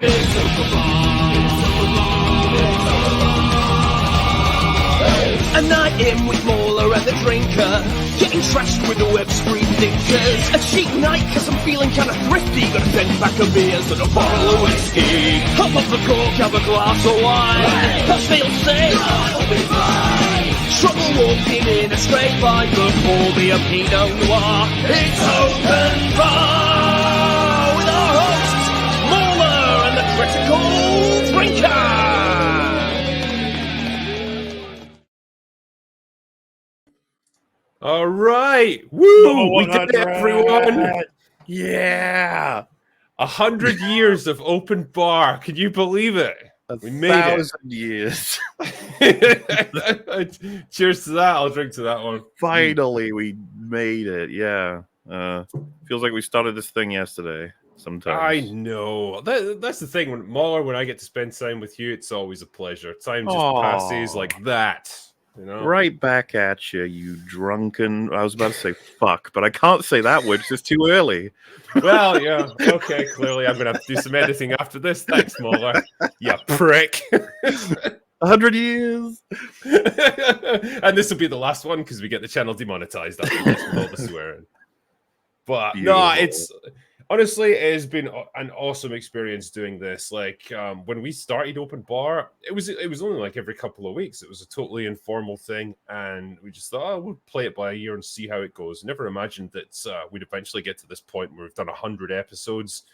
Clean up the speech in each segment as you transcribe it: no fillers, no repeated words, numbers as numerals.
A night in with Mauler and the drinker, getting trashed with the web screen dinkers. A cheap night cause I'm feeling kinda thrifty, got a 10-pack of beers and a bottle of whiskey. Hop up the cork, have a glass of wine, pass they'll say I'll be fine. Trouble walking in a straight line, but pour me a Pinot Noir. It's open bar with our hosts, Mauler and the critical drinker. All right. Woo! We did it, everyone. Yeah. 100 years of open bar. Can you believe it? We made 1,000 years. Cheers to that. I'll drink to that one. Finally, we made it. Yeah. Feels like we started this thing yesterday sometimes. I know. That's the thing. When I get to spend time with you, it's always a pleasure. Time just passes like that. You know? Right back at you, you drunken. I was about to say fuck, but I can't say that word. It's just too early. Well, yeah. Okay, clearly I'm going to have to do some editing after this. Thanks, Mauler. You prick. 100 years. And this will be the last one because we get the channel demonetized after this with all the swearing. But no, it's... Honestly, it has been an awesome experience doing this. Like when we started Open Bar, it was only like every couple of weeks. It was a totally informal thing, and we just thought, oh, we'll play it by ear and see how it goes. Never imagined that we'd eventually get to this point where we've done 100 episodes,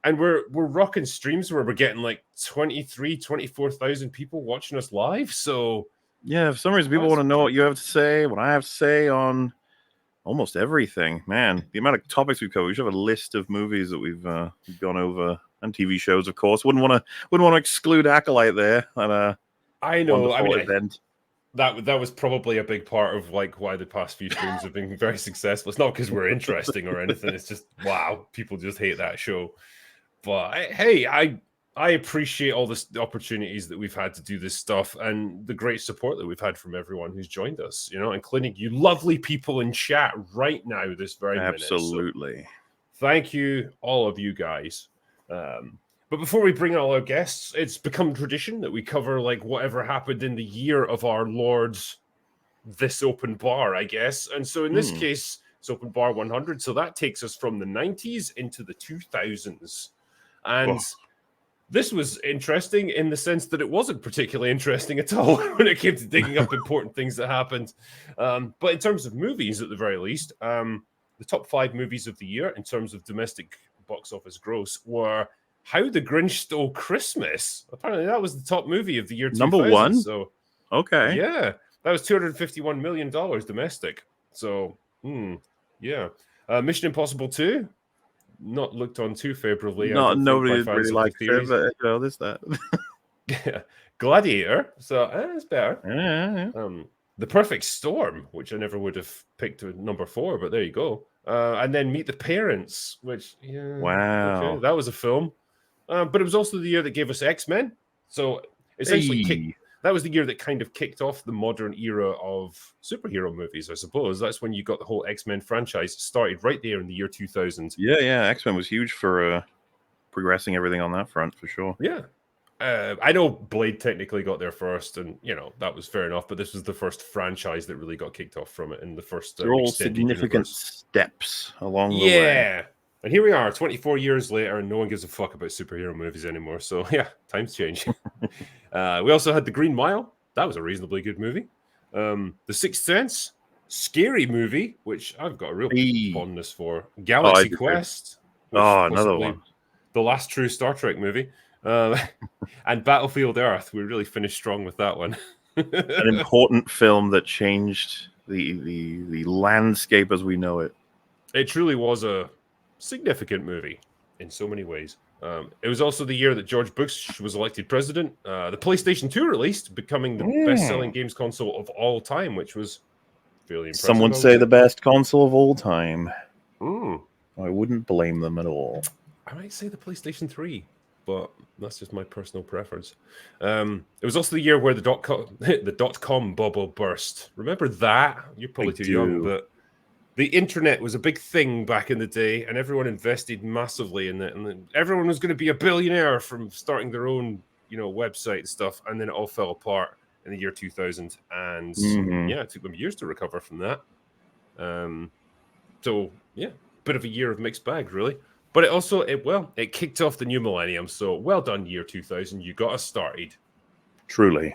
and we're rocking streams where we're getting like 24,000 people watching us live. So yeah, for some reason, people want to know what you have to say, what I have to say on almost everything, man. The amount of topics we've covered. We should have a list of movies that we've gone over, and TV shows, of course. Wouldn't want to exclude Acolyte there. I know. I mean, event. That was probably a big part of like why the past few streams have been very successful. It's not because we're interesting or anything. It's just wow, people just hate that show. But hey, I appreciate all the opportunities that we've had to do this stuff and the great support that we've had from everyone who's joined us, you know, including you lovely people in chat right now, this very minute. Absolutely. So thank you, all of you guys. But before we bring in all our guests, it's become tradition that we cover like whatever happened in the year of our Lord's this open bar, I guess. And so in this case, it's open bar 100. So that takes us from the 90s into the 2000s. And this was interesting in the sense that it wasn't particularly interesting at all when it came to digging up important things that happened. But in terms of movies, at the very least, the top 5 movies of the year in terms of domestic box office gross were How the Grinch Stole Christmas. Apparently, that was the top movie of the year 2000. Number 1? So, okay. Yeah, that was $251 million domestic. So, yeah. Mission Impossible 2. Not looked on too favorably. Nobody really likes it, but there's that. Gladiator, so it's better. Yeah. The Perfect Storm, which I never would have picked at number 4, but there you go. And then Meet the Parents, which wow, okay, that was a film. But it was also the year that gave us X-Men. So essentially, that was the year that kind of kicked off the modern era of superhero movies, I suppose. That's when you got the whole X-Men franchise started right there in the year 2000. Yeah. X-Men was huge for progressing everything on that front, for sure. Yeah. I know Blade technically got there first, and, you know, that was fair enough, but this was the first franchise that really got kicked off from it in the first They're all significant steps along the way. Yeah. And here we are, 24 years later, and no one gives a fuck about superhero movies anymore. So, yeah, times change. We also had The Green Mile. That was a reasonably good movie. The Sixth Sense. Scary movie, which I've got a real fondness for. Galaxy Quest. Another one. The last true Star Trek movie. And Battlefield Earth. We really finished strong with that one. An important film that changed the landscape as we know it. It truly was a significant movie in so many ways. It was also the year that George Bush was elected president. The PlayStation 2 released, becoming the best-selling games console of all time, which was fairly impressive. Some would say the best console of all time. I wouldn't blame them at all. I might say the PlayStation 3, but that's just my personal preference. It was also the year where the dot-com bubble burst. Remember that? You're probably too young, but the internet was a big thing back in the day, and everyone invested massively in it, and then everyone was going to be a billionaire from starting their own, website and stuff, and then it all fell apart in the year 2000, and it took them years to recover from that. So yeah, bit of a year of mixed bag, really. But it kicked off the new millennium. So well done, year 2000. You got us started. Truly.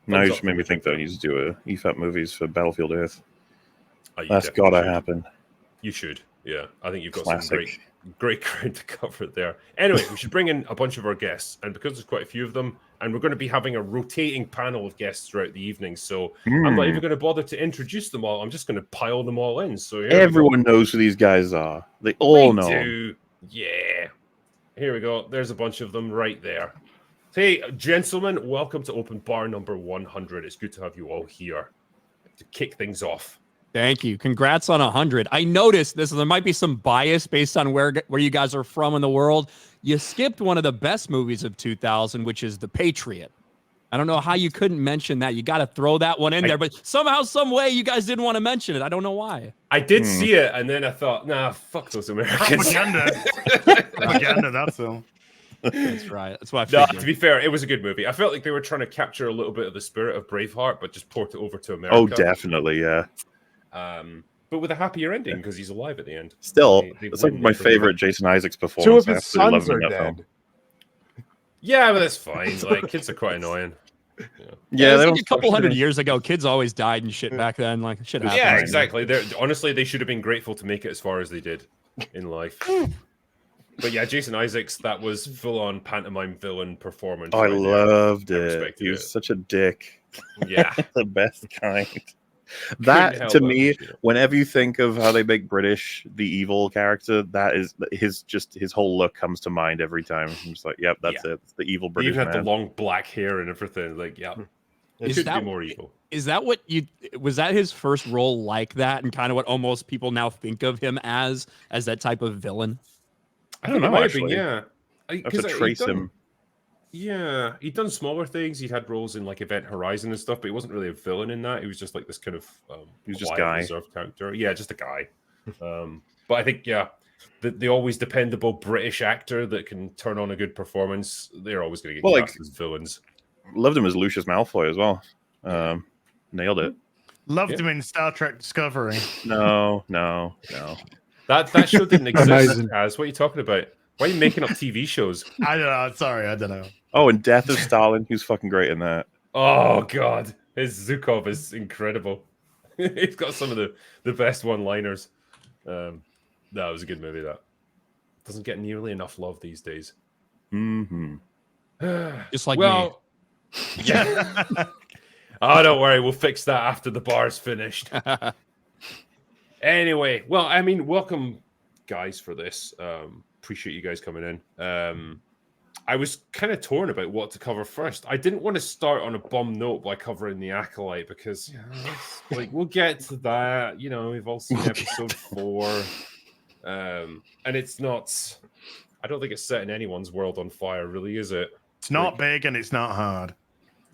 Now you Thumbs just up made for me me. think that I need to do a EFAP movies for Battlefield Earth. Oh, you That's definitely gotta should. happen. You should. Yeah, I think you've got Classic. some great ground to cover there. Anyway, we should bring in a bunch of our guests, and because there's quite a few of them, and we're going to be having a rotating panel of guests throughout the evening, so I'm not even going to bother to introduce them all. I'm just going to pile them all in. So Everyone knows who these guys are. They all know. Do. Yeah. Here we go. There's a bunch of them right there. Hey, gentlemen, welcome to Open Bar number 100. It's good to have you all here to kick things off. Thank you. Congrats on 100. I noticed this. There might be some bias based on where you guys are from in the world. You skipped one of the best movies of 2000, which is The Patriot. I don't know how you couldn't mention that. You got to throw that one in there, but somehow, some way, you guys didn't want to mention it. I don't know why. I did see it, and then I thought, nah, fuck those Americans. Propaganda, that's all. That's right. That's what I No, figured. to be fair, it was a good movie. I felt like they were trying to capture a little bit of the spirit of Braveheart, but just port it over to America. Oh, definitely, yeah. But with a happier ending because he's alive at the end. Still, They it's like win my for me. favorite Jason Isaacs Two performance. of I his absolutely love sons him are in that film. dead. Yeah, but that's fine. Like, kids are quite annoying. Yeah, It they was don't like a couple stop hundred shooting. years ago. Kids always died and shit back then. Like, shit happened. Yeah, exactly. Honestly, they should have been grateful to make it as far as they did in life. But yeah, Jason Isaacs, that was full-on pantomime villain performance. Oh, I right there. loved I it. respected He was it. such a dick. Yeah. The best kind. Couldn't That, help to but me, appreciate it. whenever you think of how they make British the evil character, that is his whole look comes to mind every time. I'm just like, yep, that's it. It's the evil They British even had man. the long black hair and everything. Like, yeah. It Is could that- be more evil. Is that what was that his first role like that, and kind of what almost people now think of him as that type of villain? I don't think it know, might have been, actually. yeah. I have to 'Cause trace he'd done- him. Yeah, he'd done smaller things. He'd had roles in like Event Horizon and stuff, but he wasn't really a villain in that. He was just like this kind of He was just quiet, guy. reserved character. Yeah, just a guy. But I think the always dependable British actor that can turn on a good performance, they're always going to get Well, cast as villains. Loved him as Lucius Malfoy as well. Nailed it. Loved him in Star Trek Discovery. No. That show didn't exist. Amazing. As what are you talking about? Why are you making up TV shows? I don't know. Sorry, I don't know. Oh, and Death of Stalin. He was fucking great in that. Oh god, his Zukov is incredible. He's got some of the best one-liners. That was a good movie. That doesn't get nearly enough love these days. Mm-hmm. Just like well, yeah. Oh, don't worry, we'll fix that after the bar's finished. Anyway, well, I mean, welcome, guys, for this. Appreciate you guys coming in. I was kind of torn about what to cover first. I didn't want to start on a bum note by covering the Acolyte because, like, we'll get to that. You know, we've all seen episode 4, and it's not. I don't think it's setting anyone's world on fire, really, is it? It's not big and it's not hard.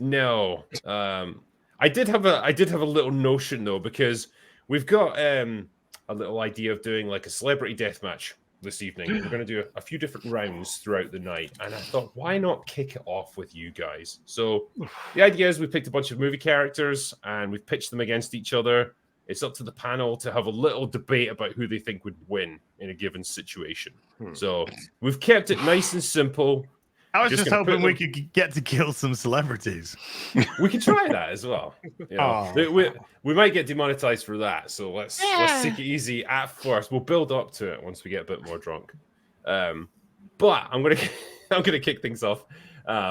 No. I did have a little notion though, because we've got a little idea of doing like a celebrity death match this evening. We're going to do a few different rounds throughout the night, and I thought, why not kick it off with you guys? So the idea is we picked a bunch of movie characters and we've pitched them against each other. It's up to the panel to have a little debate about who they think would win in a given situation. So we've kept it nice and simple. I was Just just gonna hoping put we them- could get to kill some celebrities. We can try that as well. You know, we might get demonetized for that, so let's take it easy at first. We'll build up to it once we get a bit more drunk. But I'm gonna kick things off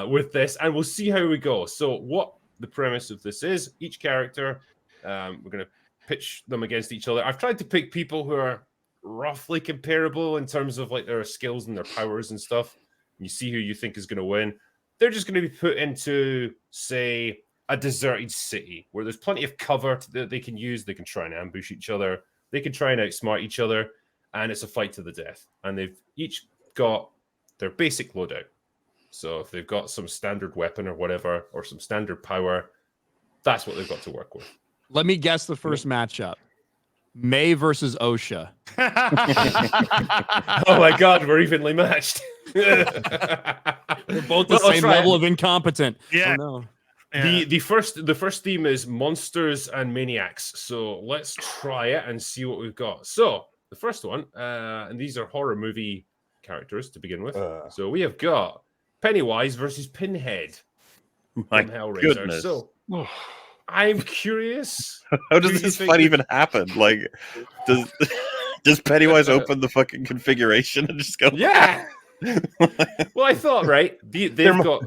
with this, and we'll see how we go. So, what the premise of this is: each character, we're gonna pitch them against each other. I've tried to pick people who are roughly comparable in terms of like their skills and their powers and stuff. You see who you think is going to win. They're just going to be put into, say, a deserted city where there's plenty of cover that they can use. They can try and ambush each other. They can try and outsmart each other. And it's a fight to the death. And they've each got their basic loadout. So if they've got some standard weapon or whatever, or some standard power, that's what they've got to work with. Let me guess the first matchup. May versus OSHA. Oh my God, we're evenly matched. We're both the same level of incompetent. Yeah. Oh, no. Yeah. The first theme is monsters and maniacs. So let's try it and see what we've got. So the first one, and these are horror movie characters to begin with. So we have got Pennywise versus Pinhead My from Hellraiser. goodness. So I'm curious. How does this fight even happen? Like, does Pennywise open the fucking configuration and just go? Yeah. Well, I thought, right? They've got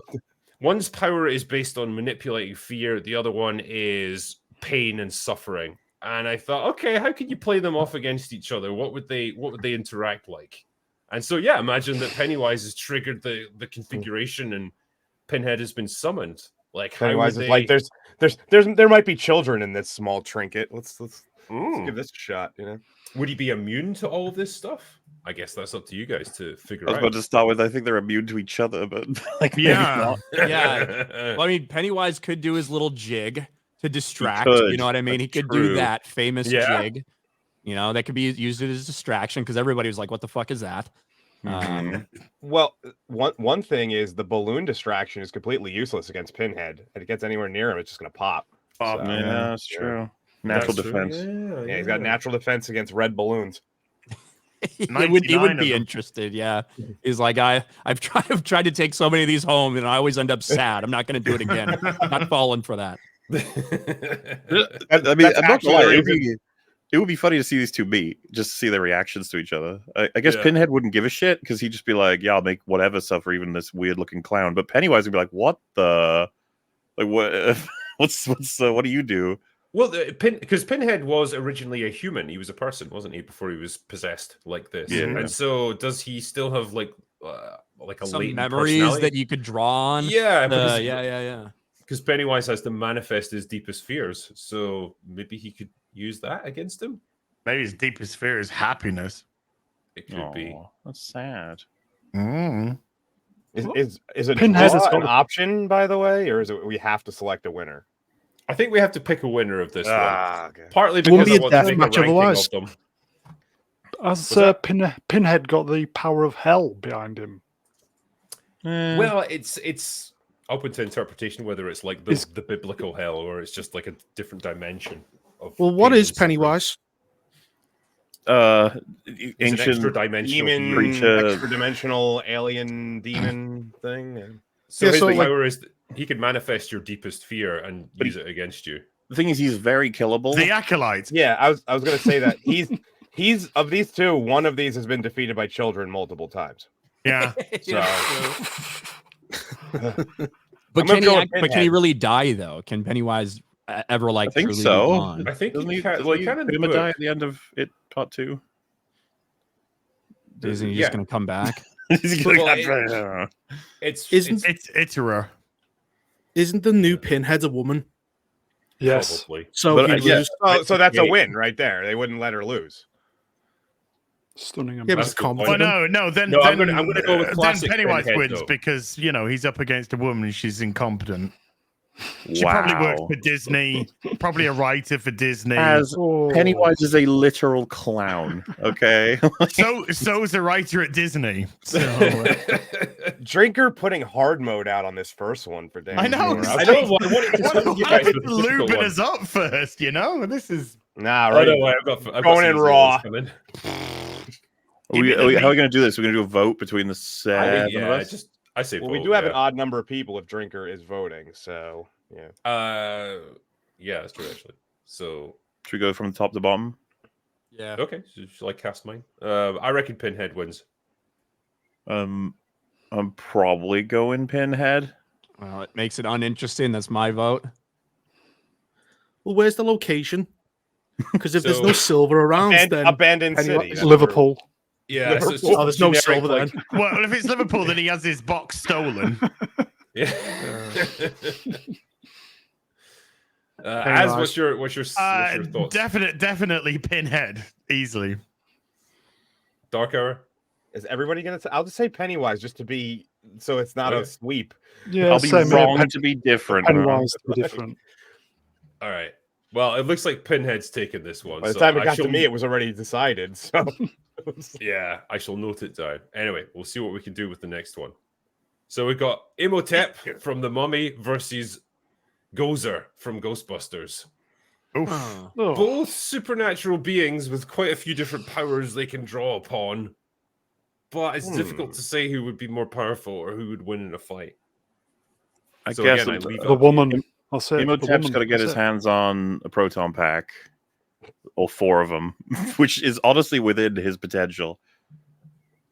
one's power is based on manipulating fear. The other one is pain and suffering. And I thought, okay, how can you play them off against each other? What would they interact like? And so, yeah, imagine that Pennywise has triggered the configuration and Pinhead has been summoned. Like, Pennywise is like, there might be children in this small trinket. Let's give this a shot. You know, would he be immune to all of this stuff? I guess that's up to you guys to figure I was out. about to start with, I think they're immune to each other, but like, maybe not. Yeah. Well, I mean, Pennywise could do his little jig to distract. could. You know what I mean? He could True. do that famous Yeah. jig. You know, that could be used as distraction because everybody was like, "What the fuck is that?" well, one thing is the balloon distraction is completely useless against Pinhead. If it gets anywhere near him, it's just gonna pop. Pop, So, Yeah, that's true. Natural That's true. defense. yeah, he's got natural defense against red balloons. He 99 would of be them. interested. Yeah, he's like, I've tried to take so many of these home, and I always end up sad. I'm not going to do it again. I'm not falling for that. I mean, That's I'm not gonna lie, actually it would be funny to see these two meet, just to see their reactions to each other. I guess Yeah. Pinhead wouldn't give a shit because he'd just be like, "Yeah, I'll make whatever suffer, even this weird looking clown." But Pennywise would be like, "What the? Like, what? What do you do?" Well, because Pinhead was originally a human. He was a person, wasn't he, before he was possessed like this? Yeah. And so, does he still have like a Some latent memories personality? that you could draw on. Yeah, because, yeah. because Pennywise has to manifest his deepest fears. So maybe he could use that against him. Maybe his deepest fear is happiness. It could be. Aw, that's sad. Mm. Is it Pinhead draw has got an option, by the way, or is it we have to select a winner? I think we have to pick a winner of this one. Okay. Partly Won't because be I a want to death make match a ranking otherwise. of them. Has that? Pinhead got the power of hell behind him? Well, it's open to interpretation whether it's like the biblical hell or it's just like a different dimension of. Well, what pain is and suffering. Pennywise? It's an Ancient extra dimensional Demon, creature. extra dimensional alien demon thing. Yeah. So Yeah, his so, like- power is he can manifest your deepest fear and But use it against you. The thing is, he's very killable. The Acolyte. Yeah, I was gonna say that he's of these two, one of these has been defeated by children multiple times. Yeah. So But I'm gonna can go he? with But can he Pinhead. really die though? Can Pennywise ever like? I think truly so. move on? I think Doesn't he he? can. Doesn't Well, he he can in put the him a die book. at the end of it, part 2? Isn't he Yeah. just going to come back? He's Well, like, It's Isn't It's Iterer. isn't the new Pinhead a woman? Yes. probably. So But, he'd yeah. lose. so that's a Yeah. win right there. They wouldn't let her lose. Stunning. Yeah, but That's it's a good point. Well, confident. no. Then No, I'm then, gonna go with then classic Pennywise Pinhead, wins though. because he's up against a woman and she's incompetent. She probably works for Disney. Probably a writer for Disney. As Oh. Pennywise is a literal clown. Okay. So is a writer at Disney. So Drinker putting hard mode out on this first one for damn I know. sure. I know. I wanted to tell you guys the difficult lubing one. us up first, you know. This is Nah, Oh, right. no, I've got Going some in easy raw. ones coming. How are we going to do this? We're going to do a vote between the I seven think, of yeah, us? I say. Well, we vote, do have yeah. an odd number of people if Drinker is voting, so yeah. Yeah, that's true actually. So Should we go from top to bottom? Yeah. okay, so shall I cast mine? I reckon Pinhead wins. I'm probably going Pinhead. Well, it makes it uninteresting. That's my vote. Well, where's the location? Because if there's no So- silver around, then Abandoned Pennywise- city. It's that's Liverpool. Yeah, so it's Liverpool. just Oh, there's no generic, silver like- then. well, if it's Liverpool, then he has his box stolen. Yeah. Az, Pennywise. what's your thoughts? Definitely Pinhead, easily. Dark Hour. Is everybody gonna? I'll just say Pennywise just to be so it's not Okay. a sweep. Yeah, I'll be same here. wrong to be different. Pennywise to be different. All right. Well, it looks like Pinhead's taken this one. By the so time it I got shall- to me, it was already decided. So Yeah, I shall note it down. Anyway, we'll see what we can do with the next one. So we've got Imhotep from The Mummy versus Gozer from Ghostbusters. Oof. Oh. Both supernatural beings with quite a few different powers they can draw upon. But it's difficult to say who would be more powerful or who would win in a fight. I So guess again, I leave it The up to you. woman. I'll say the Imhotep's woman. got to get That's his it. hands on a proton pack, or 4 of them, which is honestly within his potential.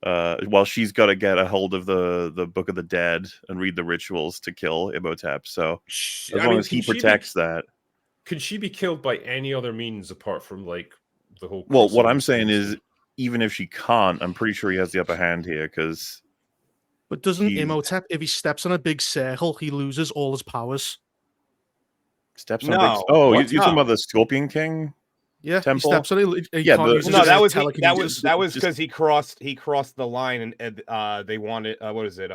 While she's got to get a hold of the Book of the Dead and read the rituals to kill Imhotep. So as long as he protects that. Could she be killed by any other means apart from like the whole? Well, what I'm crossover saying thing? is, even if she can't, I'm pretty sure he has the upper hand here because But doesn't He- Imhotep, if he steps on a big circle, he loses all his powers? steps on No, big. Oh, what? you're talking No. about the Scorpion King? Yeah, Temple? he steps on it. He Yeah, can't but- use no, his that was telekinesis. that was just- because he crossed the line and they wanted what is it?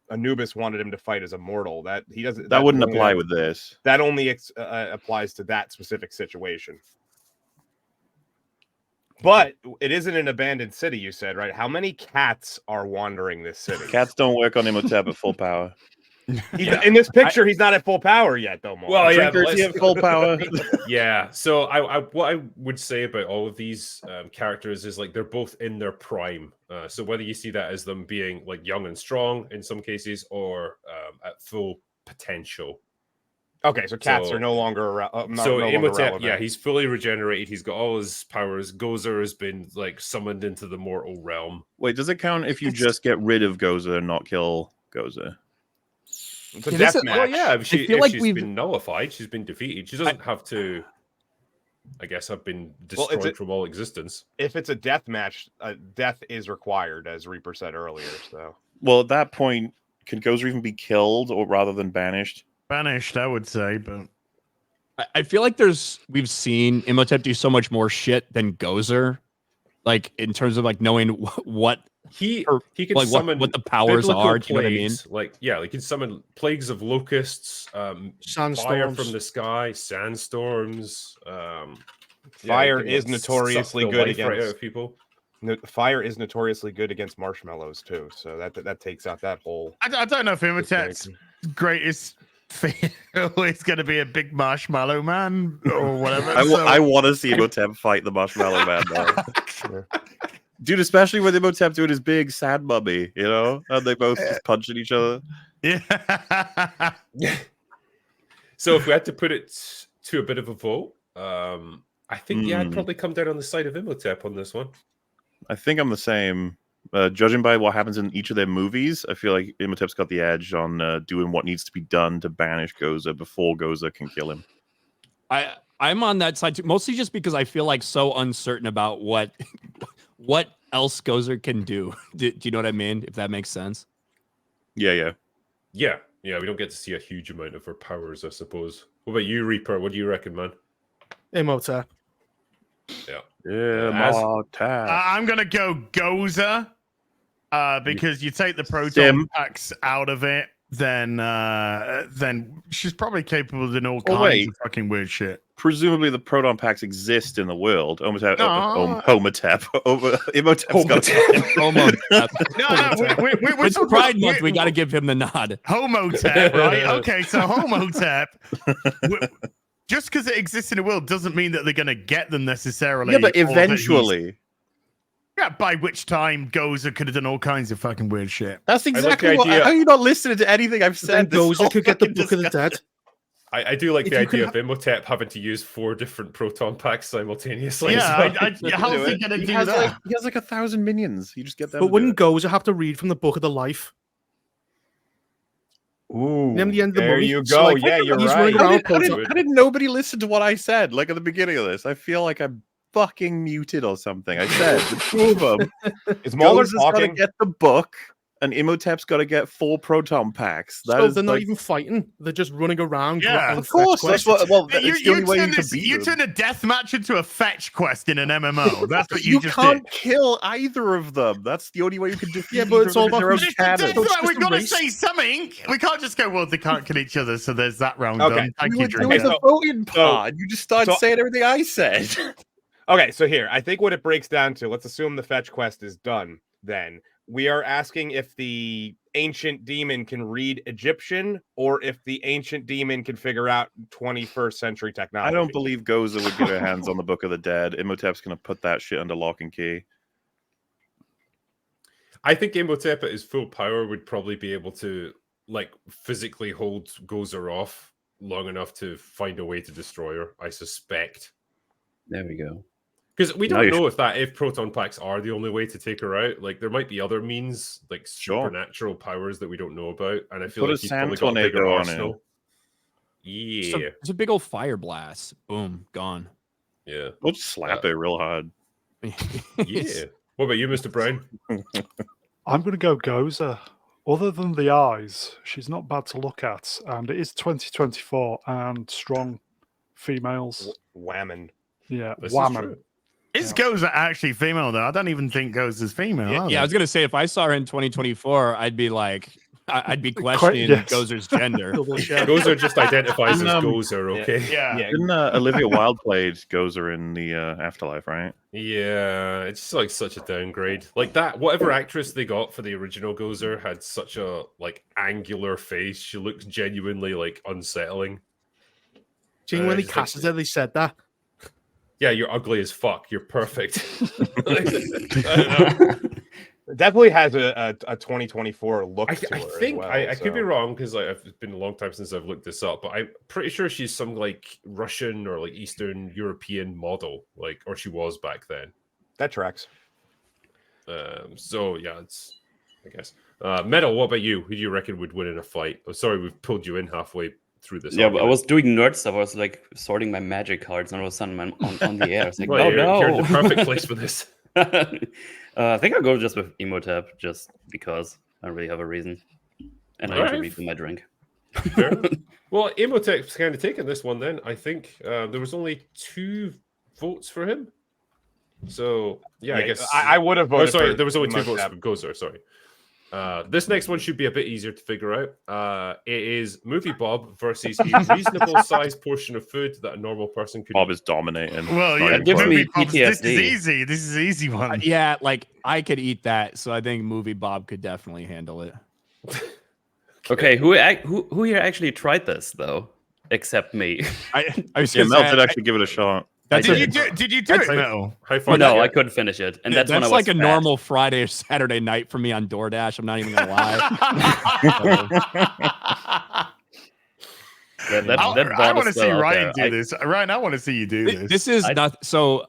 Anubis wanted him to fight as a mortal. That he doesn't. That wouldn't only- apply with this. That only applies to that specific situation. But it isn't an abandoned city, you said, right? How many cats are wandering this city? Cats don't work on Imhotep at full power. In this picture, he's not at full power yet, though. Mark. Well, yeah, Drinkers, but he let's- have full power. Yeah, so I what I would say about all of these characters is like they're both in their prime. So whether you see that as them being like young and strong in some cases or at full potential. Okay, so cats So- are no longer around. So Imhotep, yeah, he's fully regenerated. He's got all his powers. Gozer has been like summoned into the mortal realm. Wait, does it count if you just get rid of Gozer and not kill Gozer? it's a Yeah, death this is- match. Well, yeah, if, feel if like she's we've- been nullified, she's been defeated. She doesn't have to, I guess, have been Well, destroyed it's from all existence. If it's a death match, death is required, as Reaper said earlier. So Well, at that point, can Gozer even be killed or rather than banished? Banished, I would say, but I feel like we've seen Imhotep do so much more shit than Gozer, like in terms of like knowing what He or, can like summon what the powers biblical are. Do you know what I mean? plagues, like yeah, he can summon plagues of locusts, fire Sandstorms. from the sky, sandstorms. Fire he can, is suck notoriously the good life right out against of people. fire is notoriously good against marshmallows too. So that takes out that whole. I don't know if Imhotep's greatest fear is going to be a big marshmallow man or whatever. I want to see Imhotep fight the Marshmallow Man, though. Dude, especially with Imhotep doing his big sad mummy, you know? And they both just punching each other. Yeah. So if we had to put it to a bit of a vote, I think yeah, I'd Hmm. probably come down on the side of Imhotep on this one. I think I'm the same. Judging by what happens in each of their movies, I feel like Imhotep's got the edge on doing what needs to be done to banish Gozer before Gozer can kill him. I'm on that side too, mostly just because I feel like so uncertain about what else Gozer can do. Do you know what I mean? If that makes sense. Yeah. Yeah, we don't get to see a huge amount of her powers, I suppose. What about you, Reaper? What do you recommend? Imhotep. Yeah. Yeah, As- Imhotep. I'm going to go Gozer because you take the proton Sim. packs out of it, then she's probably capable of doing all Oh, kinds wait. of fucking weird shit. Presumably the proton packs exist in the world. Imhotep. No. Imhotep's got Homo. No, we're It's talking Pride about- Month. We got to give him the nod. Homotep, right? Okay, so Homotep. Just because it exists in the world doesn't mean that they're going to get them necessarily. Yeah, but or that he's- eventually. Yeah, by which time Gozer could have done all kinds of fucking weird shit. That's like the exactly what. idea- How are you not listening to anything I've Then said? This Gozer whole could get the fucking Book of the discussion? Dead. I do like If the you could idea of Imhotep having to use 4 different proton packs simultaneously. as Yeah, well. how's he going to He do has that? like 1,000 minions. You just get them. But to do wouldn't it. Gozer have to read from the Book of the Life? Ooh, Name the end of the there movie. you So, go. like, Yeah, you're he's right. running around How did nobody listen to what I said? Like at the beginning of this, I feel like I'm fucking muted or something. I said the two of them. Is Mulder Gozer's got to talking? get the book, and Imhotep's got to get 4 proton packs. That So is they're not like- even fighting. They're just running around. Yeah, grabbing Of course, fetch that's quests. what. Well, it's the only way you can beat you them. turn a death match into a fetch quest in an MMO. That's what You just can't did. kill either of them. That's the only way you can defeat. Yeah, but either it's of all them, about is who's their own It's the cannon. death it's match. just We've a got to race. say something. We can't just go, well, they can't kill each other, so there's that round Okay. done. Thank You you, were Drew. doing so- the voting part. You just started so- saying everything I said. Okay, so here, I think what it breaks down to, let's assume the fetch quest is done, then. We are asking if the ancient demon can read Egyptian or if the ancient demon can figure out 21st century technology. I don't believe Goza would get her hands on the Book of the Dead. Imhotep's going to put that shit under lock and key. I think Imhotep at his full power would probably be able to like physically hold Gozer off long enough to find a way to destroy her. I suspect. There we go. Because we Now don't you know if proton packs are the only way to take her out. Like there might be other means, like Sure. supernatural powers that we don't know about. And I feel Put a like he's sand probably got a bigger tornado on arsenal. So Yeah, it's a big old fire blast. Boom, gone. yeah, We'll just slap it real hard. yeah. What about you, Mr. Brown? I'm going to go Goza. Other than the eyes, she's not bad to look at, and it is 2024 and strong females. Whammon. Yeah, This is whammon. true. Is Goza actually female, though? I don't even think Goza's female. Yeah, are yeah, I they? was gonna say if I saw her in 2024 I'd be like, I'd be questioning yes. Gozer's gender. Double check. Gozer just identifies as Um, Gozer, okay? Yeah. Yeah. Didn't Olivia Wilde played Gozer in the Afterlife, right? Yeah, it's like such a downgrade. Like that, whatever actress they got for the original Gozer had such a like angular face. She looked genuinely like unsettling. Gene, when I they just casted think- her, they said that. Yeah, you're ugly as fuck. You're perfect. Like, I don't know. It definitely has a 2024 look I to her. think as well, I could be so- wrong because like it's been a long time since I've looked this up, but I'm pretty sure she's some like Russian or like Eastern European model, like or she was back then. That tracks. So yeah, it's I guess. Metal, what about you? Who do you reckon would win in a fight? Oh, sorry, we've pulled you in halfway through this. Yeah, but I argument. was doing nerd stuff. I was like sorting my magic cards, and all of a sudden I'm on the air. It's like, Well, no, you're in the no. perfect place for this. I think I'll go just with Imhotep, just because I don't really have a reason, and I Alright. usually refill my drink. Fair. Well, Imhotep's kind of taken this one then. I think there was only 2 votes for him. So yeah, I guess I would have Oh, voted. sorry, for there was only 2 votes Imhotep. for Gozer. Sorry. This next one should be a bit easier to figure out. It is Movie Bob versus a reasonable sized portion of food that a normal person could Bob eat. is dominating. Well, Not yeah, even gives close. me Movie Bob's- This is PTSD. easy. This is an easy one. Yeah, like I could eat that, so I think Movie Bob could definitely handle it. Okay, who here actually tried this though, except me? I was Yeah, gonna Mel say, did actually give it a shot. that's I a, Did you do it, Metal? High Oh, five. no, Yeah. I couldn't finish it, and that's when I was like a fat. normal Friday or Saturday night for me on DoorDash. I'm not even gonna lie. That I bar want to is see still out Ryan there. do this. Ryan, I want to see you do this. This is I- not so.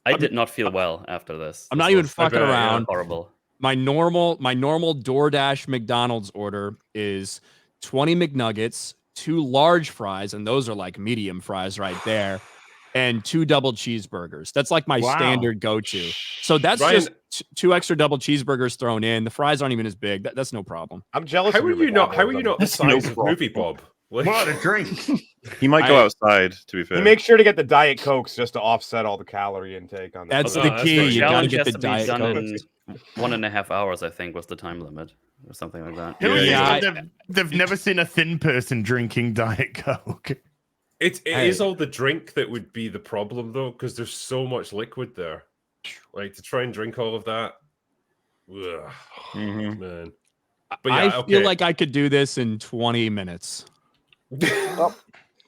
I did not feel well after this. I'm This not even was fucking bet, yeah. around. horrible. My normal DoorDash McDonald's order is 20 McNuggets, 2 large fries, and those are like medium fries right there, and 2 double cheeseburgers. That's like my Wow. standard go-to. So that's Ryan- just 2 extra double cheeseburgers thrown in. The fries aren't even as big. That's no problem. I'm jealous. How of are your you not? How are McDonald's. you not the That's no size of problem. Movie Bob? Like, What a drink. He might go I- outside, to be fair. He makes sure to get the Diet Cokes just to offset all the calorie intake on That's Oh, the that's key. right. You gotta Challenge get has the to be diet done Coke. in 1.5 hours, I think, was the time limit, or something like that. Who Yeah, is yeah, it? They've never seen a thin person drinking Diet Coke. it Hey. is all the drink that would be the problem though, because there's so much liquid there. Like to try and drink all of that. Ugh, Mhm. man. But I yeah, feel okay. like I could do this in 20 minutes.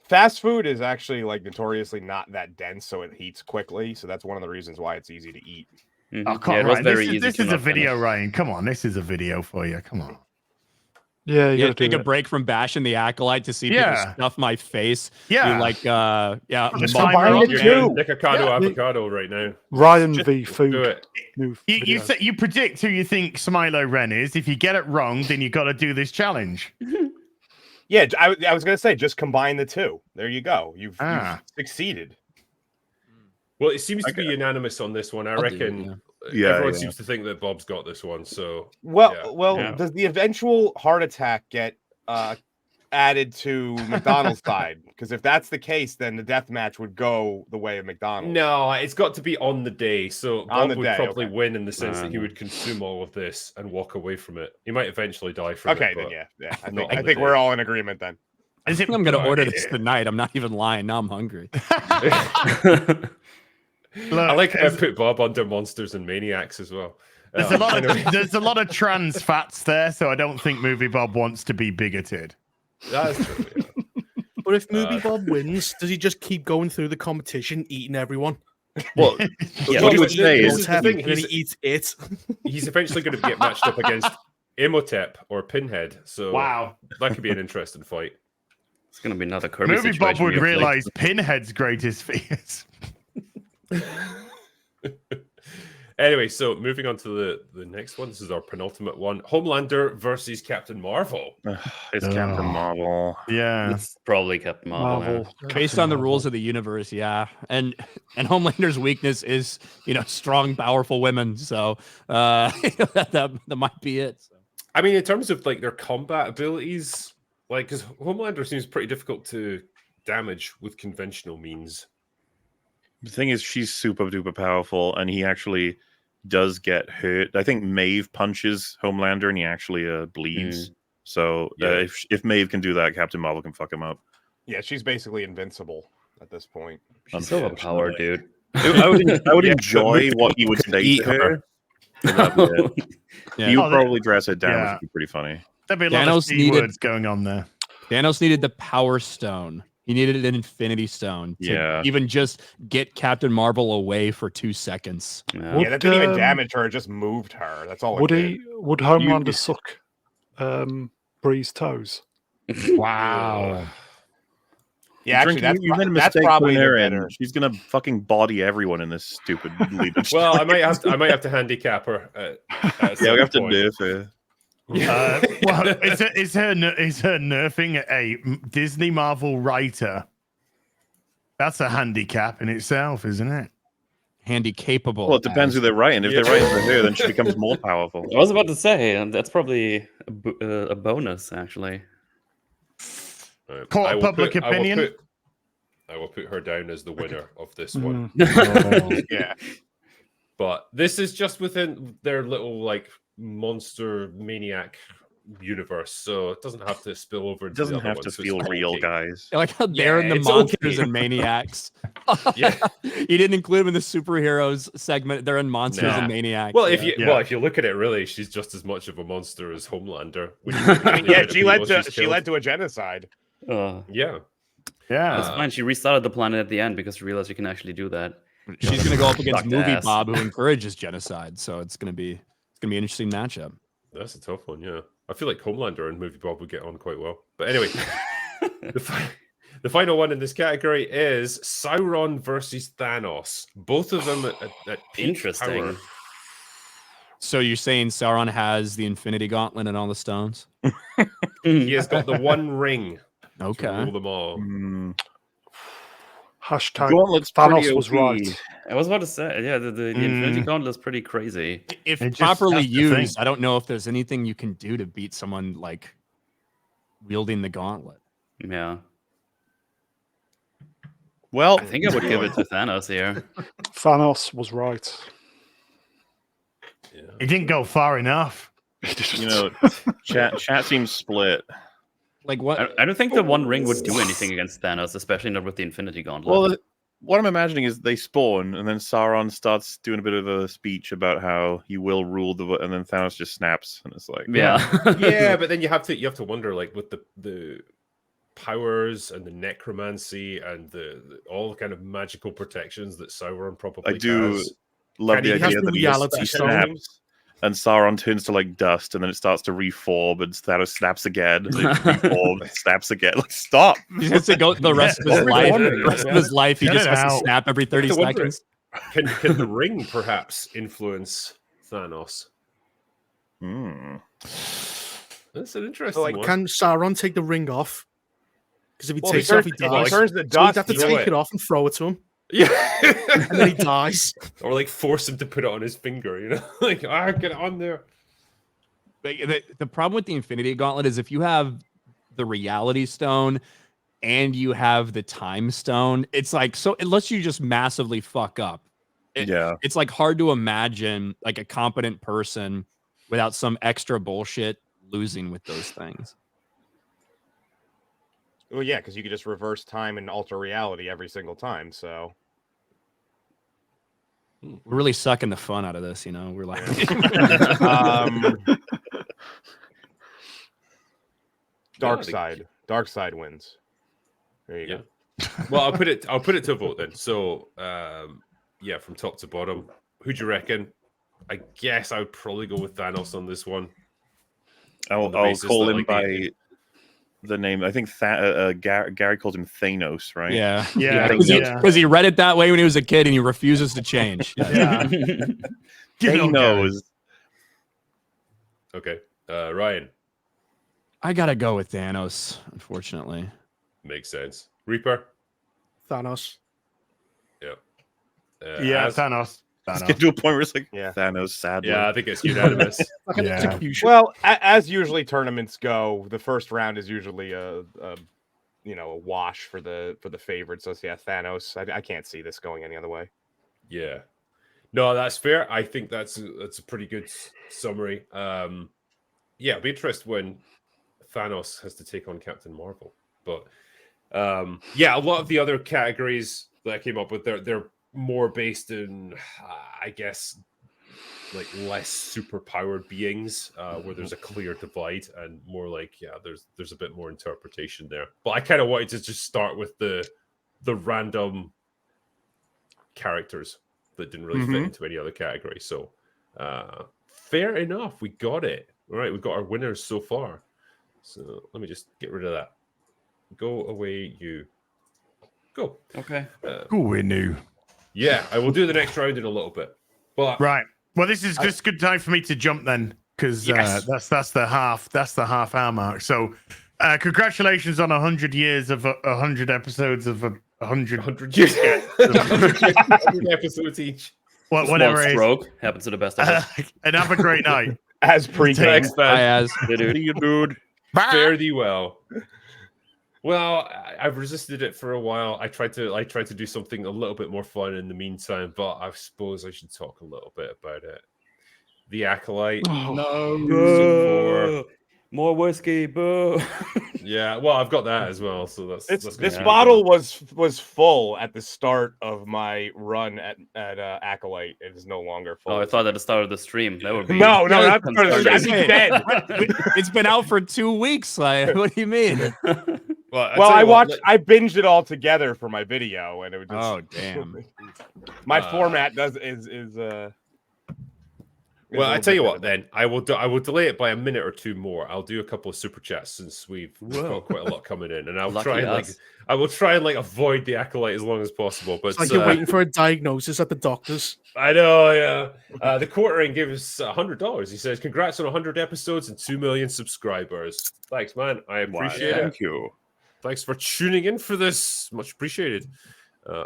Fast food is actually like notoriously not that dense, so it heats quickly. So that's one of the reasons why it's easy to eat. Mhm. Oh, come Yeah, on, it was Ryan. very This easy is to a not video, finish. Ryan. Come on, this is a video for you. Come on. Yeah, you Yeah, gotta take do a it. break from bashing the Acolyte to see Yeah. people stuff my face. Yeah. Do like Just mug combine rub the You're in. getting Nikocado Yeah. avocado right now. Ryan Just v. Food. Do it. New You video. say, you predict who you think Smilo Ren is. If you get it wrong, then you got to do this challenge. Yeah, I was gonna say just combine the two. There you go. You've Ah. succeeded. Well, it seems to be unanimous on this one. I I'll do it, reckon yeah. everyone seems to think that Bob's got this one. So well, does the eventual heart attack get added to McDonald's side? Because if that's the case, then the death match would go the way of McDonald's. No, it's got to be on the day. So Bob would probably okay. win in the sense that he would consume all of this and walk away from it. He might eventually die from it. Okay, then yeah. I think we're all in agreement then. I think I'm going to order this tonight. I'm not even lying. Now I'm hungry. Look, I like how I put Bob under Monsters and Maniacs as well. There's a lot of trans fats there, so I don't think Movie Bob wants to be bigoted. That's true. Yeah. But if Movie Bob wins, does he just keep going through the competition, eating everyone? Well, what he would say is he eats it. He's eventually going to get matched up against Imhotep or Pinhead. So wow, that could be an interesting fight. It's going to be another Kirby Movie situation. Bob would realize Pinhead's greatest fears. Anyway, so moving on to the next one. This is our penultimate one. Homelander versus Captain Marvel. It's Captain Marvel. Yeah. It's probably Captain Marvel. Based on the rules of the universe, yeah. And Homelander's weakness is, strong, powerful women. So that might be it. So. I mean, in terms of like their combat abilities, like, because Homelander seems pretty difficult to damage with conventional means. The thing is, she's super duper powerful, and he actually does get hurt. I think Maeve punches Homelander, and he actually bleeds. So if Maeve can do that, Captain Marvel can fuck him up. Yeah, she's basically invincible at this point. She's so overpowered, dude. I would enjoy what he would say to her. He would probably dress it down, which would be pretty funny. There'd be a lot of words going on there. Thanos needed the Power Stone. He needed an Infinity Stone to even just get Captain Marvel away for 2 seconds. Yeah, that didn't even damage her; it just moved her. That's all. Would Homelander suck Bree's toes? Wow. Yeah, actually, that's probably better. She's gonna fucking body everyone in this stupid leadership. Well, I might have to handicap her. We have to nerf her. Well, is her nerfing a Disney Marvel writer? That's a handicap in itself, isn't it? Handy-capable. Well, it depends who they're writing. If they're writing for her, then she becomes more powerful. I was about to say, that's probably a bonus, actually. Court of public opinion. I will put her down as the winner of this one. Yeah. But this is just within their little monster maniac universe, so it doesn't have to spill over. It doesn't have to feel real, guys. I like how they're in the monsters and maniacs. Yeah, you didn't include them in the superheroes segment. They're in monsters and maniacs. Well, if you look at it, really, she's just as much of a monster as Homelander. She led to a genocide. Yeah. That's fine. She restarted the planet at the end because she realized she can actually do that. She's going to go up against Movie Bob, who encourages genocide. So it's going to be an interesting matchup. That's a tough one. Yeah, I feel like Homelander and Movie Bob would get on quite well. But anyway, the final one in this category is Sauron versus Thanos. Both of them at peak interesting power. So you're saying Sauron has the Infinity Gauntlet and all the stones? He has got the one ring. Okay. To rule them all. Thanos was right. I was about to say, the Infinity Gauntlet is pretty crazy. If properly used, I don't know if there's anything you can do to beat someone like wielding the gauntlet. Yeah. Well, I think I would give it to Thanos here. Thanos was right. Yeah. He didn't go far enough. Chat seems split. Like what? I don't think the One Ring would do anything against Thanos, especially not with the Infinity Gauntlet. Well, what I'm imagining is they spawn, and then Sauron starts doing a bit of a speech about how he will rule and then Thanos just snaps, and it's like, yeah. But then you have to wonder, like, with the powers and the necromancy and the all kind of magical protections that Sauron probably has. Love the idea that reality he snaps. And Sauron turns to dust, and then it starts to reform, and Thanos snaps again, and it reforms, snaps again. Like, stop! He's going to go the rest of his life. The rest of his life, he just has to snap every 30 seconds. Can the ring perhaps influence Thanos? That's an interesting one. Can Sauron take the ring off? Because if he takes it off, he dies. He turns the So dust. he'd have to take it off and throw it to him. Yeah. And then he dies. Or like force him to put it on his finger, you know? Like, get it on there. The problem with the Infinity Gauntlet is if you have the Reality Stone and you have the Time Stone, it's like, so it lets you just massively fuck up. It's like hard to imagine like a competent person without some extra bullshit losing with those things. Well, yeah, because you could just reverse time and alter reality every single time. So we're really sucking the fun out of this, you know. We're like, Dark Side wins. There you go. Well, I'll put it to a vote then. So, yeah, from top to bottom, who do you reckon? I guess I would probably go with Thanos on this one. I'll call him by the name. I think Gary calls him Thanos, right? Yeah. Because he read it that way when he was a kid and he refuses to change. Yeah. Thanos. Okay, Ryan. I gotta go with Thanos, unfortunately. Makes sense. Reaper. Thanos. Yeah. Thanos. Let's get to a point where it's like Thanos, sadly. Yeah, I think it's unanimous. Well, as usually tournaments go, the first round is usually a wash for the favorites. So yeah, Thanos. I can't see this going any other way. Yeah. No, that's fair. I think that's a pretty good summary. Yeah, it'll be interesting when Thanos has to take on Captain Marvel. But yeah, a lot of the other categories that I came up with, they're more based in, I guess, like less super-powered beings, where there's a clear divide, and more like, there's a bit more interpretation there. But I kind of wanted to just start with the random characters that didn't really fit into any other category. So fair enough, we got it. All right, we've got our winners so far. So let me just get rid of that. Go away, you. Go. Okay. Go away, new. Yeah, I will do the next round in a little bit. But right. Well, this is just good time for me to jump then, because that's the half hour mark. So, congratulations on 100 years of 100 episodes of 100 years. 100 episodes each. Well, whatever it is. Happens to the best of us. And have a great night. As pre-game. Dude. Fare thee well. Well, I've resisted it for a while. I tried to do something a little bit more fun in the meantime, but I suppose I should talk a little bit about it. The Acolyte. Oh, no. More whiskey, boo. Yeah, well, I've got that as well. So this bottle was full at the start of my run at Acolyte. It is no longer full. Oh, I thought at the start of the stream. That would be no, not the start of the stream. Dead. It's been out for 2 weeks. Like, what do you mean? Well, I binged it all together for my video, and it was just, oh damn. My format is well, I tell you what, then I will delay it by a minute or two more. I'll do a couple of super chats since we've got quite a lot coming in, and I will try and avoid the Acolyte as long as possible. But it's like you're waiting for a diagnosis at the doctor's. I know, yeah. The quartering gave us $100. He says, "Congrats on 100 episodes and 2 million subscribers." Thanks, man. I appreciate it. Thank you. Thanks for tuning in for this. Much appreciated.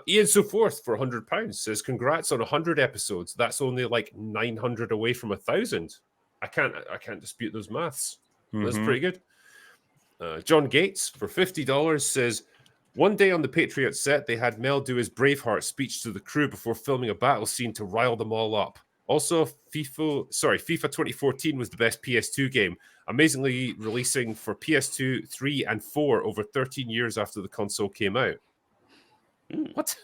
Ian So Forth for £100 says, "Congrats on 100 episodes. That's only like 900 away from 1,000. I can't dispute those maths. That's pretty good." John Gates for $50 says, "One day on the Patriot set, they had Mel do his Braveheart speech to the crew before filming a battle scene to rile them all up. Also, FIFA 2014 was the best PS2 game, amazingly releasing for PS2, 3, and 4 over 13 years after the console came out." What?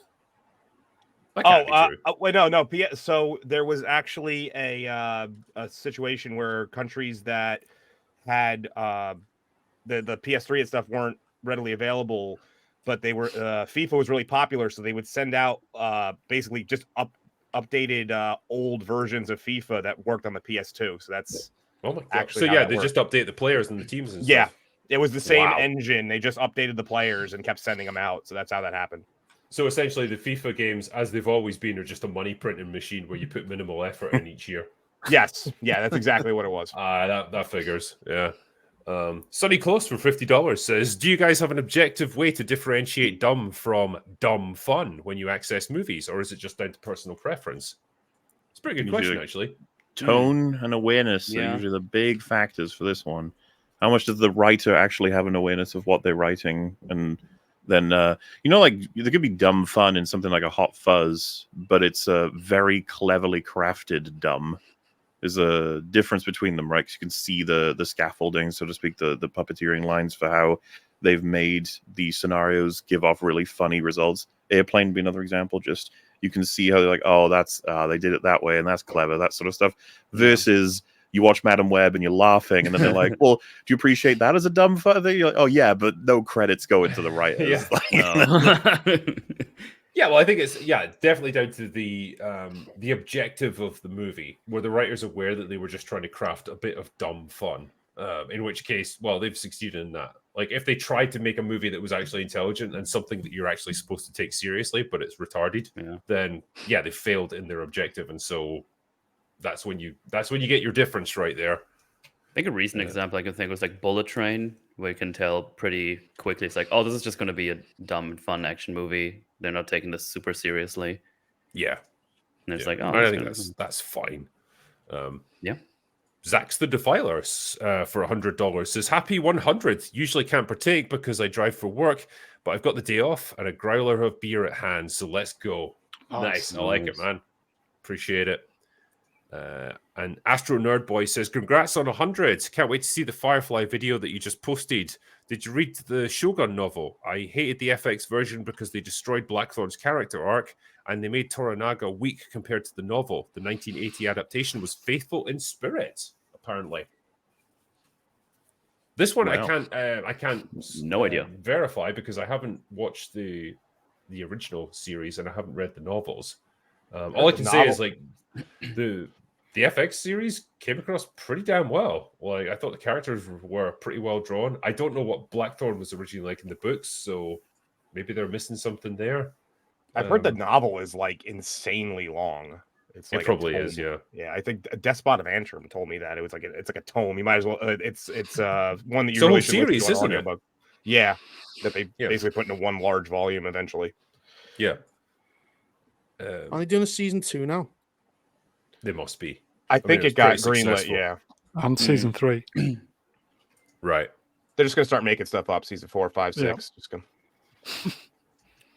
Wait, no. So there was actually a situation where countries that had the PS3 and stuff weren't readily available, but they were FIFA was really popular, so they would send out basically just updated old versions of FIFA that worked on the PS2. So that's actually so they just update the players and the teams and stuff. Yeah, it was the same engine. They just updated the players and kept sending them out. So that's how that happened. So essentially, the FIFA games, as they've always been, are just a money printing machine where you put minimal effort in each year. Yes, yeah, that's exactly what it was. That figures. Yeah. Sonny Close for $50 says, do you guys have an objective way to differentiate dumb from dumb fun when you access movies, or is it just down to personal preference? It's a pretty good question, actually. Tone and awareness are usually the big factors for this one. How much does the writer actually have an awareness of what they're writing? And then, like there could be dumb fun in something like a Hot Fuzz, but it's a very cleverly crafted dumb. There's a difference between them, right? 'Cause you can see the scaffolding, so to speak, the puppeteering lines for how they've made the scenarios give off really funny results. Airplane would be another example. Just you can see how they're like, oh, that's they did it that way, and that's clever, that sort of stuff. Versus you watch Madam Web and you're laughing, and then they're like, well, do you appreciate that as a dumb fun thing? You're like, oh yeah, but no credits go into the writers. Yeah, well, I think it's definitely down to the objective of the movie, where the writer's aware that they were just trying to craft a bit of dumb fun. In which case, well, they've succeeded in that. Like, if they tried to make a movie that was actually intelligent and something that you're actually supposed to take seriously, but it's retarded, then they failed in their objective, and so that's when you get your difference right there. I think a recent example I can think was like Bullet Train, where you can tell pretty quickly it's like, oh, this is just going to be a dumb, fun action movie. They're not taking this super seriously. Yeah. And it's like, oh, I think that's fine. Zach's the Defiler for $100 says, happy 100th. Usually can't partake because I drive for work, but I've got the day off and a growler of beer at hand, so let's go. Nice. I like it, man. Appreciate it. And Astro Nerd Boy says, congrats on 100. Can't wait to see the Firefly video that you just posted. Did you read the Shogun novel? I hated the FX version because they destroyed Blackthorn's character arc and they made Toranaga weak compared to the novel. The 1980 adaptation was faithful in spirit, apparently. This one I can't no idea verify because I haven't watched the original series and I haven't read the novels. All I can say is like the FX series came across pretty damn well. Like, I thought the characters were pretty well drawn. I don't know what Blackthorn was originally like in the books, so maybe they're missing something there. I've heard the novel is like insanely long. It's like it probably is, yeah. Yeah, I think Despot of Antrim told me that it's like a tome. You might as well. It's one that you really really should series, isn't it? Yeah, that they basically put into one large volume eventually. Yeah. Are they doing a season 2 now? They must be. I think it got greenlit, yeah. And season 3. Right. They're just going to start making stuff up, season 4, 5, 6. Just going.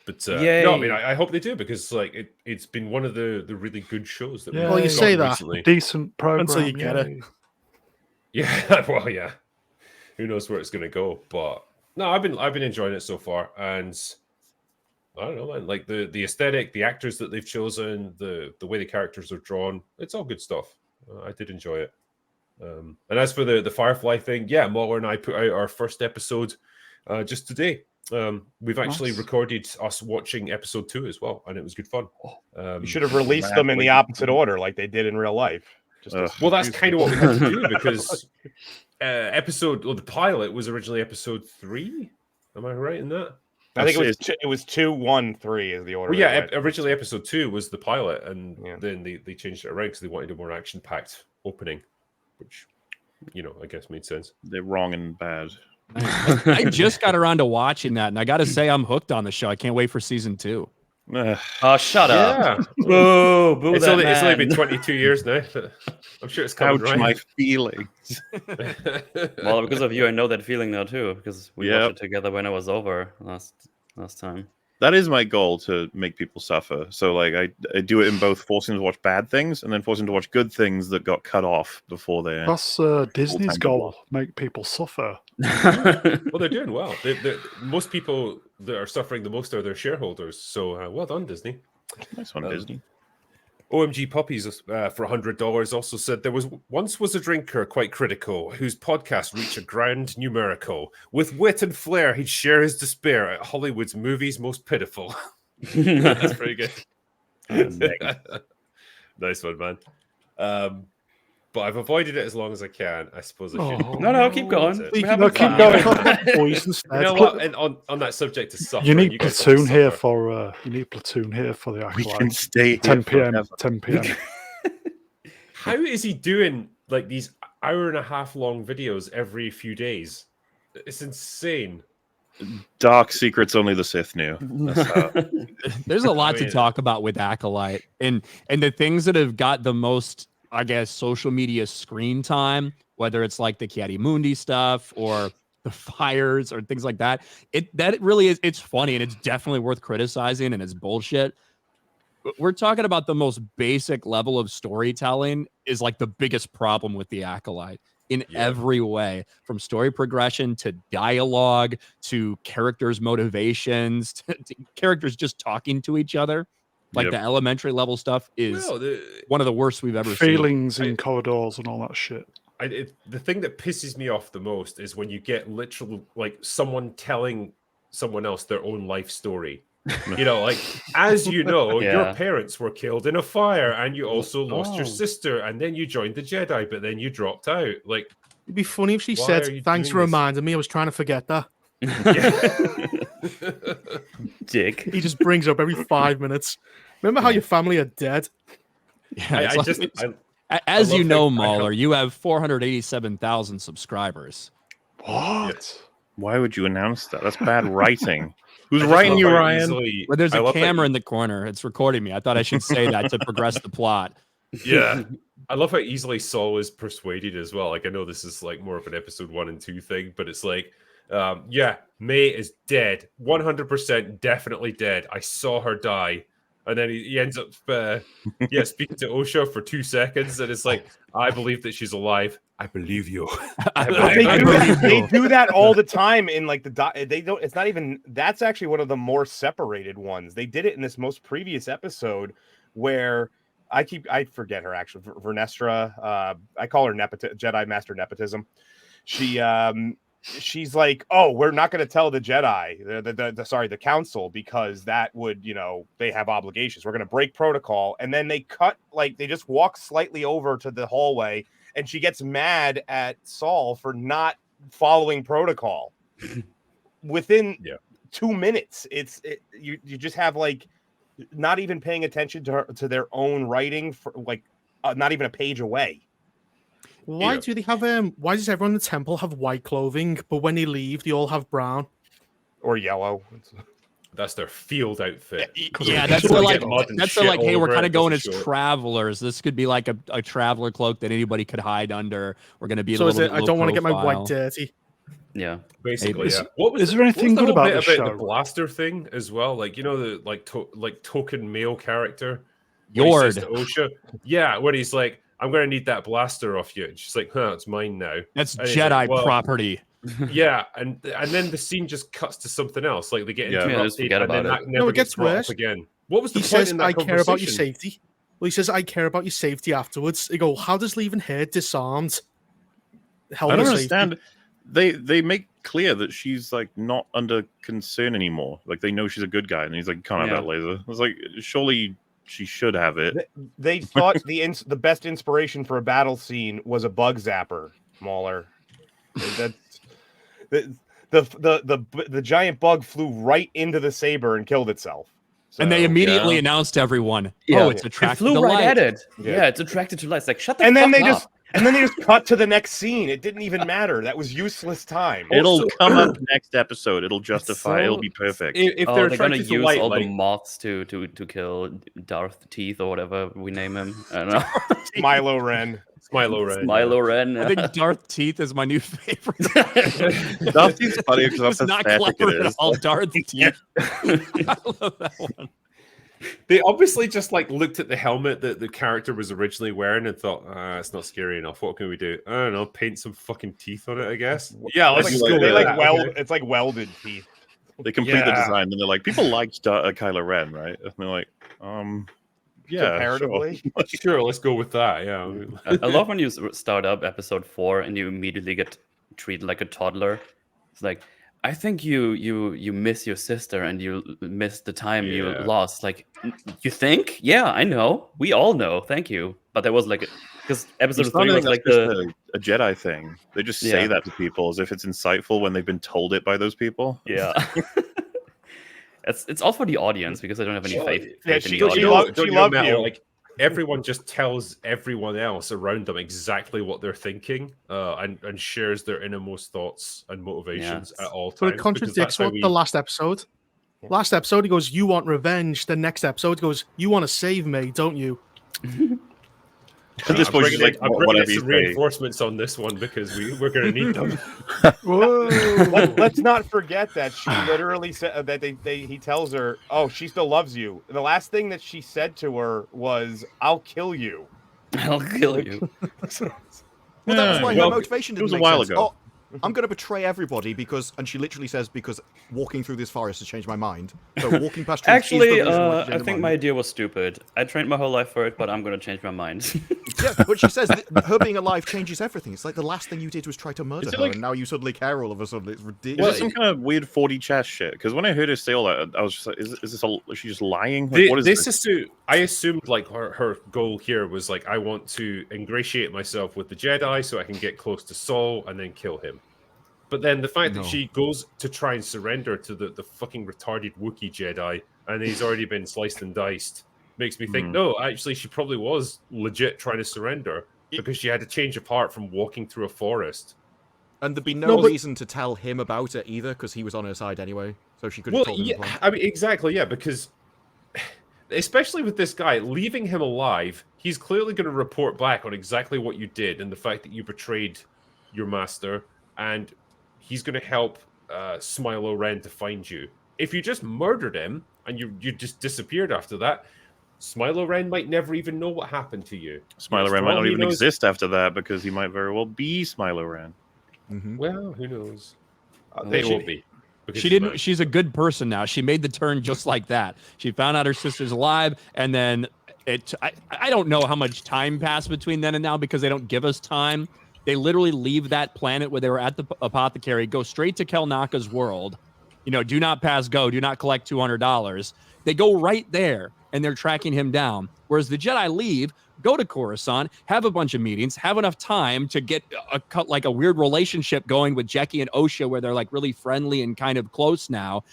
But no, I mean, I hope they do because like it's been one of the really good shows that we've well, you say that recently. Decent program until you get it. Yeah, well, yeah. Who knows where it's going to go? But no, I've been enjoying it so far, and I don't know, man. Like the aesthetic, the actors that they've chosen, the way the characters are drawn, it's all good stuff. I did enjoy it. And as for the Firefly thing, yeah, Mauler and I put out our first episode just today. We've actually recorded us watching episode 2 as well, and it was good fun. You should have released them in the opposite order, like they did in real life. Well, that's kind of what we had to do because the pilot was originally episode 3. Am I right in that? I think it was 2, 1, 3 is the order. Well, yeah, originally episode 2 was the pilot, and then they changed it around because they wanted a more action-packed opening, which, I guess made sense. They're wrong and bad. I just got around to watching that, and I got to say I'm hooked on the show. I can't wait for season 2. Oh, shut up. Boo, boo. It's only been 22 years now. I'm sure it's coming right. My feelings. Well, because of you, I know that feeling now too, because we watched it together when I was over last time. That is my goal, to make people suffer. So like I do it in both forcing them to watch bad things and then forcing them to watch good things that got cut off before they. That's Disney's goal: make people suffer. Well, they're doing well. Most people that are suffering the most are their shareholders. So well done, Disney. Nice one, Disney. OMG Puppies for $100 also said there once was a drinker quite critical whose podcast reached a grand numerical. With wit and flair, he'd share his despair at Hollywood's movies most pitiful. That's pretty good. Nice one, man. But I've avoided it as long as I can. I suppose I should. No, keep going. Keep going. Boys instead. You know what? And on that subject of suffering, you need Platoon here for the Acolyte. We can stay 10 p.m. 10 p.m. How is he doing like these hour-and-a-half long videos every few days. It's insane. Dark secrets only the Sith knew. There's a lot to talk about with Acolyte, and the things that have got the most, I guess, social media screen time, whether it's like the Chiari Mundi stuff or the fires or things like that. That really is. It's funny and it's definitely worth criticizing, and it's bullshit. We're talking about the most basic level of storytelling is like the biggest problem with the Acolyte in every way, from story progression to dialogue to characters' motivations to characters just talking to each other. Like the elementary level stuff is one of the worst we've ever seen. Feelings in corridors and all that shit. The thing that pisses me off the most is when you get literal, like, someone telling someone else their own life story. You know, like, as you know, your parents were killed in a fire, and you also lost your sister, and then you joined the Jedi, but then you dropped out. Like, it'd be funny if she said, "Thanks for reminding me. I was trying to forget that." Dick. He just brings up every 5 minutes. Remember how your family are dead? Yeah, as you know, Mauler, you have 487,000 subscribers. What? Why would you announce that? That's bad writing. Who's writing you, Ryan? Well, there's a camera in the corner. It's recording me. I thought I should say that to progress the plot. Yeah. I love how easily Saul is persuaded as well. Like, I know this is like more of an episode 1 and 2 thing, but it's like, May is dead. 100% definitely dead. I saw her die. And then he ends up speaking to Osha for 2 seconds, and it's like, I believe that she's alive. I believe you. They do that all the time in like they don't. It's not even. That's actually one of the more separated ones. They did it in this most previous episode where I forget her actually. Vernestra. I call her Jedi Master Nepotism. She's like, oh, we're not going to tell the Jedi, the council, because that would, they have obligations. We're going to break protocol. And then they they just walk slightly over to the hallway, and she gets mad at Saul for not following protocol. Within 2 minutes, you just have like not even paying attention to their own writing for not even a page away. Why do they have why does everyone in the temple have white clothing, but when they leave they all have brown or yellow? That's their field outfit. Yeah, that's like hey, we're kind of going as travelers. This could be like a traveler cloak that anybody could hide under. We're going to be a little bit I don't want to get my white dirty. Yeah, basically. Is there anything good about the show? The blaster thing as well? Like, the token male character. Yord. Osha. Yeah, when he's like, I'm going to need that blaster off you. And she's like, it's mine now. That's Jedi property. Yeah, and then the scene just cuts to something else. Like, they get interrupted, and then that never gets brought up again. What was the point says, in that I care about your safety. Well, he says, I care about your safety afterwards. They go, how does leaving her disarmed help I don't understand. They make clear that she's like not under concern anymore. Like, they know she's a good guy, and he's like, can't have that laser. I was like, surely she should have it. They thought the best inspiration for a battle scene was a bug zapper, Mauler. The giant bug flew right into the saber and killed itself. So, and they immediately announced to everyone, it's attracted to light. At it. Yeah, it's attracted to light. It's like, shut the fuck up. And then they just cut to the next scene. It didn't even matter. That was useless time. It'll come up next episode. It'll justify. It'll be perfect. If they're going to use all the moths to kill Darth Teeth or whatever we name him. I don't know. Milo Ren. Milo Ren. I think Darth Teeth is my new favorite. Darth Teeth's funny because it's not clever at all. Darth Teeth. I love that one. They obviously just looked at the helmet that the character was originally wearing and thought, it's not scary enough. What can we do? I don't know, paint some fucking teeth on it, I guess. Yeah, let's go. It's like welded teeth. They complete the design, and they're like, people liked Kylo Ren, right? And they're like, yeah, comparatively, sure, let's go with that. Yeah, I love when you start up episode 4 and you immediately get treated like a toddler. It's like, I think you miss your sister and you miss the time you lost. Like, you think? Yeah, I know. We all know. Thank you. But there was because episode 3 was like a Jedi thing. They just say that to people as if it's insightful when they've been told it by those people. Yeah. It's all for the audience because I don't have any faith in the she audience. loved you. everyone just tells everyone else around them exactly what they're thinking, and shares their innermost thoughts and motivations at all times. But it contradicts what the last episode. Last episode, he goes, "You want revenge." The next episode, he goes, "You want to save me, don't you?" At this point, she's like, I'm whatever bringing you some say. reinforcements on this one because we're going to need them. Let's not forget that she literally said that he tells her, "Oh, she still loves you." The last thing that she said to her was, "I'll kill you." I'll kill you. Well, that was why her well, motivation it was didn't a make while sense. ago. Oh, I'm going to betray everybody and she literally says, because walking through this forest has changed my mind. So walking past trees is the Actually, reason why she I changed think her my mind. idea was stupid. I trained my whole life for it, but I'm going to change my mind. Yeah, but she says that her being alive changes everything. It's like the last thing you did was try to murder her, and now you suddenly care all of a sudden. It's Is ridiculous. this some kind of weird 4D chess shit? Because when I heard her say all that, I was just like, is she just lying? Like, what is this? I assumed like her goal here was like, I want to ingratiate myself with the Jedi so I can get close to Saul and then kill him. But then the fact that she goes to try and surrender to the fucking retarded Wookiee Jedi and he's already been sliced and diced makes me think, no, actually, she probably was legit trying to surrender because she had a change of heart from walking through a forest. And there'd be no reason to tell him about it either, because he was on her side anyway. So she could have told him. Yeah, I mean, exactly, yeah, because especially with this guy, leaving him alive, he's clearly going to report back on exactly what you did and the fact that you betrayed your master, and he's going to help Smilo Ren to find you. If you just murdered him and you just disappeared after that, Smilo Ren might never even know what happened to you. Smilo Ren might not even exist after that because he might very well be Smilo Ren. Well, who knows? They won't be. She didn't. She's a good person now. She made the turn just like that. She found out her sister's alive, and then I don't know how much time passed between then and now because they don't give us time. They literally leave that planet where they were at the apothecary, go straight to Kelnaka's world. You know, do not pass go, do not collect $200. They go right there, and they're tracking him down. Whereas the Jedi leave, go to Coruscant, have a bunch of meetings, have enough time to get a weird relationship going with Jecki and Osha, where they're like really friendly and kind of close now.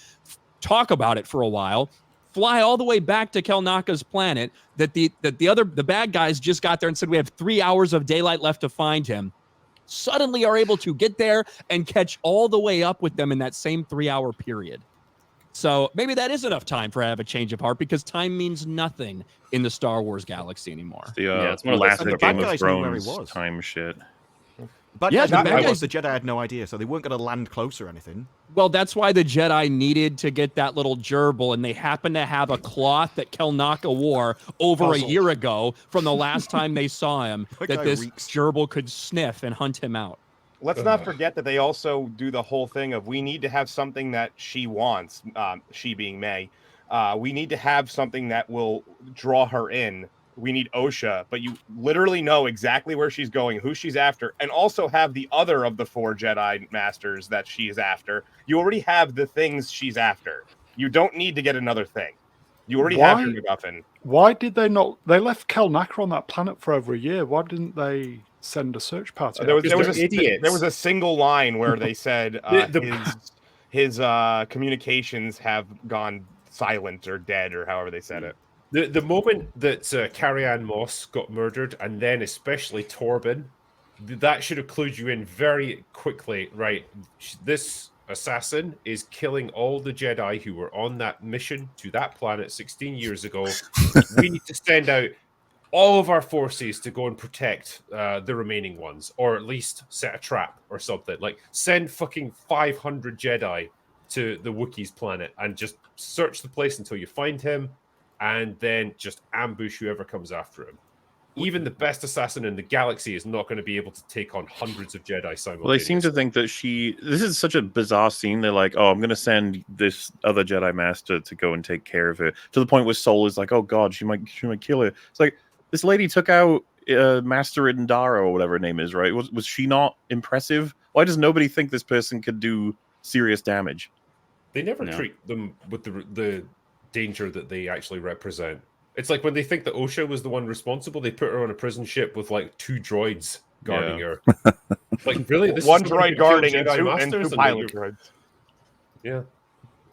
Talk about it for a while. Fly all the way back to Kelnaka's planet. The bad guys just got there and said we have 3 hours of daylight left to find him. Suddenly are able to get there and catch all the way up with them in that same 3-hour period. So maybe that is enough time for have a change of heart because time means nothing in the Star Wars galaxy anymore. It's one of the Game of Thrones time shit. But yeah, the Jedi had no idea, so they weren't going to land close or anything. Well, that's why the Jedi needed to get that little gerbil, and they happened to have a cloth that Kelnaka wore over a year ago from the last time they saw him that this gerbil could sniff and hunt him out. Let's not forget that they also do the whole thing of we need to have something that she wants, she being May. We need to have something that will draw her in. We need Osha, but you literally know exactly where she's going, who she's after, and also have the other of the 4 Jedi Masters that she's after. You already have the things she's after. You don't need to get another thing. You already have your MacGuffin. Why did they not? They left Kelnaka on that planet for over a year. Why didn't they send a search party? There was a single line where they said his communications have gone silent or dead or however they said it. The moment that Carrie-Anne Moss got murdered, and then especially Torben, that should have clued you in very quickly, right? This assassin is killing all the Jedi who were on that mission to that planet 16 years ago. We need to send out all of our forces to go and protect the remaining ones, or at least set a trap or something. Like, send fucking 500 Jedi to the Wookiees planet and just search the place until you find him, and then just ambush whoever comes after him. Even the best assassin in the galaxy is not going to be able to take on hundreds of Jedi simultaneously. Well, they seem to think that this is such a bizarre scene. They're like, oh, I'm going to send this other Jedi Master to go and take care of her. To the point where Soul is like, oh God, she might kill her. It's like, this lady took out Master Indara or whatever her name is, right? Was she not impressive? Why does nobody think this person could do serious damage? They never treat them with the danger that they actually represent. It's like when they think that Osha was the one responsible, they put her on a prison ship with like 2 droids guarding her. Like, really? This one droid guarding and 2 pilot droids. Yeah.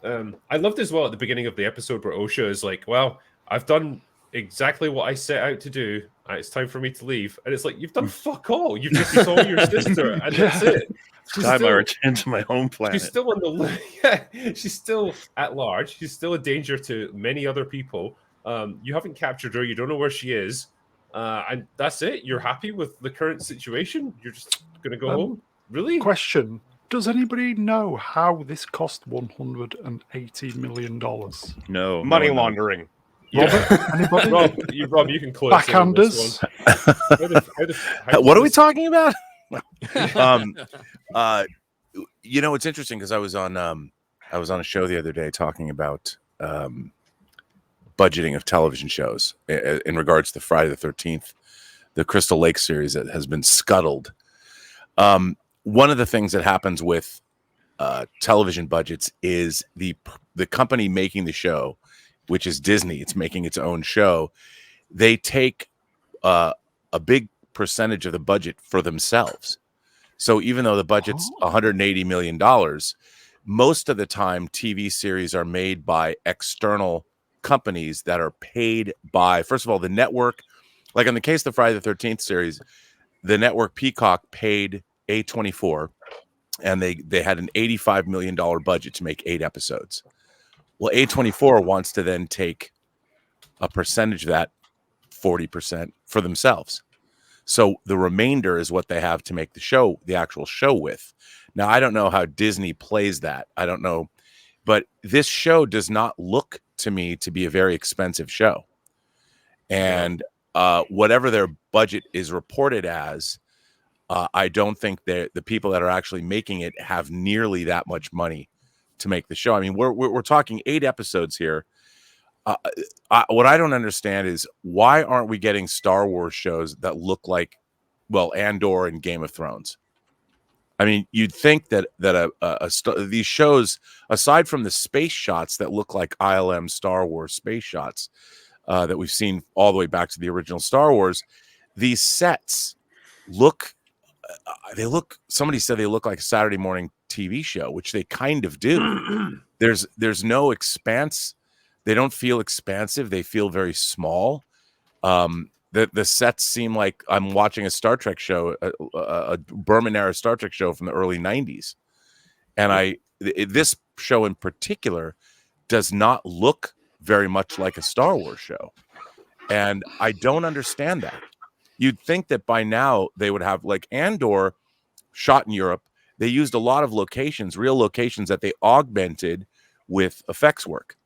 I loved as well at the beginning of the episode where Osha is like, well, I've done exactly what I set out to do. And it's time for me to leave. And it's like, you've done fuck all. You've just saw your sister, and that's it. She's Time I still, return to my home planet. she's still on the yeah, she's still at large. She's still a danger to many other people. You haven't captured her. You don't know where she is. And that's it. You're happy with the current situation. You're just going to go home. Really? Question: does anybody know how this cost $180 million? No. Money laundering. Robert, anybody? Rob, you can close in on this Backhanders. one. What are we talking about? You know, it's interesting because I was on a show the other day talking about budgeting of television shows in regards to Friday the 13th, the Crystal Lake series that has been scuttled. One of the things that happens with television budgets is the company making the show, which is Disney. It's making its own show. They take a big percentage of the budget for themselves. So even though the budget's $180 million, most of the time TV series are made by external companies that are paid by, first of all, the network. Like in the case of the Friday the 13th series, the network Peacock paid A24, and they had an $85 million budget to make 8 episodes. Well, A24 wants to then take a percentage of that, 40%, for themselves. So the remainder is what they have to make the show, the actual show with. Now, I don't know how Disney plays that. I don't know. But this show does not look to me to be a very expensive show. And whatever their budget is reported as, I don't think the people that are actually making it have nearly that much money to make the show. I mean, we're talking 8 episodes here. What I don't understand is why aren't we getting Star Wars shows that look like, well, Andor and Game of Thrones? I mean, you'd think that these shows, aside from the space shots that look like ILM Star Wars space shots that we've seen all the way back to the original Star Wars, these sets look. Somebody said they look like a Saturday morning TV show, which they kind of do. There's no expanse. They don't feel expansive. They feel very small. The sets seem like I'm watching a Star Trek show, a Berman era Star Trek show from the early 90s. And this show in particular does not look very much like a Star Wars show. And I don't understand that. You'd think that by now they would have, like Andor shot in Europe. They used a lot of locations, real locations that they augmented with effects work,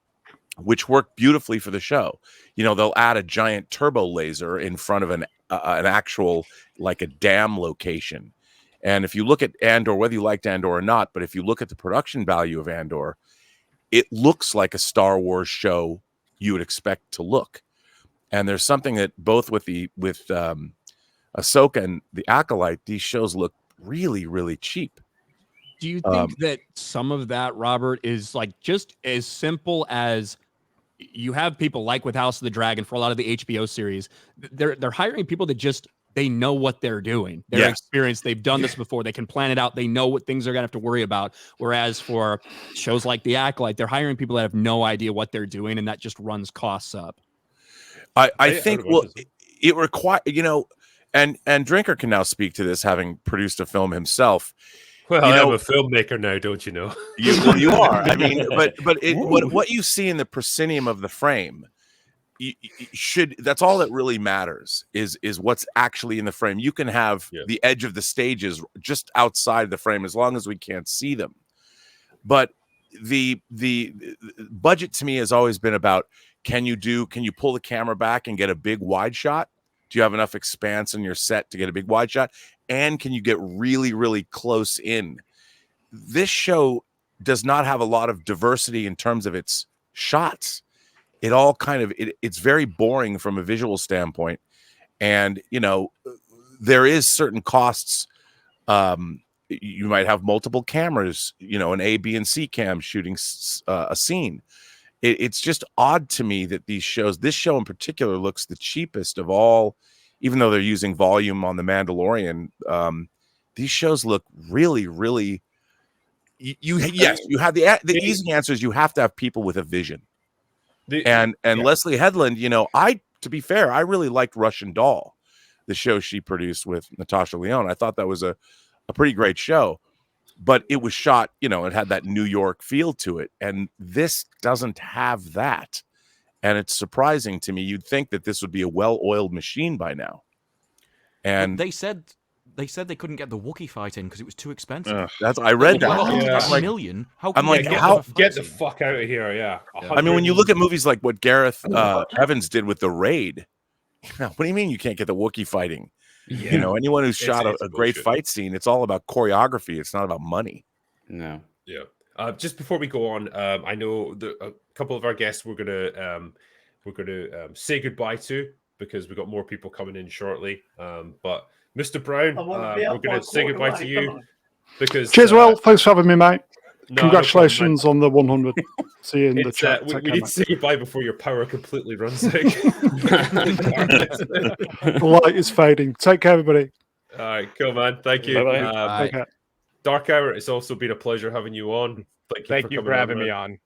which worked beautifully for the show. You know, they'll add a giant turbo laser in front of an actual, like a dam location. And if you look at Andor, whether you liked Andor or not, but if you look at the production value of Andor, it looks like a Star Wars show you would expect to look. And there's something that both with Ahsoka and the Acolyte, these shows look really, really cheap. Do you think that some of that, Robert, is like just as simple as you have people like with House of the Dragon for a lot of the HBO series? They're hiring people that just they know what they're doing. They're experienced. They've done this before. They can plan it out. They know what things they're gonna have to worry about. Whereas for shows like The Acolyte, they're hiring people that have no idea what they're doing, and that just runs costs up. I think it requires, you know, and Drinker can now speak to this, having produced a film himself. Well, I'm a filmmaker now, don't you know? You are. I mean, but what you see in the proscenium of the frame, that's all that really matters is what's actually in the frame. You can have the edge of the stages just outside the frame as long as we can't see them. But the budget to me has always been about, can you pull the camera back and get a big wide shot? Do you have enough expanse on your set to get a big wide shot? And can you get really, really close in? This show does not have a lot of diversity in terms of its shots. It all it's very boring from a visual standpoint. And, you know, there is certain costs. You might have multiple cameras, you know, an A, B, and C cam shooting a scene. It's just odd to me that this show in particular, looks the cheapest of all, even though they're using volume on The Mandalorian. These shows look really, really. You have the easy answer is you have to have people with a vision. And Leslie Headland, you know, I to be fair, I really liked Russian Doll, the show she produced with Natasha Lyonne. I thought that was a pretty great show, but it was shot, you know, it had that New York feel to it. And this doesn't have that. And it's surprising to me. You'd think that this would be a well-oiled machine by now. And they said they couldn't get the Wookiee fight in because it was too expensive. I read that. $100 I'm like, million. How I'm like, get the fuck out of here? Yeah. I mean, when you look at movies like what Gareth Evans did with The Raid, what do you mean you can't get the Wookiee fighting? Yeah. You know, anyone who's shot a great fight scene, it's all about choreography. It's not about money. No. Yeah. Just before we go on, I know a couple of our guests we're gonna say goodbye to because we've got more people coming in shortly. But Mr. Brown, we're gonna say goodbye to you because cheers, Will. Thanks for having me, mate. No, Congratulations on the 100. See you in the it's, chat. we Take need care, to say goodbye before your power completely runs out. the light is fading. Take care, everybody. All right, cool, man. Thank you. Bye-bye. Take care. Dark Hour, it's also been a pleasure having you on. Thank you for having me on.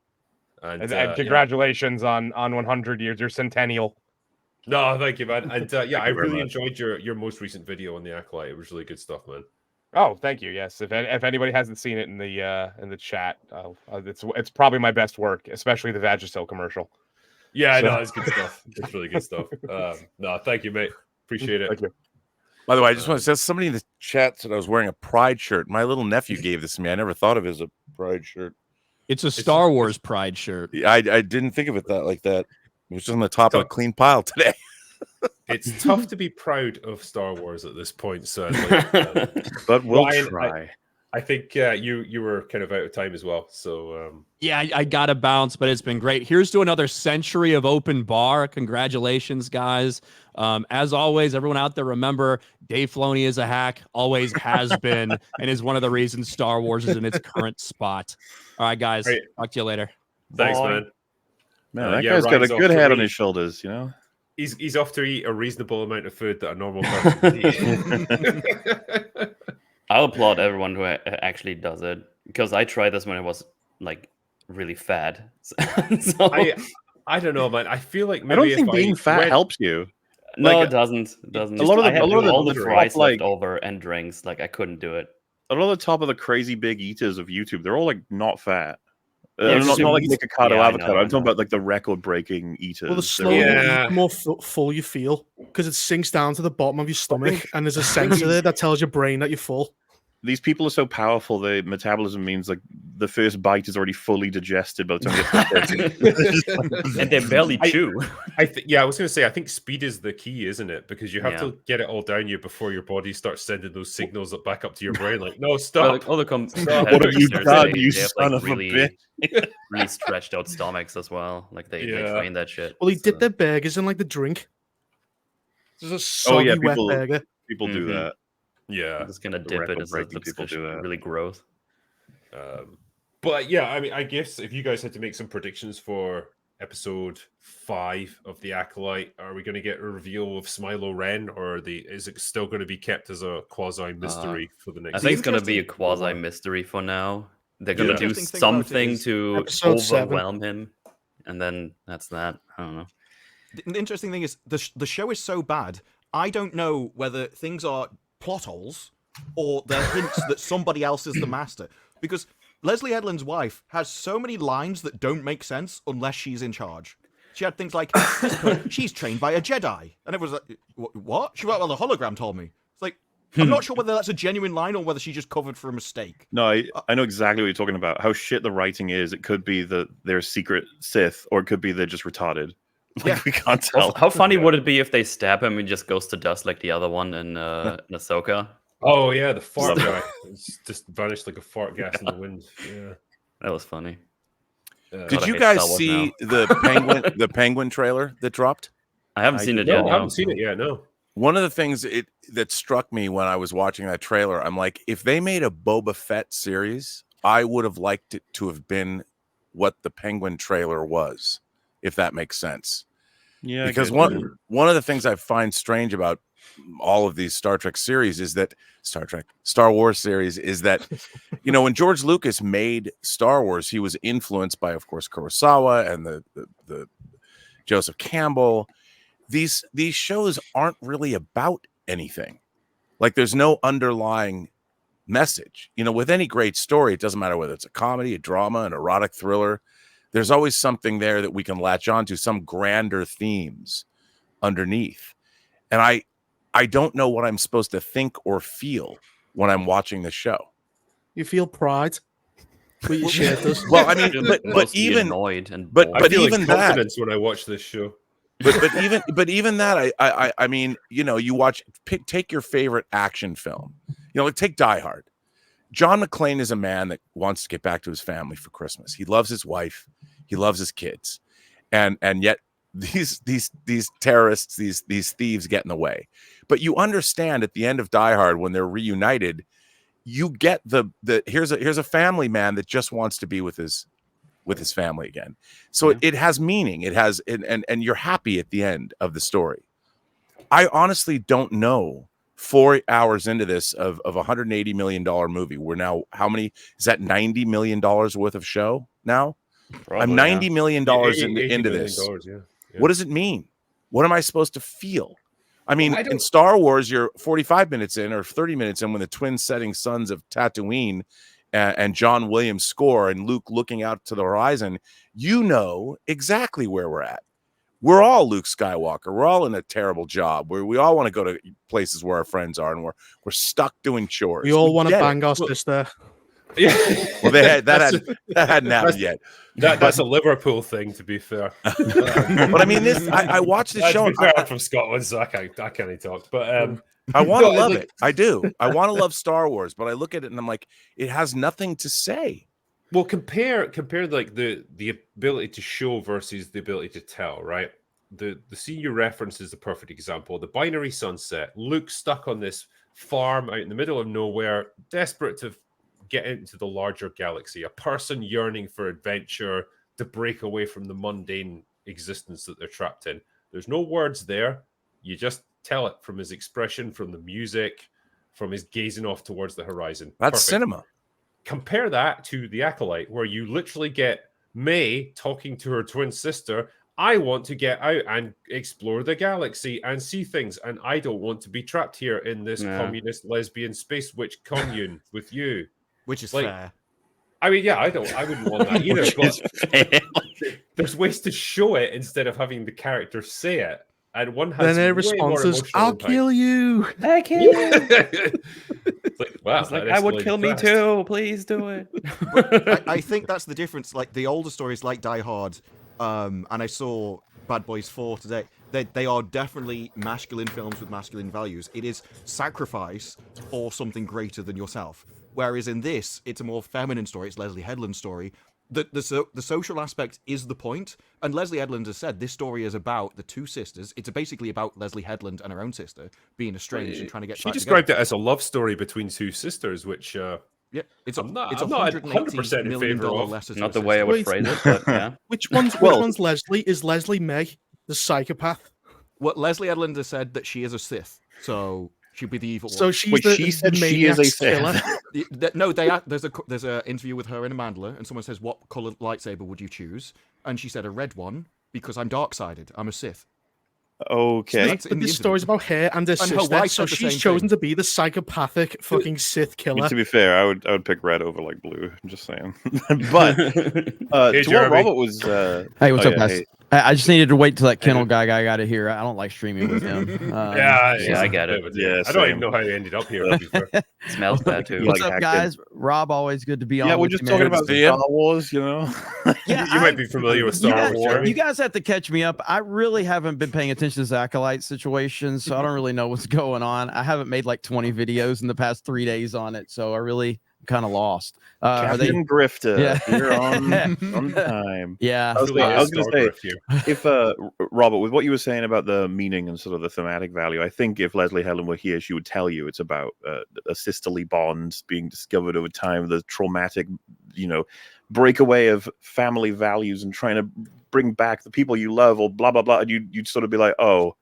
And congratulations on 100 years, your centennial. No, thank you, man. And I really enjoyed your most recent video on the Acolyte. It was really good stuff, man. Oh, thank you. Yes, if anybody hasn't seen it in the chat, it's probably my best work, especially the Vagisil commercial. Yeah, no, it's good stuff. It's really good stuff. No, thank you, mate. Appreciate it. Thank you. By the way, I just want to say somebody in the chat said I was wearing a Pride shirt. My little nephew gave this to me. I never thought of it as a Pride shirt. It's a Star Wars Pride shirt. I didn't think of it like that. It was just on the top of a clean pile today. It's tough to be proud of Star Wars at this point, sadly. But we'll Ryan, try. I think you were kind of out of time as well. So yeah, I got to bounce, but it's been great. Here's to another century of open bar. Congratulations, guys. As always, everyone out there, remember, Dave Filoni is a hack, always has been, and is one of the reasons Star Wars is in its current spot. All right, guys. Right. Talk to you later. Thanks, man. Man, that guy's got a good head on his shoulders, you know? He's off to eat a reasonable amount of food that a normal person would eat. I'll applaud everyone who actually does it because I tried this when I was like really fat. So, I don't know, man. I feel like maybe I don't think being fat helps you. No, it doesn't. It doesn't. A lot of I had all the fries like, left over and drinks. Like I couldn't do it. A lot of the top of the crazy big eaters of YouTube, they're all like not fat. Yeah, not like Nick Ocado avocado. I I'm talking about like the record-breaking eaters. Well, the slower you eat, the more full you feel because it sinks down to the bottom of your stomach, and there's a sensor there that tells your brain that you're full. These people are so powerful. Their metabolism means like the first bite is already fully digested by the time you get to and they barely chew. I was going to say, I think speed is the key, isn't it? Because you have to get it all down you before your body starts sending those signals back up to your brain. Like, no, stop. What have you done, you son of a bitch? Really stretched out stomachs as well. Like they train that shit. Well, he did their burgers in like the drink. There's a soggy wet burger. People do that. Yeah, I'm just gonna dip it as it looks really gross. But yeah, I mean, I guess if you guys had to make some predictions for episode 5 of the Acolyte, are we going to get a reveal of Smilo Ren, or is it still going to be kept as a quasi mystery for the next? I think it's going to be a quasi mystery for now. They're going to do something to overwhelm him, and then that's that. I don't know. The interesting thing is the show is so bad. I don't know whether things are plot holes or they're hints that somebody else is the master, because Leslie Edlund's wife has so many lines that don't make sense unless she's in charge. She had things like, she's trained by a Jedi, and it was like, what? She went, well, the hologram told me. It's like, I'm not sure whether that's a genuine line or whether she just covered for a mistake. No, I know exactly what you're talking about. How shit the writing is. It could be that they're secret Sith, or it could be they're just retarded. Like, we can't tell. How funny would it be if they stab him and he just goes to dust like the other one in Ahsoka? Oh yeah, the fart guy just vanished like a fart gas in the wind. Yeah, that was funny. Did you guys see the Penguin trailer that dropped? I haven't seen it yet. I haven't seen it yet. No. One of the things that struck me when I was watching that trailer, I'm like, if they made a Boba Fett series, I would have liked it to have been what the Penguin trailer was, if that makes sense. Yeah, because one of the things I find strange about all of these Star Wars series is that, you know, when George Lucas made Star Wars, he was influenced by, of course, Kurosawa and the Joseph Campbell. these shows aren't really about anything. Like there's no underlying message. You know, with any great story, it doesn't matter whether it's a comedy, a drama, an erotic thriller. There's always something there that we can latch onto, some grander themes underneath. And I don't know what I'm supposed to think or feel when I'm watching the show. You feel pride. Well, you share this. Well, I mean, but even annoyed and but I feel even that confidence when I watch this show. but even that, I mean, you know, you watch, take your favorite action film, you know, like take Die Hard. John McClane is a man that wants to get back to his family for Christmas. He loves his wife, he loves his kids, and yet these terrorists, these thieves get in the way. But you understand at the end of Die Hard when they're reunited, you get the here's a family man that just wants to be with his family again. So it has meaning. It has and you're happy at the end of the story. I honestly don't know. 4 hours into this of a $180 million movie, we're now, how many is that? $90 million worth of show now. Probably, I'm $90 million into this. Yeah. What does it mean? What am I supposed to feel? I mean, in Star Wars, you're 45 minutes in or 30 minutes in when the twin setting suns of Tatooine and John Williams score and Luke looking out to the horizon, you know exactly where we're at. We're all Luke Skywalker. We're all in a terrible job where we all want to go to places where our friends are and we're stuck doing chores. We all want to bang our sister. Yeah. Well, that hadn't happened yet. That's a Liverpool thing, to be fair. But I mean, I watched the show. To be fair, I'm from Scotland, so I can't talk. But I want to love it. I do. I want to love Star Wars, but I look at it and I'm like, it has nothing to say. Well, compare like the ability to show versus the ability to tell, right? The scene you reference is the perfect example. The binary sunset. Luke stuck on this farm out in the middle of nowhere, desperate to get into the larger galaxy. A person yearning for adventure, to break away from the mundane existence that they're trapped in. There's no words there. You just tell it from his expression, from the music, from his gazing off towards the horizon. That's Perfect. cinema. Compare that to The Acolyte, where you literally get May talking to her twin sister. I want to get out and explore the galaxy and see things, and I don't want to be trapped here in this communist lesbian space witch commune with you. Which is like, fair. I mean, yeah, I wouldn't want that either. But there's ways to show it instead of having the character say it. And one has then their response is, "I'll kill you. I kill you." It's like, wow, it's like, I would kill me too. Please do it. I think that's the difference. Like the older stories, like Die Hard, and I saw Bad Boys 4 today. They are definitely masculine films with masculine values. It is sacrifice for something greater than yourself. Whereas in this, it's a more feminine story. It's Leslie Headland's story. The social aspect is the point. And Leslie Headland has said this story is about the two sisters. It's basically about Leslie Headland and her own sister being estranged and trying to get back together. She described it as a love story between two sisters, which yeah, I'm not $180 100% in favor of. Not the way I would phrase it, but yeah. Which one's Leslie? Is Leslie May the psychopath? What Leslie Headland has said that she is a Sith, so she'd be the evil one. So she said she is a Sith. No, there's a interview with her and Amanda, and someone says, "What color lightsaber would you choose?" And she said, "A red one, because I'm dark-sided. I'm a Sith." Okay. But this story's about her and her sister, so she's chosen to be the psychopathic fucking Sith killer. I mean, to be fair, I would pick red over like blue. I'm just saying. But Hey, to what Jeremy. Robert was. Hey, what's up, guys? hey. I just needed to wait till that kennel guy got out of here. I don't like streaming with him. Yeah, I get it. Yeah, I don't even same. know how he ended up here. To be fair. It smells bad too. What's Like up, hacked in. guys? Rob, always good to be on. Yeah, we're with just you, talking man. about Star Wars, you know. Yeah, You might be familiar with Star Wars. You guys have to catch me up. I really haven't been paying attention to this Acolyte situation, so I don't really know what's going on. I haven't made like 20 videos in the past 3 days on it, so I really kind of lost. Captain Grifter, Yeah. you're on time. Yeah. I was going to say, Grift if Robert, with what you were saying about the meaning and sort of the thematic value, I think if Leslie Headland were here, she would tell you it's about a sisterly bond being discovered over time, the traumatic, breakaway of family values and trying to bring back the people you love, or blah blah blah. And you'd sort of be like, oh,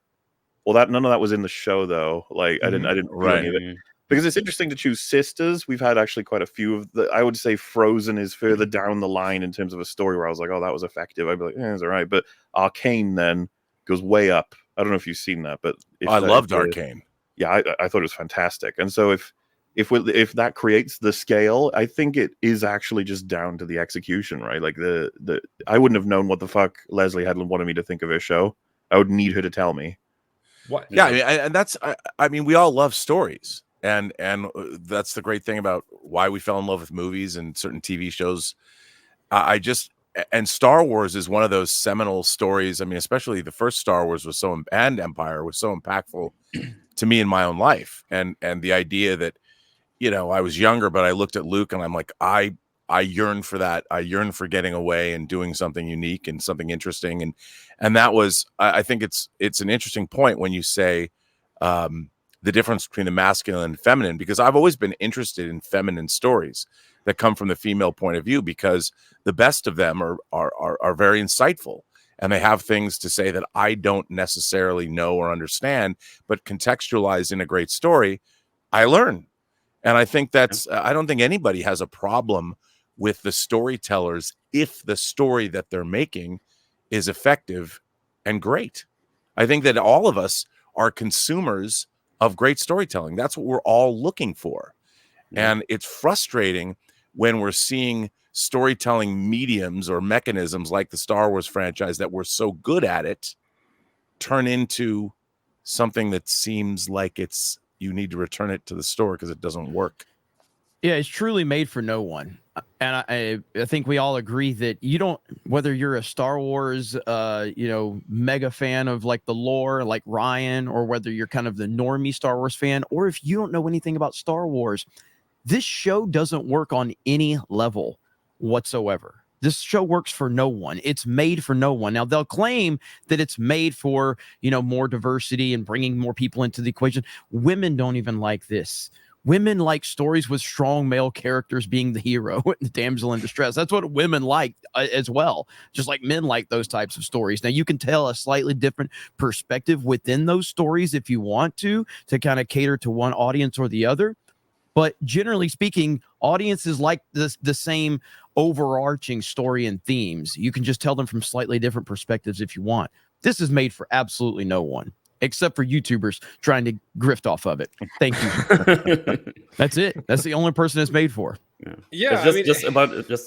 well, none of that was in the show though. Like I didn't feel any of it. Because it's interesting to choose sisters. We've had actually quite a few of the. I would say Frozen is further down the line in terms of a story where I was like, oh, that was effective. I'd be like, it's all right. But Arcane then goes way up I don't know if you've seen that, but I loved Arcane. Yeah, I thought it was fantastic. And so if that creates the scale, I think it is actually just down to the execution, right? Like I wouldn't have known what the fuck Leslie Headland wanted me to think of her show. I would need her to tell me. What? Yeah, I mean, and that's I mean, we all love stories, and that's the great thing about why we fell in love with movies and certain TV shows. And Star Wars is one of those seminal stories. I mean, especially the first Star Wars and Empire was so impactful to me in my own life, and the idea that, you know, I was younger, but I looked at Luke and I'm like, I yearn for that. I yearn for getting away and doing something unique and something interesting. And that was, I think it's an interesting point when you say the difference between the masculine and feminine, because I've always been interested in feminine stories that come from the female point of view, because the best of them are very insightful. And they have things to say that I don't necessarily know or understand, but contextualized in a great story, I learn. And I think I don't think anybody has a problem with the storytellers if the story that they're making is effective and great. I think that all of us are consumers of great storytelling. That's what we're all looking for. And it's frustrating when we're seeing storytelling mediums or mechanisms like the Star Wars franchise that were so good at it turn into something that seems like you need to return it to the store because it doesn't work. Yeah, it's truly made for no one. And I think we all agree that you don't, whether you're a Star Wars, mega fan of like the lore, like Ryan, or whether you're kind of the normie Star Wars fan, or if you don't know anything about Star Wars, this show doesn't work on any level whatsoever. This show works for no one. It's made for no one. Now, they'll claim that it's made for, more diversity and bringing more people into the equation. Women don't even like this. Women like stories with strong male characters being the hero and the damsel in distress. That's what women like as well, just like men like those types of stories. Now, you can tell a slightly different perspective within those stories if you want to kind of cater to one audience or the other. But generally speaking, audiences like the same overarching story and themes. You can just tell them from slightly different perspectives if you want. This is made for absolutely no one, except for YouTubers trying to grift off of it. Thank you. That's it. That's the only person it's made for. Yeah, it's just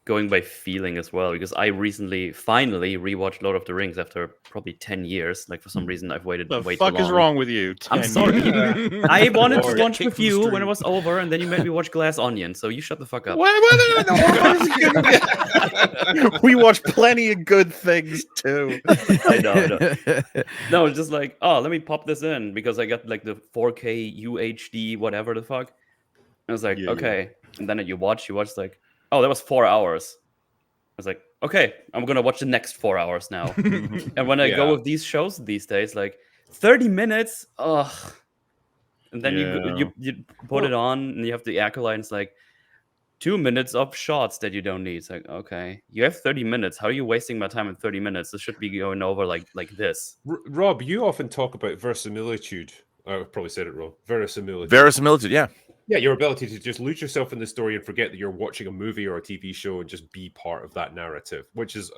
going by feeling as well, because I recently finally rewatched Lord of the Rings after probably 10 years. Like, for some reason I've waited way too long. The fuck is wrong with you? I'm sorry. I wanted to watch with you when it was over, and then you made me watch Glass Onion, so you shut the fuck up. We watch plenty of good things too. I know. No, it's just like, oh, let me pop this in because I got like the 4K UHD whatever the fuck. I was like, okay. And then you watch like, oh, that was 4 hours. I was like, okay, I'm gonna watch the next 4 hours now. And when I go with these shows these days, like 30 minutes, ugh. And then you put it on and you have the Acolyte, and it's like 2 minutes of shots that you don't need. It's like, okay, you have 30 minutes. How are you wasting my time in 30 minutes? This should be going over like this. Rob, you often talk about verisimilitude. I probably said it wrong. Verisimilitude. Verisimilitude, yeah. Yeah, your ability to just lose yourself in the story and forget that you're watching a movie or a TV show and just be part of that narrative, which is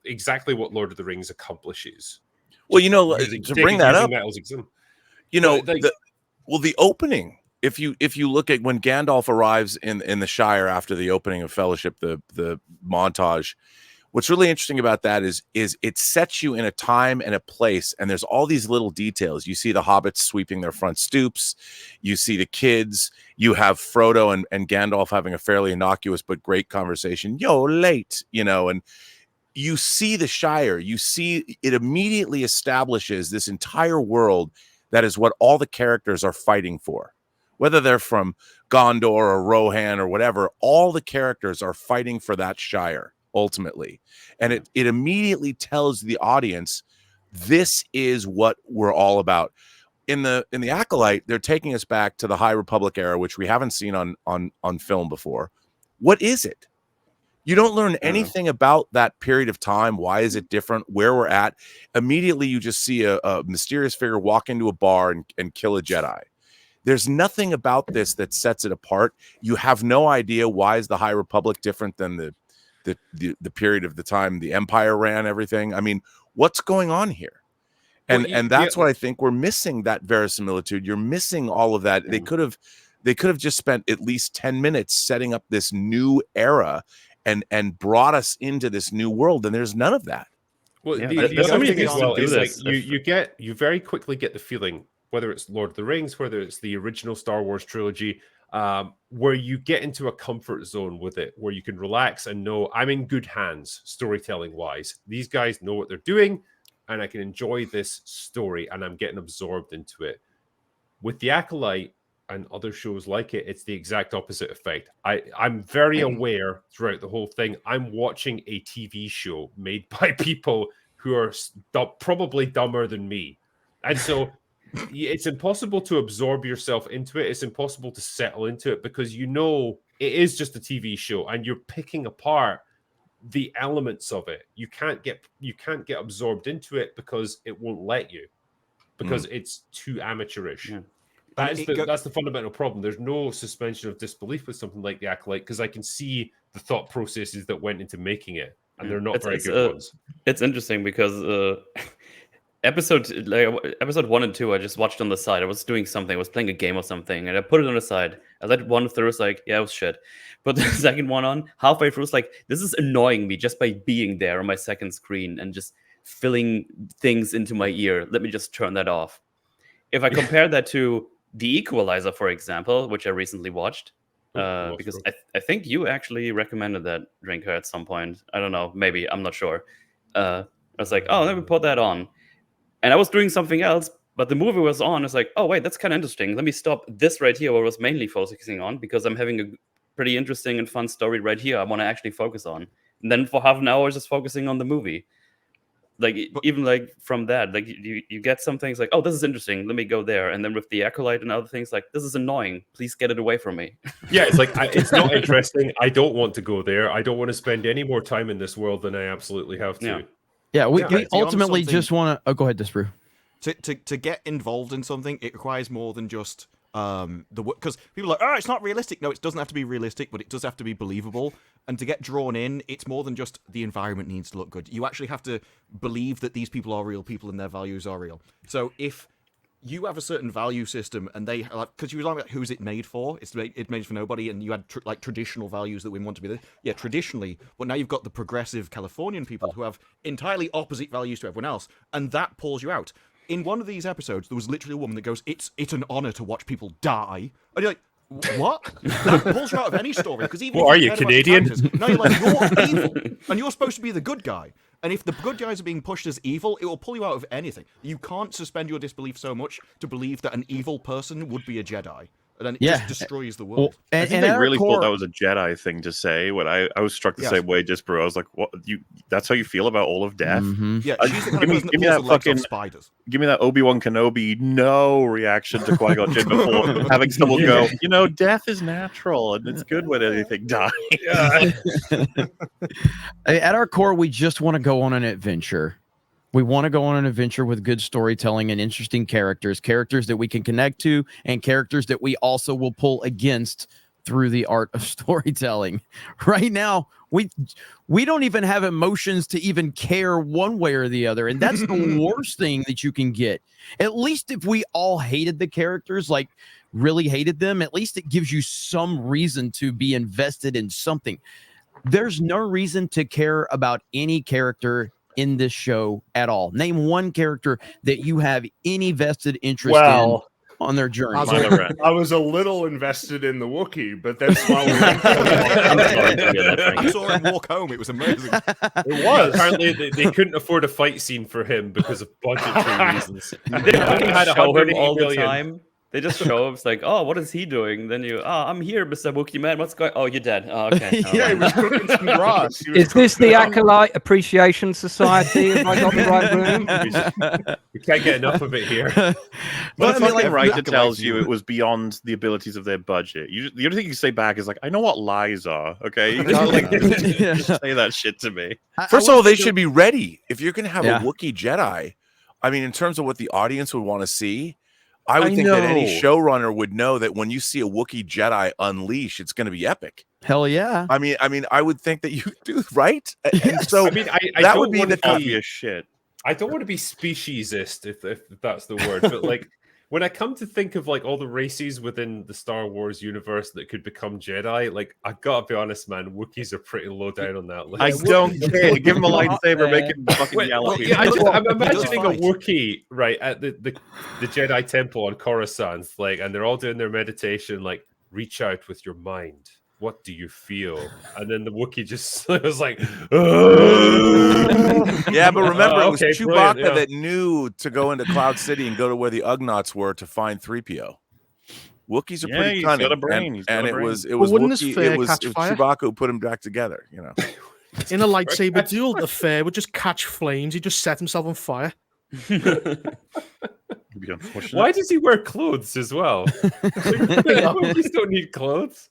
exactly what Lord of the Rings accomplishes. Well, to bring that up, the opening. If you look at when Gandalf arrives in the Shire after the opening of Fellowship, the montage, what's really interesting about that is it sets you in a time and a place, and there's all these little details. You see the hobbits sweeping their front stoops, you see the kids, you have Frodo and Gandalf having a fairly innocuous but great conversation. Yo, late, and you see the Shire. You see it immediately establishes this entire world that is what all the characters are fighting for. Whether they're from Gondor or Rohan or whatever, all the characters are fighting for that Shire ultimately. And it immediately tells the audience, this is what we're all about. In the Acolyte, they're taking us back to the High Republic era, which we haven't seen on film before. What is it? You don't learn anything about that period of time. Why is it different? Where we're at? Immediately, you just see a mysterious figure walk into a bar and kill a Jedi. There's nothing about this that sets it apart. You have no idea why is the High Republic different than the period of the time the Empire ran everything. I mean, what's going on here? And that's what I think we're missing, that verisimilitude. You're missing all of that. They could have just spent at least 10 minutes setting up this new era and brought us into this new world, and there's none of that. Well, Yeah, the there's so other many thing as things to well do is like this you very quickly get the feeling, whether it's Lord of the Rings, whether it's the original Star Wars trilogy, where you get into a comfort zone with it, where you can relax and know I'm in good hands, storytelling wise. These guys know what they're doing, and I can enjoy this story, and I'm getting absorbed into it. With The Acolyte and other shows like it, it's the exact opposite effect. I'm very aware throughout the whole thing, I'm watching a TV show made by people who are probably dumber than me. And so it's impossible to absorb yourself into it. It's impossible to settle into it because you know it is just a TV show and you're picking apart the elements of it. You can't get absorbed into it because it won't let you, because it's too amateurish. Yeah. That's the fundamental problem. There's no suspension of disbelief with something like The Acolyte because I can see the thought processes that went into making it, and they're not very good ones. It's interesting because episode 1 and 2 I just watched on the side. I was doing something. I was playing a game or something, and I put it on the side. I let one through. It's like, yeah, it was shit. Put the second one on. Halfway through, it's like, this is annoying me just by being there on my second screen and just filling things into my ear. Let me just turn that off. If I compare that to The Equalizer, for example, which I recently watched, because I think you actually recommended that, Drinker, at some point. I don't know, maybe, I'm not sure. I was like, oh, let me put that on. And I was doing something else, but the movie was on. It's like, oh, wait, that's kind of interesting. Let me stop this right here, what I was mainly focusing on, because I'm having a pretty interesting and fun story right here I want to actually focus on. And then for half an hour, just focusing on the movie. Like, even like from that, like you get some things like, oh, this is interesting, let me go there. And then with The Acolyte and other things, like, this is annoying, please get it away from me. Yeah, it's like, it's not interesting. I don't want to go there. I don't want to spend any more time in this world than I absolutely have to. Yeah, we ultimately just want to... Oh, go ahead, Disparu. To get involved in something, it requires more than just... because people are like, oh, it's not realistic. No, it doesn't have to be realistic, but it does have to be believable. And to get drawn in, it's more than just the environment needs to look good. You actually have to believe that these people are real people and their values are real. So if you have a certain value system and they, like, because you were talking about who's it made for, it's made for nobody, and you had like traditional values that we want to be there. Yeah, traditionally, but now you've got the progressive Californian people who have entirely opposite values to everyone else, and that pulls you out. In one of these episodes, there was literally a woman that goes, it's an honor to watch people die. And you're like, what? That pulls you out of any story. Because even are you, Canadian? Now you're like, you're evil. And you're supposed to be the good guy. And if the good guys are being pushed as evil, it will pull you out of anything. You can't suspend your disbelief so much to believe that an evil person would be a Jedi. And then it just destroys the world. Well, I think they really thought that was a Jedi thing to say. When I was struck the same way, just bro. I was like, "What? That's how you feel about all of death?" Mm-hmm. Yeah, she's the kind of person that pulls the legs off spiders. Give me that Obi-Wan Kenobi no reaction to Qui-Gon Jinn before having someone go, death is natural and it's good when anything dies. At our core, we just want to go on an adventure. We want to go on an adventure with good storytelling and interesting characters that we can connect to, and characters that we also will pull against through the art of storytelling. Right now, we don't even have emotions to even care one way or the other, and that's the worst thing that you can get. At least if we all hated the characters, like really hated them, at least it gives you some reason to be invested in something. There's no reason to care about any character in this show at all. Name one character that you have any vested interest in on their journey. I was a little invested in the Wookiee, but then I saw him walk home. It was amazing. It was. Apparently, they couldn't afford a fight scene for him because of budgetary reasons. They only had to show him all the time. They just show up. It's like, oh, what is he doing? Then I'm here, Mr. Wookiee Man. What's going? Oh, you're dead. Oh, okay. Yeah, he was cooking some grass. Is this the Acolyte Appreciation Society? Have I got the right room? We can't get enough of it here. But it's like right that tells you it was beyond the abilities of their budget. The only thing you can say back is like, I know what lies are. Okay, you can't just say that shit to me. First of all, they should be ready. If you're going to have a Wookiee Jedi, I mean, in terms of what the audience would want to see, I would think that any showrunner would know that when you see a Wookiee Jedi unleash, it's going to be epic. Hell yeah! I mean, I would think that you do, right? And so I that would be the obvious shit. I don't want to be speciesist, if that's the word, but like when I come to think of like all the races within the Star Wars universe that could become Jedi, like I gotta be honest, man, Wookiees are pretty low down on that list. I don't care. Give him a lightsaber, make him fucking yell at people. I'm imagining a Wookiee right at the Jedi Temple on Coruscant, like, and they're all doing their meditation, like, reach out with your mind. What do you feel? And then the Wookiee just was like, yeah, but remember, it was okay, Chewbacca that knew to go into Cloud City and go to where the Ugnaughts were to find 3PO. Wookiees are pretty he's cunning, got a brain. and it was But wouldn't Wookiee, this fare it was catch fire? Chewbacca who put him back together. You know, In a lightsaber duel, the fare would just catch flames. He just set himself on fire. why does he wear clothes as well? Wookiees don't need clothes.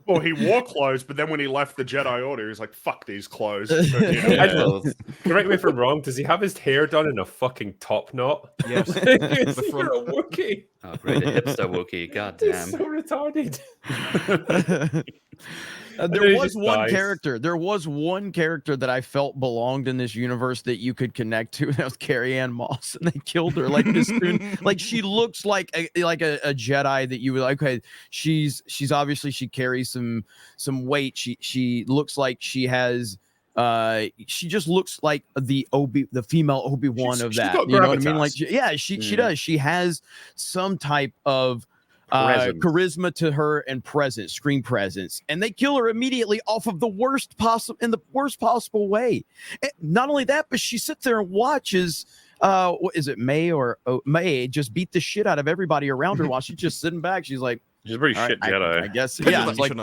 Well, he wore clothes, but then when he left the Jedi Order, he's like, "Fuck these clothes." But, Correct me if I'm wrong. Does he have his hair done in a fucking top knot? Yes. You're a Wookiee. Oh, great, a hipster Wookiee. God He's damn. so retarded. There was one character. There was one character that I felt belonged in this universe that you could connect to. That was Carrie Ann Moss, and they killed her. Like this, like she looks like a Jedi that you would like. Okay, she's obviously she carries some weight. She looks like she has. She just looks like the female Obi-Wan of that. You know what I mean? Like, she does. She has some type of charisma to her and screen presence, and they kill her immediately off of the worst possible way. And not only that, but she sits there and watches what is it, May just beat the shit out of everybody around her while she's just sitting back. She's like, she's a pretty shit Jedi. I guess, yeah. It's like,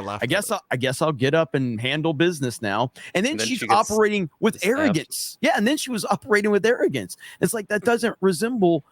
I guess I'll get up and handle business now. And then she's operating with arrogance. Yeah, and then she was operating with arrogance. It's like that doesn't resemble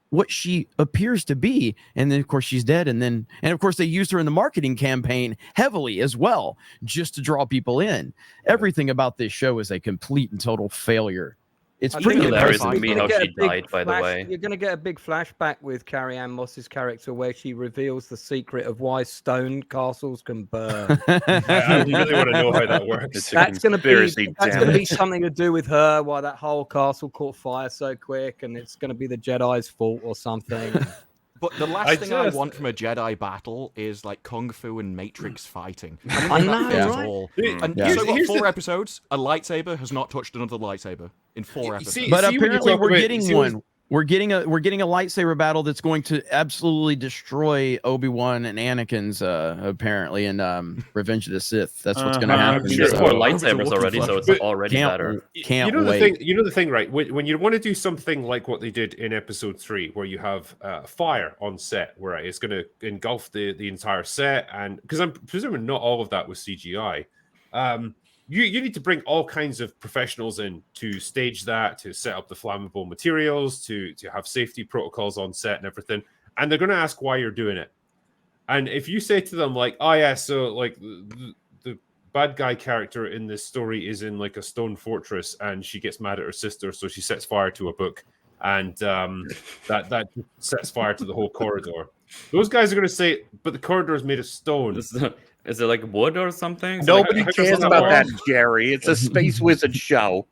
what she appears to be. And then of course she's dead, and of course they used her in the marketing campaign heavily as well, just to draw people in. Everything about this show is a complete and total failure. It's pretty hilarious impressive. to me how she died, by the way. You're going to get a big flashback with Carrie Ann Moss's character where she reveals the secret of why stone castles can burn. I really want to know how that works. That's going to be something to do with her, why that whole castle caught fire so quick, and it's going to be the Jedi's fault or something. But the last thing I want from a Jedi battle is like Kung Fu and Matrix fighting. I know, right? And so what, 4 episodes, a lightsaber has not touched another lightsaber in 4 episodes. But apparently we're getting one. We're getting a lightsaber battle that's going to absolutely destroy Obi-Wan and Anakin's apparently in Revenge of the Sith. That's what's going to happen. There's 4 lightsabers already, so it's already better. Can't wait. The thing, right? When you want to do something like what they did in Episode 3, where you have fire on set, where it's going to engulf the entire set, and because I'm presuming not all of that was CGI. You need to bring all kinds of professionals in to stage that, to set up the flammable materials, to have safety protocols on set and everything. And they're going to ask why you're doing it. And if you say to them like, "Oh yeah, so like the bad guy character in this story is in like a stone fortress, and she gets mad at her sister, so she sets fire to a book, and that sets fire to the whole corridor." Those guys are going to say, "But the corridor is made of stone." Is it like wood or something? Nobody cares about that, Jerry. It's a space wizard show.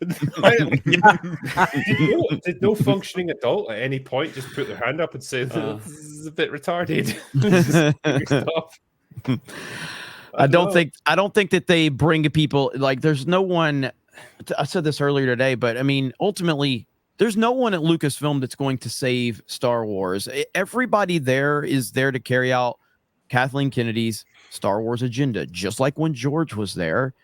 Did no functioning adult at any point just put their hand up and say, "This is a bit retarded"? I don't think that they bring people like. There's no one. I said this earlier today, but I mean, ultimately, there's no one at Lucasfilm that's going to save Star Wars. Everybody there is there to carry out Kathleen Kennedy's Star Wars agenda. Just like when George was there,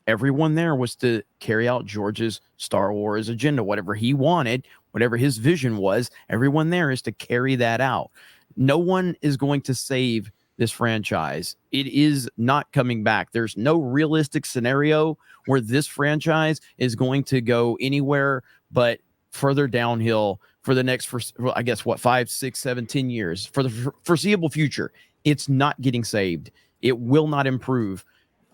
everyone there was to carry out George's Star Wars agenda. Whatever he wanted, whatever his vision was, everyone there is to carry that out. No one is going to save this franchise. It is not coming back. There's no realistic scenario where this franchise is going to go anywhere but further downhill for the next, I guess, 5, 6, 7, 10 years. For the foreseeable future, it's not getting saved. It will not improve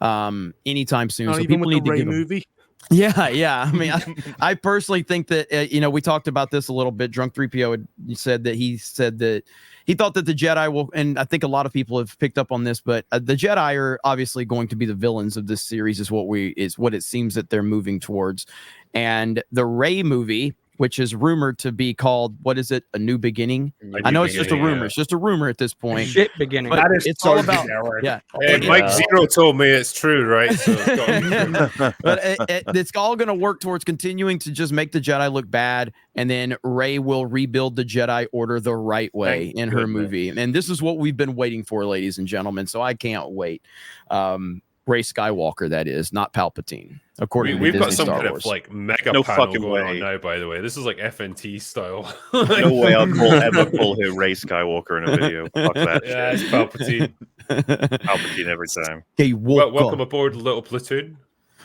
anytime soon. Not so even people with need the to Rey give movie. Yeah. I mean, I personally think that we talked about this a little bit. Drunk 3PO had said that he thought that the Jedi will, and I think a lot of people have picked up on this, but the Jedi are obviously going to be the villains of this series. Is what it seems that they're moving towards. And the Rey movie which is rumored to be called, what is it? A New Beginning. I know it's just a rumor. It's just a rumor at this point. Shit beginning. But That is it's so all about generic. yeah. Hey, Mike Zero told me it's true, right? So it's got But it's all going to work towards continuing to just make the Jedi look bad, and then Rey will rebuild the Jedi Order the right way in her movie. And this is what we've been waiting for, ladies and gentlemen. So I can't wait. Rey Skywalker, that is, not Palpatine. According to we've Disney got some Star kind Wars. of like mega No panel fucking going way. on now. By the way, this is like FNT style. No way I'll ever pull her Ray Skywalker in a video. Fuck that Yeah, shit. it's Palpatine. Palpatine every time. Hey, welcome aboard, Little Platoon.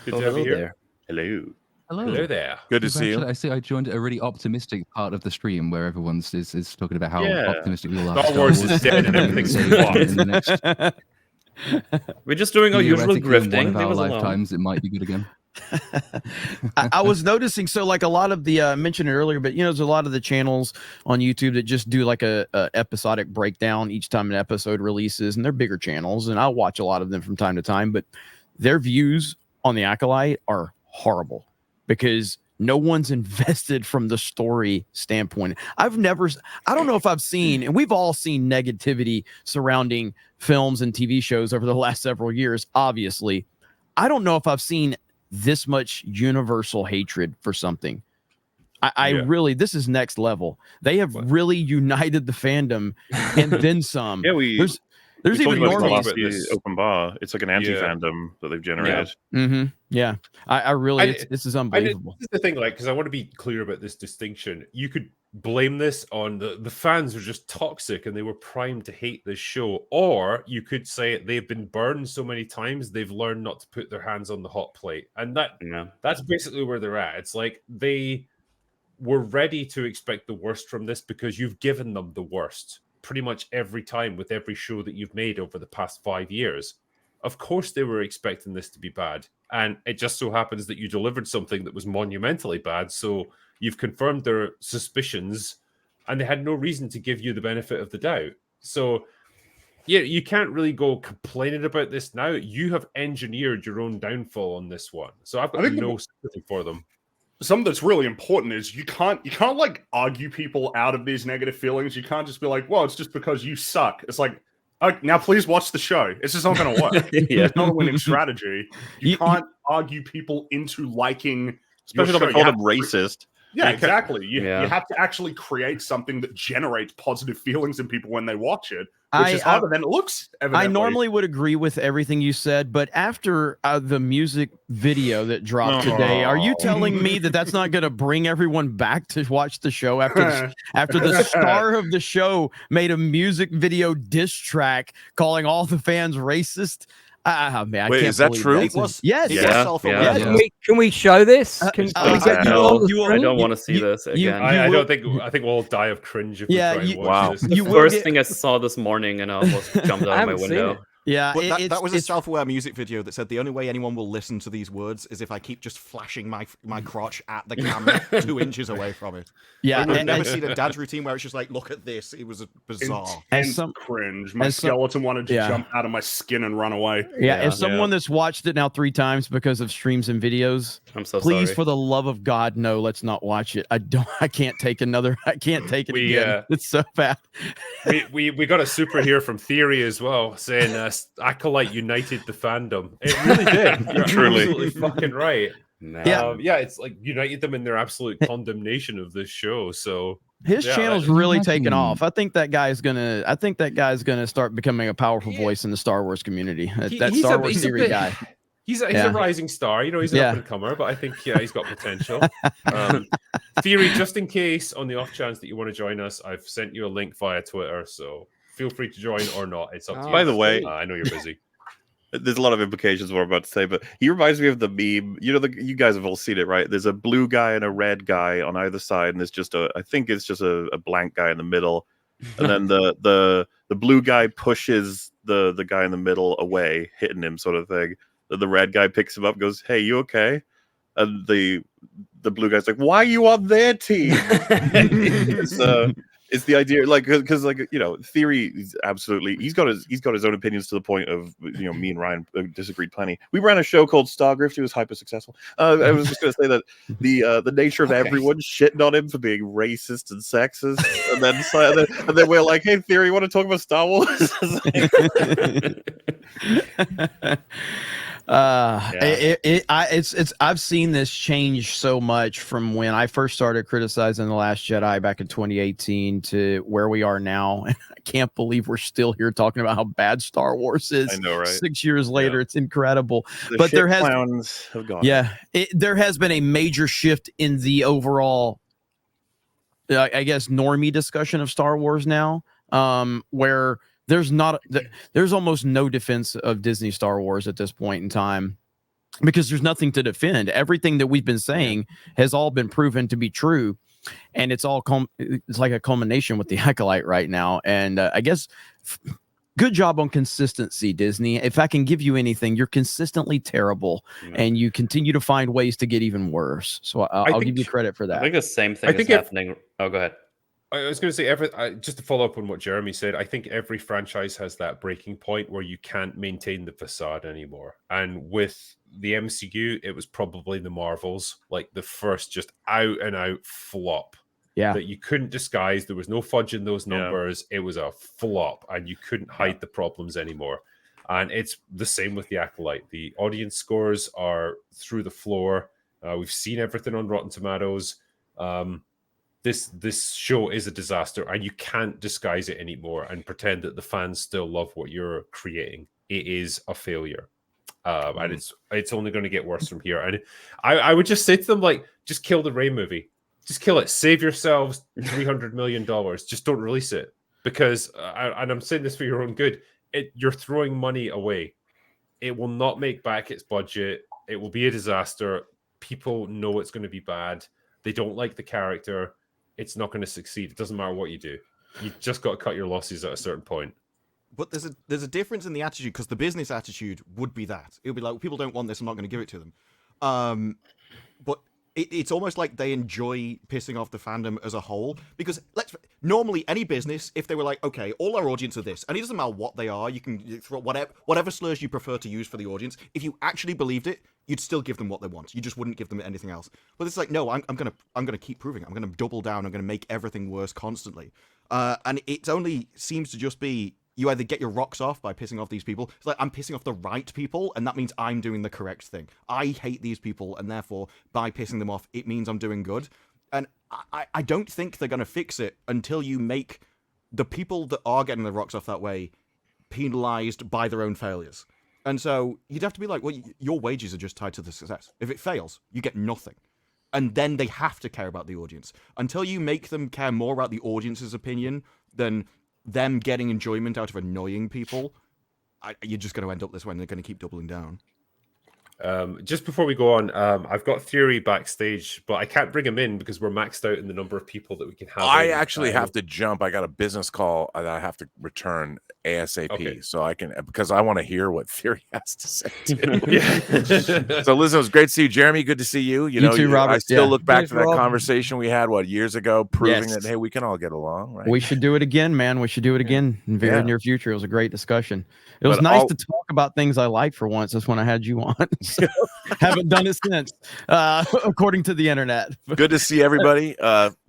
Good to have hello you here. there. Hello. Hello there. Good to see you. I see. I joined a really optimistic part of the stream where everyone's is talking about how Yeah. optimistic we all are. Star Wars is dead and everything's fucked. in the next We're just doing our usual theoretically, in grifting. one of Leave our us alone. lifetimes, it might be good again. I was noticing, so like a lot of the I mentioned it earlier, but there's a lot of the channels on YouTube that just do like a episodic breakdown each time an episode releases, and they're bigger channels, and I'll watch a lot of them from time to time, but their views on the Acolyte are horrible because no one's invested from the story standpoint. I don't know if I've seen, and we've all seen negativity surrounding films and TV shows over the last several years, obviously. I don't know if I've seen this much universal hatred for something. I really, this is next level. They have really united the fandom and then some. Yeah, there's even normies. Open bar. It's like an anti-fandom that they've generated. Yeah. I really, this is unbelievable. This is the thing, like, because I want to be clear about this distinction. You could blame this on the fans are just toxic and they were primed to hate this show, or you could say they've been burned so many times they've learned not to put their hands on the hot plate, and that's basically where they're at. It's like they were ready to expect the worst from this because you've given them the worst pretty much every time with every show that you've made over the past 5 years. Of course they were expecting this to be bad, and it just so happens that you delivered something that was monumentally bad, so you've confirmed their suspicions, and they had no reason to give you the benefit of the doubt. So yeah, you can't really go complaining about this now. You have engineered your own downfall on this one, so I've got no sympathy for them. Something that's really important is you can't like argue people out of these negative feelings. You can't just be like, well, it's just because you suck. It's like, now please watch the show. It's just not going to work. It's not a winning strategy. You can't argue people into liking, especially if they call them racist. Yeah, exactly. You have to actually create something that generates positive feelings in people when they watch it, which is harder than it looks. Evidently. I normally would agree with everything you said, but after the music video that dropped today, are you telling me that that's not going to bring everyone back to watch the show after the star of the show made a music video diss track calling all the fans racist? Man, Wait, I can't is that believe true? It was, yes. Can we show this? I Can don't we get you on the screen? want to see this again. I think we'll all die of cringe if we try and watch this. The first thing I saw this morning and I almost jumped out of my window. Yeah, but that was a self-aware music video that said the only way anyone will listen to these words is if I keep just flashing my crotch at the camera 2 inches away from it. Yeah, I've never seen a dance routine where it's just like, look at this. It was bizarre. And cringe. My skeleton wanted to jump out of my skin and run away. Yeah, as someone that's watched it now 3 times because of streams and videos, I'm so please, sorry. for the love of God, no, let's not watch it. I can't take it again. It's so bad. we got a super here from Theory as well, saying Acolyte united the fandom. It really did. You're absolutely fucking right. It's like united them in their absolute condemnation of this show. So his channel's really taken off. I think that guy's gonna start becoming a powerful voice in the Star Wars community. That Star Wars Theory guy. He's a rising star, he's an up and comer, but I think he's got potential. Theory, just in case, on the off chance that you want to join us, I've sent you a link via Twitter, so feel free to join or not. It's up to you. By the way, I know you're busy. There's a lot of implications what I'm about to say, but he reminds me of the meme. You guys have all seen it, right? There's a blue guy and a red guy on either side, and there's just I think it's just a blank guy in the middle, and then the blue guy pushes the guy in the middle away, hitting him, sort of thing. The red guy picks him up, goes, "Hey, you okay?" And the blue guy's like, "Why are you on their team?" It's the idea, like, because, like, you know, theory is absolutely. He's got his own opinions to the point of, you know, me and Ryan disagreed plenty. We ran a show called Stargrift. It was hyper successful. I was just going to say that the nature of everyone shitting on him for being racist and sexist, and then we're like, hey, theory, you want to talk about Star Wars? I've seen this change so much from when I first started criticizing The Last Jedi back in 2018 to where we are now. And I can't believe we're still here talking about how bad Star Wars is. I know, right? 6 years later, it's incredible. But there clowns have gone. Yeah, there has been a major shift in the overall, I guess, normie discussion of Star Wars now, where there's almost no defense of Disney Star Wars at this point in time, because there's nothing to defend. Everything that we've been saying has all been proven to be true, and it's like a culmination with the Acolyte right now. And I guess good job on consistency, Disney. If I can give you anything, you're consistently terrible, and you continue to find ways to get even worse. So I'll give you credit for that. I think the same thing is happening. Oh, go ahead. I was going to say, just to follow up on what Jeremy said, I think every franchise has that breaking point where you can't maintain the facade anymore. And with the MCU, it was probably the Marvels, like the first just out and out flop. Yeah. That you couldn't disguise. There was no fudging those numbers. It was a flop, and you couldn't hide the problems anymore. And it's the same with the Acolyte. The audience scores are through the floor. We've seen everything on Rotten Tomatoes. This show is a disaster, and you can't disguise it anymore and pretend that the fans still love what you're creating. It is a failure, and it's only going to get worse from here. And I would just say to them, like, just kill the Rey movie, just kill it, save yourselves $300 million, just don't release it, because and I'm saying this for your own good. You're throwing money away. It will not make back its budget. It will be a disaster. People know it's going to be bad. They don't like the character. It's not going to succeed. It doesn't matter what you do. You just got to cut your losses at a certain point. But there's a difference in the attitude, because the business attitude would be that. It would be like, people don't want this, I'm not going to give it to them. But it's almost like they enjoy pissing off the fandom as a whole, because normally any business, if they were like, okay, all our audience are this, and it doesn't matter what they are, you can throw whatever slurs you prefer to use for the audience. If you actually believed it, you'd still give them what they want. You just wouldn't give them anything else. But it's like, no, I'm gonna keep proving it. I'm gonna double down. I'm gonna make everything worse constantly. And it only seems to just be, you either get your rocks off by pissing off these people. It's like, I'm pissing off the right people, and that means I'm doing the correct thing. I hate these people, and therefore, by pissing them off, it means I'm doing good. And I don't think they're going to fix it until you make the people that are getting the rocks off that way penalized by their own failures. And so you'd have to be like, well, your wages are just tied to the success. If it fails, you get nothing. And then they have to care about the audience. Until you make them care more about the audience's opinion than them getting enjoyment out of annoying people, you're just going to end up this way, and they're going to keep doubling down. Just before we go on, I've got Theory backstage, but I can't bring him in because we're maxed out in the number of people that we can have. I actually have to jump. I got a business call that I have to return ASAP. Okay. So I can, because I want to hear what Theory has to say too. So listen, it was great to see you, Jeremy. Good to see you. You too, Robert. I still look back Thanks, to that Rob. conversation we had years ago, proving Yes. that, hey, we can all get along, right? We should do it again, man. We should do it again in very near future. It was a great discussion. It was nice to talk about things I like for once. That's when I had you on. So, haven't done it since, according to the internet. Good to see everybody.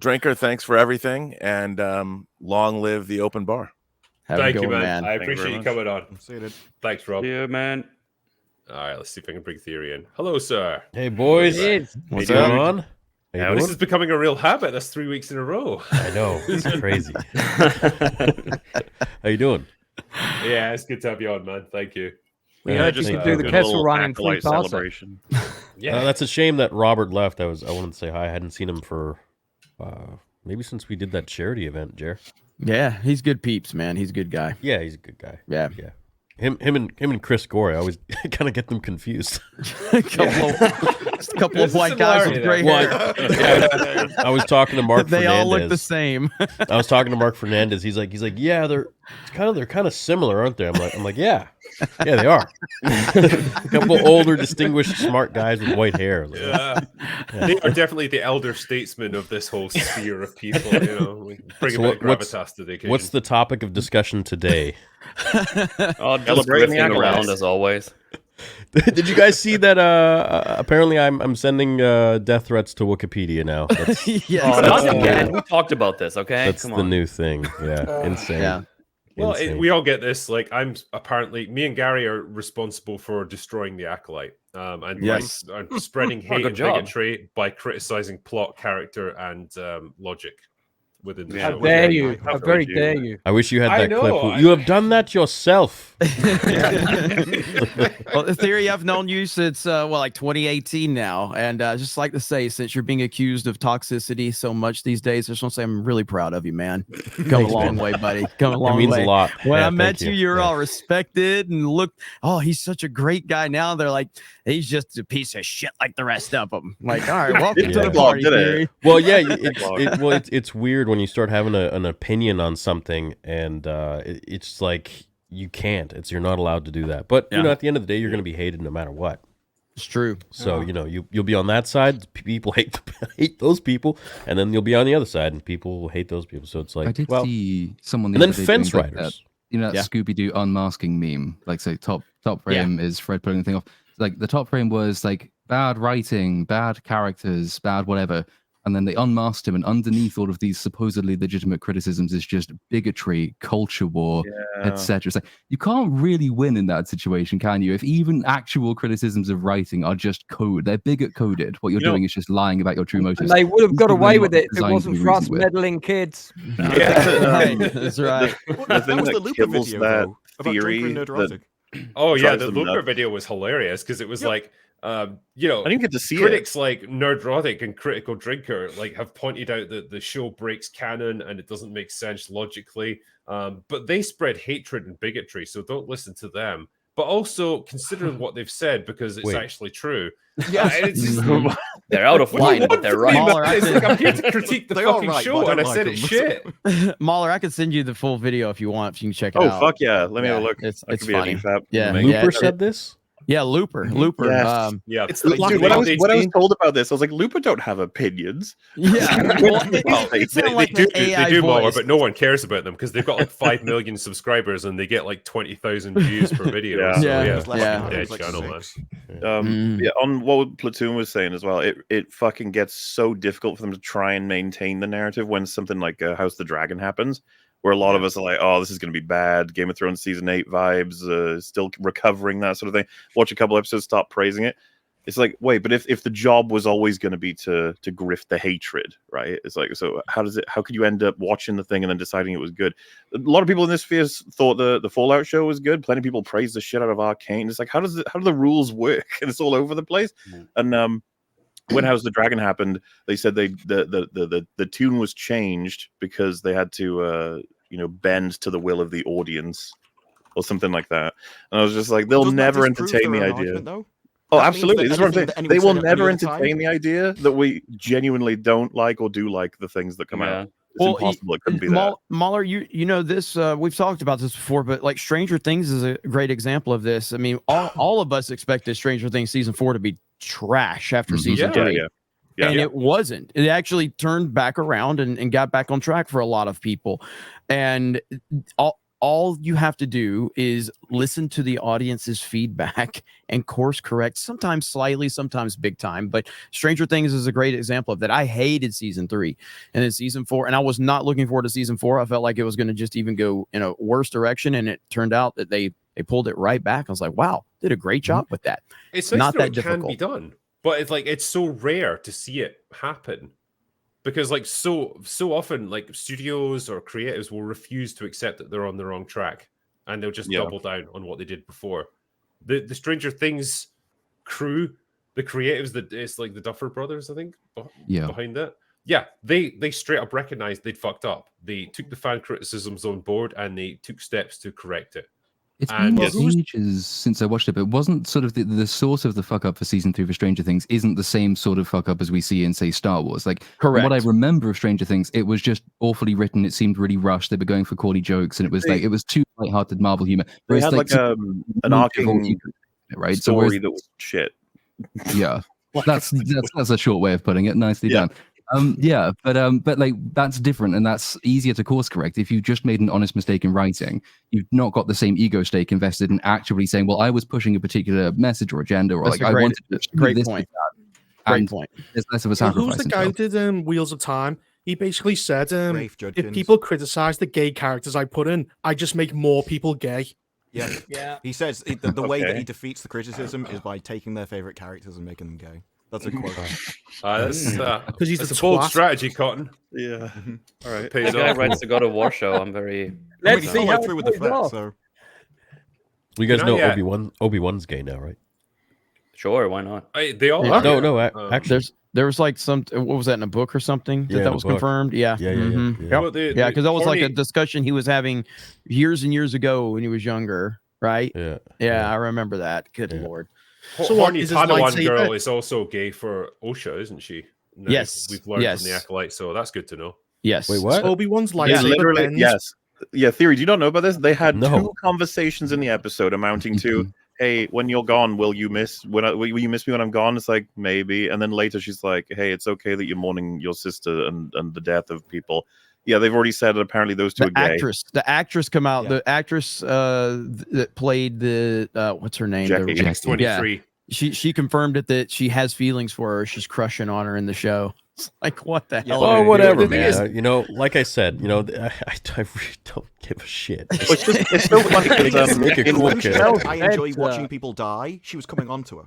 Drinker, thanks for everything, and long live the open bar. Thank you, man. I appreciate you coming on. See you, dude. Thanks, Rob. Yeah, man. All right, let's see if I can bring Theory in. Hello, sir. Hey, boys. What's going on? Now, this is becoming a real habit. That's 3 weeks in a row. I know. It's crazy. How you doing? Yeah, it's good to have you on, man. Thank you. We heard you could do the Kessel Run in three celebration. Yeah, that's a shame that Robert left. I wanted to say hi. I hadn't seen him for maybe since we did that charity event, Jer. Yeah, he's good peeps, man. He's a good guy. Yeah, he's a good guy. Yeah. Him and Chris Gore, I always kind of get them confused. a couple of white guys with gray hair. I was talking to Mark. They Fernandez. all look the same. I was talking to Mark Fernandez. He's like, yeah, they're kind of similar, aren't they? I'm like, yeah. Yeah, they are. A couple older, distinguished, smart guys with white hair. Yeah. They are definitely the elder statesmen of this whole sphere of people. You know, we bring a bit of gravitas to the occasion. What's the topic of discussion today? Oh, just riffing around as always. Did you guys see that? Apparently, I'm sending death threats to Wikipedia now. That's, not again. We talked about this. Okay, that's the new thing. Yeah, insane. Yeah. Well, we all get this. Like, me and Gary are responsible for destroying the Acolyte, and Yes. and spreading hate good and job. bigotry by criticizing plot, character, and logic within the How show. dare you? How very dare you? I wish you had I that know, clip. You have done that yourself. Well, the theory, I've known you since like 2018 now, and just like to say, since you're being accused of toxicity so much these days, I just want to say I'm really proud of you, man. Come a long way, buddy. Come a long way. It means a lot. When Yeah, I met thank you, you. you were Yeah. all respected and look. Oh, he's such a great guy. Now they're like, he's just a piece of shit like the rest of them. Like, all right, welcome to the party, theory. Well, yeah, it's weird when you start having an opinion on something, and it's like you can't. You're not allowed to do that. But you know, at the end of the day, you're going to be hated no matter what. It's true. So you know, you'll be on that side. People hate those people, and then you'll be on the other side, and people will hate those people. So it's like I did see someone. and then other day fence doing, like, riders. that, you know, that Scooby Doo unmasking meme. Like, say top frame is Fred pulling the thing off. Like the top frame was like bad writing, bad characters, bad whatever. And then they unmasked him, and underneath all of these supposedly legitimate criticisms is just bigotry, culture war, etc. It's like you can't really win in that situation, can you? If even actual criticisms of writing are just code, they're bigot coded. What you're doing is just lying about your true motives. And they would have got These away people are with not it if it designed to wasn't be for us reasoned with. meddling kids. That's right. The thing was that the Looper kills video, that though, about theory Drinker and Nerdrotic. Oh yeah, drives the them Looper nuts. video was hilarious because it was like, you know, I didn't get to see critics like Nerdrotic and Critical Drinker like have pointed out that the show breaks canon and it doesn't make sense logically. But they spread hatred and bigotry, so don't listen to them. But also consider what they've said because it's actually true. Yes. It's just, They're out of line, but they're right. It's like I'm here to critique the They are fucking right, show, but I and I don't said like it's them. shit. Mahler, I can send you the full video if you want. If you can check it Oh out. fuck yeah! Let me have a look. It's That could be a funny. DFAP. Yeah, Looper said this. Yeah, Looper. Yes. Yeah, It's like, dude, dude, when I was they've told about this, I was like, Looper don't have opinions. Yeah, They do more, but no one cares about them because they've got like 5 million subscribers and they get like 20,000 views per video. Yeah. So, Yeah. yeah, Yeah. fucking Yeah. dead Like channel, man. 6. Yeah, on what Platoon was saying as well, it fucking gets so difficult for them to try and maintain the narrative when something like House of the Dragon happens, where a lot of us are like, oh, this is going to be bad. Game of Thrones season 8 vibes, still recovering, that sort of thing. Watch a couple episodes, stop praising it. It's like, wait, but if the job was always going to be to grift the hatred, right? It's like, so how could you end up watching the thing and then deciding it was good? A lot of people in this sphere thought the Fallout show was good. Plenty of people praised the shit out of Arcane. It's like, how do the rules work? And it's all over the place. And when House of the Dragon happened, they said the tune was changed because they had to bend to the will of the audience or something like that. And I was just like, they'll Doesn't that never disprove entertain their the own idea. argument, though? Oh, That means absolutely. that This is what I'm anything saying. that anyone They will said at any never other time- entertain the idea that we genuinely don't like or do like the things that come out. It's impossible. It couldn't be that. Mahler, you know this. We've talked about this before, but like Stranger Things is a great example of this. I mean, all of us expected Stranger Things season 4 to be trash after season 3. And it wasn't. It actually turned back around and got back on track for a lot of people. And all you have to do is listen to the audience's feedback and course correct, sometimes slightly, sometimes big time. But Stranger Things is a great example of that. I hated season 3 and then season 4, and I was not looking forward to season 4. I felt like it was going to just even go in a worse direction, and it turned out that they pulled it right back. I was like, wow, did a great job with that. It's not that it difficult. can be done, but it's like it's so rare to see it happen. Because like so often, like studios or creatives will refuse to accept that they're on the wrong track, and they'll just double down on what they did before. The Stranger Things crew, the creatives, that it's like the Duffer Brothers, I think, behind that. Yeah, they straight up recognized they'd fucked up. They took the fan criticisms on board and they took steps to correct it. It's been ages since I watched it, but it wasn't sort of the source of the fuck up for season 3 for Stranger Things isn't the same sort of fuck up as we see in, say, Star Wars. Like, correct. What I remember of Stranger Things, it was just awfully written. It seemed really rushed. They were going for corny jokes, and it was like it was too lighthearted Marvel humor. They Whereas, had like some an arcing right story so that was shit. Yeah, that's a short way of putting it. Nicely done. Yeah, but like that's different, and that's easier to course correct. If you just made an honest mistake in writing, you've not got the same ego stake invested in actually saying, "Well, I was pushing a particular message or agenda, or That's like a great, I wanted to do great this point. with that." Great And point. There's less of a Who's sacrifice. the guy who did Wheels of Time? He basically said, Rafe if Judkins. people criticize the gay characters I put in, I just make more people gay. Yeah, Yeah. He says the way that Okay. he defeats the criticism is by taking their favorite characters and making them gay. That's a quote. That's he's that's the a bold twat. strategy, Cotton. Yeah. All right. It pays The guy off. writes the God of War show. I'm very. Let's Let's see see how how through it with the plays threat. off. So You guys Not know yet. Obi-Wan's gay now, right? Sure, why not? They all Yeah. are. No, actually, There was like some. What was that in a book or something? Yeah, in That a was book. confirmed. Yeah. Yeah. Well, the- Yeah, the because that was like a horny- discussion he was having years and years ago when he was younger, right? Yeah. Yeah, I remember that. Good lord. So what, horny is his Padawan lightsaber- girl is also gay for Osha, isn't she? No, Yes, we've learned yes. from the Acolyte, so that's good to know. Yes. Wait, what? Obi-Wan's Yeah, lightsaber literally, bends. yes. Yeah, Theory, do you not know about this? They had No. 2 conversations in the episode amounting to, hey, when you're gone, will you miss will you miss me when I'm gone? It's like, maybe. And then later she's like, hey, it's okay that you're mourning your sister and the death of people. Yeah, they've already said that apparently those two are gay. The actress come out. Yeah. The actress that played the what's her name? Jackie. The- X-23. She confirmed it that she has feelings for her. She's crushing on her in the show. It's like, what the hell? Oh, whatever, The thing man. is- You know, like I said, I really don't give a shit. Well, it's so funny because Make it in cool, Winch kid. Tales, I enjoy Ed, watching people die. She was coming on to her.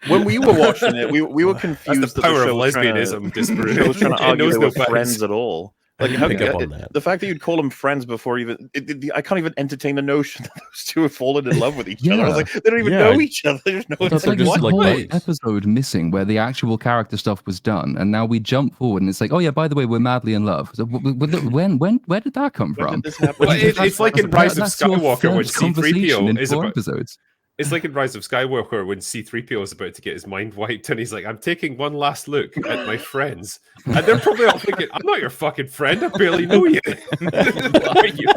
when we were watching it, we were confused That's the that power the of show was trying lesbianism, to, Disparu. the show was trying to It argue knows they no were bounds. friends at all. I didn't pick up on that. The fact that you'd call them friends before even I can't even entertain the notion that those two have fallen in love with each other. I was like, they don't even Yeah. know each other. They just know That's it's like like, there's a what? whole episode missing where the actual character stuff was done, and now we jump forward and it's like, oh yeah, by the way, we're madly in love. So, where did that come When from? did this happen? Well, it's like in Rise of That's your Skywalker when first conversation C-3PO in is 4 about. episodes. It's like in Rise of Skywalker when C-3PO is about to get his mind wiped, and he's like, "I'm taking one last look at my friends," and they're probably all thinking, "I'm not your fucking friend. I barely know you." Who are you?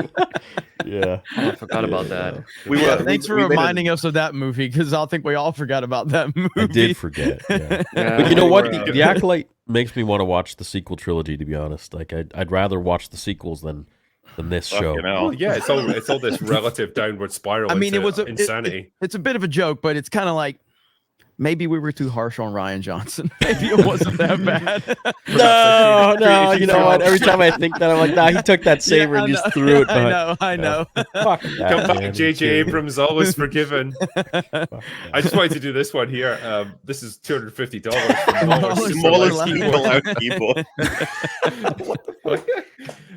Yeah. Oh, I forgot about that. We were, Thanks for we made reminding us of that movie because I think we all forgot about that movie. I did forget. Yeah. Yeah. But you know what? We're, The Acolyte makes me want to watch the sequel trilogy. To be honest, like I'd rather watch the sequels than this show. Fucking hell. Well, yeah, it's all this relative downward spiral. I mean, it into was insanity. It's a bit of a joke, but it's kind of like maybe we were too harsh on Ryan Johnson. Maybe it wasn't that bad. No, you know what? Every time I think that, I'm like, nah, he took that saber and just threw it behind. I know. Fuck that, Come back, man. J.J. Abrams, always forgiven. I just wanted to do this one here. This is $250 from Wallace. Smallest Wallace people out people.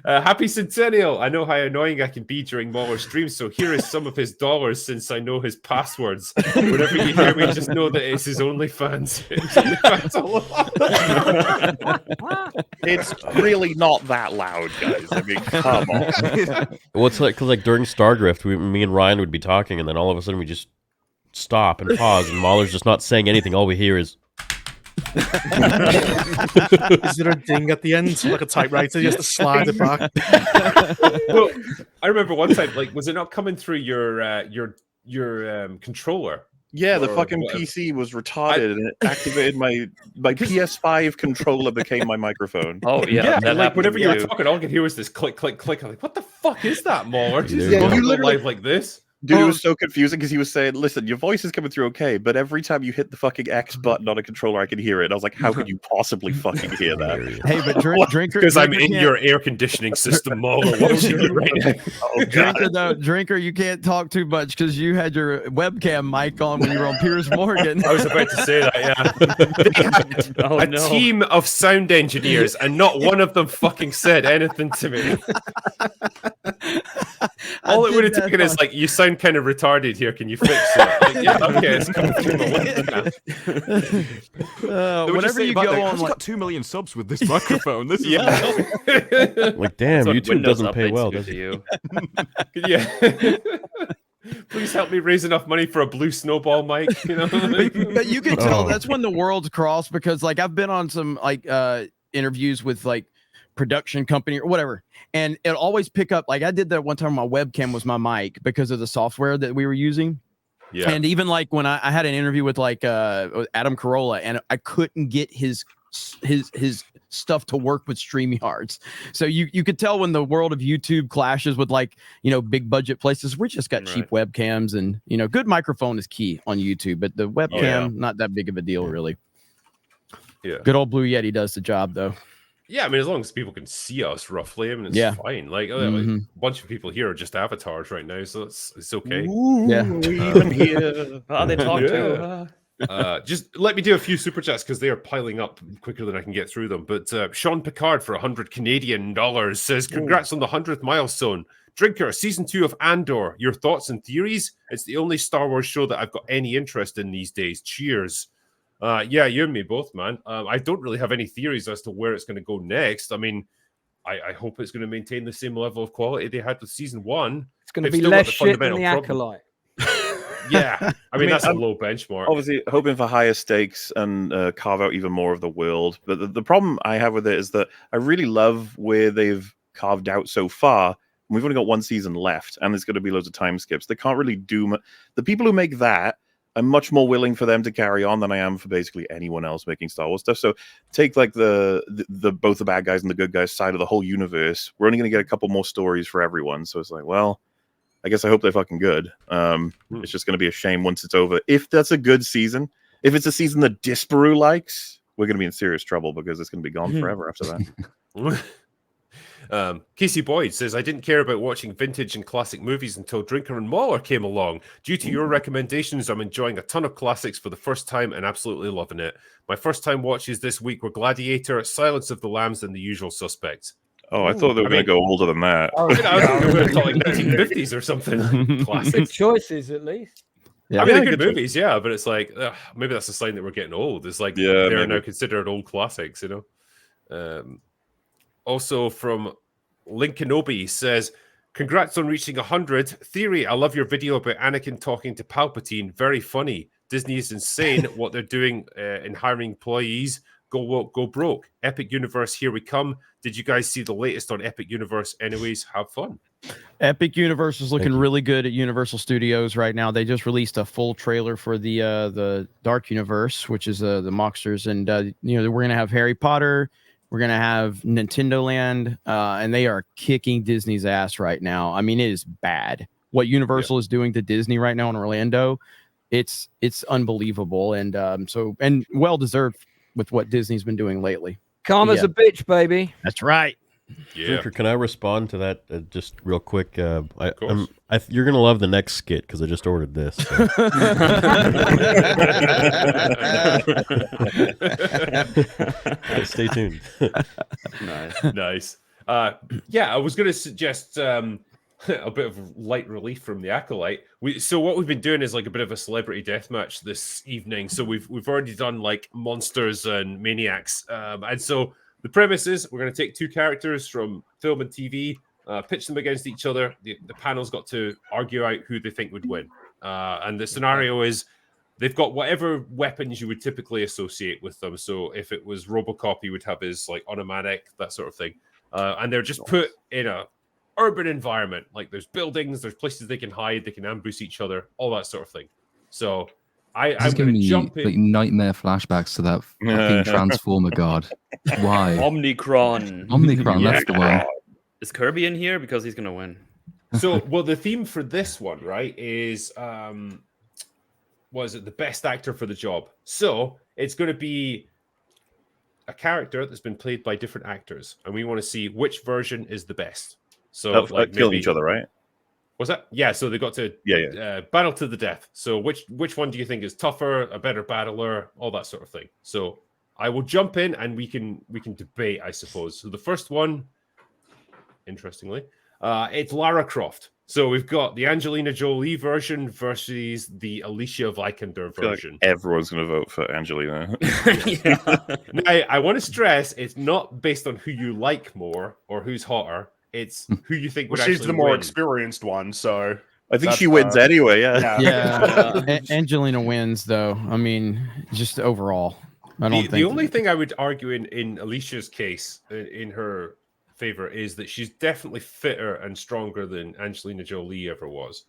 Happy Centennial! I know how annoying I can be during Mauler's streams, so here is some of his dollars since I know his passwords. Whenever you hear me, just know that it's his OnlyFans. It's OnlyFans all along. It's really not that loud, guys. I mean, come on. Well, it's like because like during Stardrift, me and Ryan would be talking, and then all of a sudden we just stop and pause, and Mahler's just not saying anything. All we hear is. Is there a ding at the end, like a typewriter? You have to slide it back. Well, I remember one time, like, was it not coming through your controller? Yeah, the Or fucking whatever. PC was retarded and it activated my PS5 controller became my microphone. Oh yeah, Yeah, that like happened whenever to you were me too. talking, all I could hear was this click, click, click. I'm like, what the fuck is that, Mauler? Jesus, Yeah, you you go literally- live like this. Dude, it was so confusing because he was saying, listen, your voice is coming through okay, but every time you hit the fucking X button on a controller, I can hear it. And I was like, how could you possibly fucking hear that? Hey, but drinker Because I'm drinker in can't- your air conditioning system, Mauler. Watching you right now. Oh, God. Drinker, you can't talk too much because you had your webcam mic on when you were on Piers Morgan. I was about to say that, yeah. They had a team of sound engineers, and not one of them fucking said anything to me. All it would have taken is like, you sound kind of retarded here. Can you fix it? Like, yeah, okay, it's coming through my window now. They would just Whenever say you back go there, on, "I've like, got 2 million subs with this microphone. This is Yeah. Like, damn, That's what YouTube Windows doesn't pay updates well, do does to it? you. Yeah. Please help me raise enough money for a blue snowball mic. You know, but you can tell Oh. that's when the worlds cross because like I've been on some like interviews with like production company or whatever, and it'll always pick up. Like I did that one time. My webcam was my mic because of the software that we were using. Yeah. And even like when I had an interview with like Adam Carolla, and I couldn't get his stuff to work with StreamYards. So you could tell when the world of YouTube clashes with like, big budget places. We just got cheap webcams, and good microphone is key on YouTube, but the webcam, not that big of a deal really. Yeah. Good old Blue Yeti does the job though. Yeah, I mean, as long as people can see us roughly, I mean, it's fine. Like, a bunch of people here are just avatars right now, so it's okay. Even here. They talk too. Just let me do a few super chats because they are piling up quicker than I can get through them. But Sean Picard for $100 Canadian says, "Congrats on the 100th milestone. Drinker, season 2 of Andor. Your thoughts and theories? It's the only Star Wars show that I've got any interest in these days. Cheers." Yeah, you and me both, man. I don't really have any theories as to where it's going to go next. I mean, I hope it's going to maintain the same level of quality they had with season 1. It's going to be less shit than the Acolyte. Yeah, I mean that's a low benchmark. Obviously, hoping for higher stakes and carve out even more of the world. But the problem I have with it is that I really love where they've carved out so far. We've only got one season left, and there's going to be loads of time skips. They can't really do the people who make that. I'm much more willing for them to carry on than I am for basically anyone else making Star Wars stuff. So take like the both the bad guys and the good guys side of the whole universe. We're only going to get a couple more stories for everyone. So it's like, well, I guess I hope they're fucking good. It's just going to be a shame once it's over. If that's a good season, if it's a season that Disparu likes, we're going to be in serious trouble because it's going to be gone forever after that. Casey Boyd says, "I didn't care about watching vintage and classic movies until Drinker and Mauler came along. Due to your recommendations, I'm enjoying a ton of classics for the first time and absolutely loving it. My first time watches this week were Gladiator, Silence of the Lambs, and The Usual Suspects." Oh, I thought they were going to go older than that. I was going to talk like 1950s or something. Classics. Good choices, at least. I mean, they're good movies, yeah, but it's like maybe that's a sign that we're getting old. It's like they're now considered old classics, Also from Lincoln Obi says, "Congrats on reaching 100. Theory, I love your video about Anakin talking to Palpatine. Very funny. Disney is insane what they're doing in hiring employees. Go woke, go broke. Epic Universe, here we come. Did you guys see the latest on Epic Universe? Anyways, have fun." Epic Universe is looking really good at Universal Studios right now. They just released a full trailer for the Dark Universe, which is the Mocksters, and we're gonna have Harry Potter. We're going to have Nintendo Land, and they are kicking Disney's ass right now. I mean, it is bad. What Universal is doing to Disney right now in Orlando, it's unbelievable, and well-deserved with what Disney's been doing lately. Karma's a bitch, baby. That's right. Yeah. Drinker, can I respond to that just real quick? You're course. going to love the next skit because I just ordered this. So. Stay tuned. Nice. I was going to suggest a bit of light relief from the Acolyte. So what we've been doing is like a bit of a celebrity deathmatch this evening. So we've already done like monsters and maniacs, and so the premise is we're going to take two characters from film and TV, pitch them against each other. The panel's got to argue out who they think would win. And the scenario is they've got whatever weapons you would typically associate with them. So if it was RoboCop, he would have his like automatic, that sort of thing. And they're just put in a urban environment. Like there's buildings, there's places they can hide, they can ambush each other, all that sort of thing. So I'm going to jump in. Like nightmare flashbacks to that fucking Transformer god. Why? Omnicron, that's the one. Is Kirby in here? Because he's going to win. So, well, the theme for this one, right, is the best actor for the job. So it's going to be a character that's been played by different actors, and we want to see which version is the best. So like killing each other, right? Was that? Yeah, so they got to battle to the death. So which one do you think is tougher, a better battler, all that sort of thing? So I will jump in and we can debate, I suppose. So the first one, interestingly, it's Lara Croft. So we've got the Angelina Jolie version versus the Alicia Vikander version. Like everyone's going to vote for Angelina. Now, I want to stress it's not based on who you like more or who's hotter. It's who you think would actually she's the more win. experienced one, so I think she wins anyway. Angelina wins, though. I mean, just overall, I don't think the only thing I would argue in Alicia's case, in her favor is that she's definitely fitter and stronger than Angelina Jolie ever was.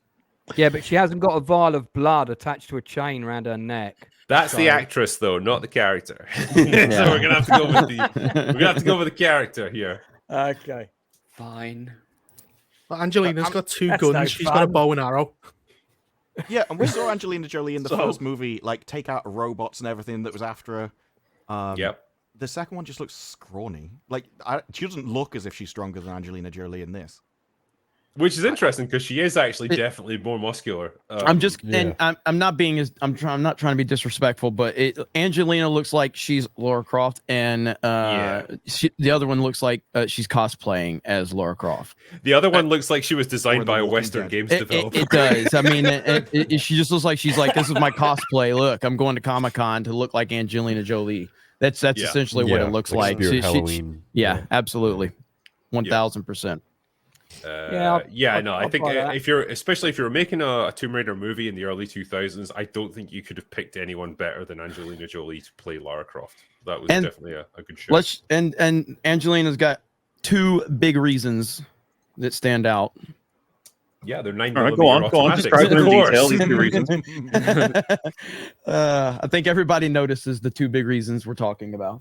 Yeah, but she hasn't got a vial of blood attached to a chain around her neck. That's the So- actress, though, not the character. So we're gonna have to go with the character here. Okay. Fine. Well, Angelina's got two that's no guns. She's got a fun. bow and arrow. Yeah, and we saw Angelina Jolie in the So- first movie, like, take out robots and everything that was after her. Yep. The second one just looks scrawny. Like, she doesn't look as if she's stronger than Angelina Jolie in this. Which is interesting because she is actually definitely more muscular. And I'm not being as I'm not trying to be disrespectful, but Angelina looks like she's Laura Croft, and the other one looks like she's cosplaying as Laura Croft. The other one looks like she was designed by a Western Games developer. It does. I mean, she just looks like she's like, this is my cosplay. Look, I'm going to Comic-Con to look like Angelina Jolie. That's essentially what it looks like. Spirit Halloween. Yeah, absolutely, 1000%. I think especially if you're making a Tomb Raider movie in the early 2000s, I don't think you could have picked anyone better than Angelina Jolie to play Lara Croft. That was definitely a good show. And Angelina's got two big reasons that stand out. Yeah, they're 9mm. All right, go on. Describe them in detail. These two reasons. I think everybody notices the two big reasons we're talking about.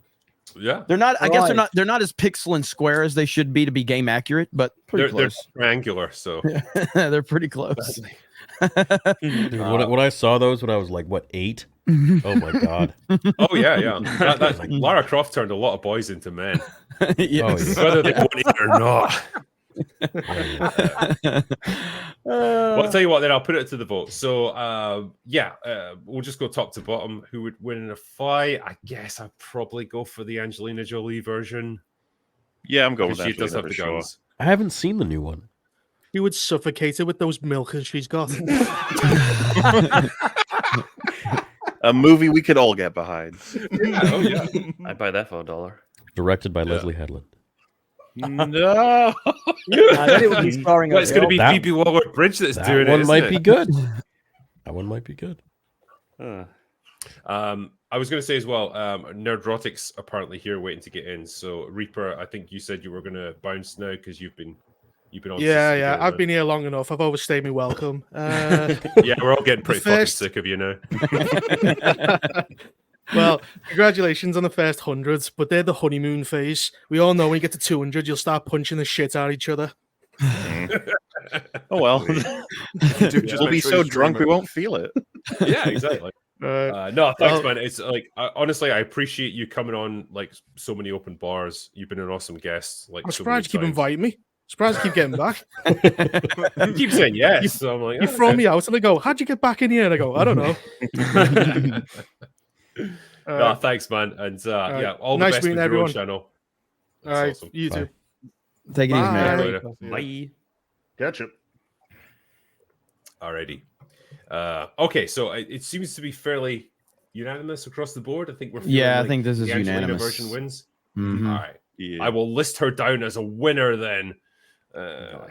Yeah, they're not. I guess they're not as pixel and square as they should be to be game accurate, but pretty they're close. Triangular, so they're pretty close. Dude, when I saw those when I was like 8? Oh my god. Oh yeah. That's like Lara Croft turned a lot of boys into men. Yes. Whether they want it or not. Well, I'll tell you what, then I'll put it to the vote. So we'll just go top to bottom. Who would win in a fight? I guess I'd probably go for the Angelina Jolie version. Yeah, I'm going with She does Angelina have for the sure. guns. I haven't seen the new one. You would suffocate her with those milkers she's got. A movie we could all get behind. Yeah. I'd buy that for $1. Directed by Leslie Headland. No. Then it would be starring Well, it's going to be That- Phoebe Waller-Bridge that's doing it. One isn't might it? be good. That one might be good. I was going to say as well, Nerdrotic's apparently here waiting to get in. So Reaper, I think you said you were going to bounce now because you've been on. Yeah. I've been here long enough. I've overstayed my welcome. Yeah, we're all getting pretty fucking sick of you now. Well, congratulations on the first 100, but they're the honeymoon phase. We all know when you get to 200, you'll start punching the shit out of each other. Oh well. We'll be so drunk we won't feel it. Yeah, exactly. No, thanks, man. It's like honestly, I appreciate you coming on like so many open bars. You've been an awesome guest. Like, I'm so surprised you many keep times. inviting me. Surprised you keep getting back. You keep saying yes. So I'm like, You throw me out and I go, how'd you get back in here? And I go, I don't know. No, thanks, man. And all the Nice best with meeting your everyone. own channel. All right, awesome. you too. Take it easy, man. Later. Bye. Catch it. Alrighty. Okay, so it seems to be fairly unanimous across the board. I think we're feeling I like think this is the Angelina unanimous. version wins. Mhm. All right. Yeah. I will list her down as a winner then.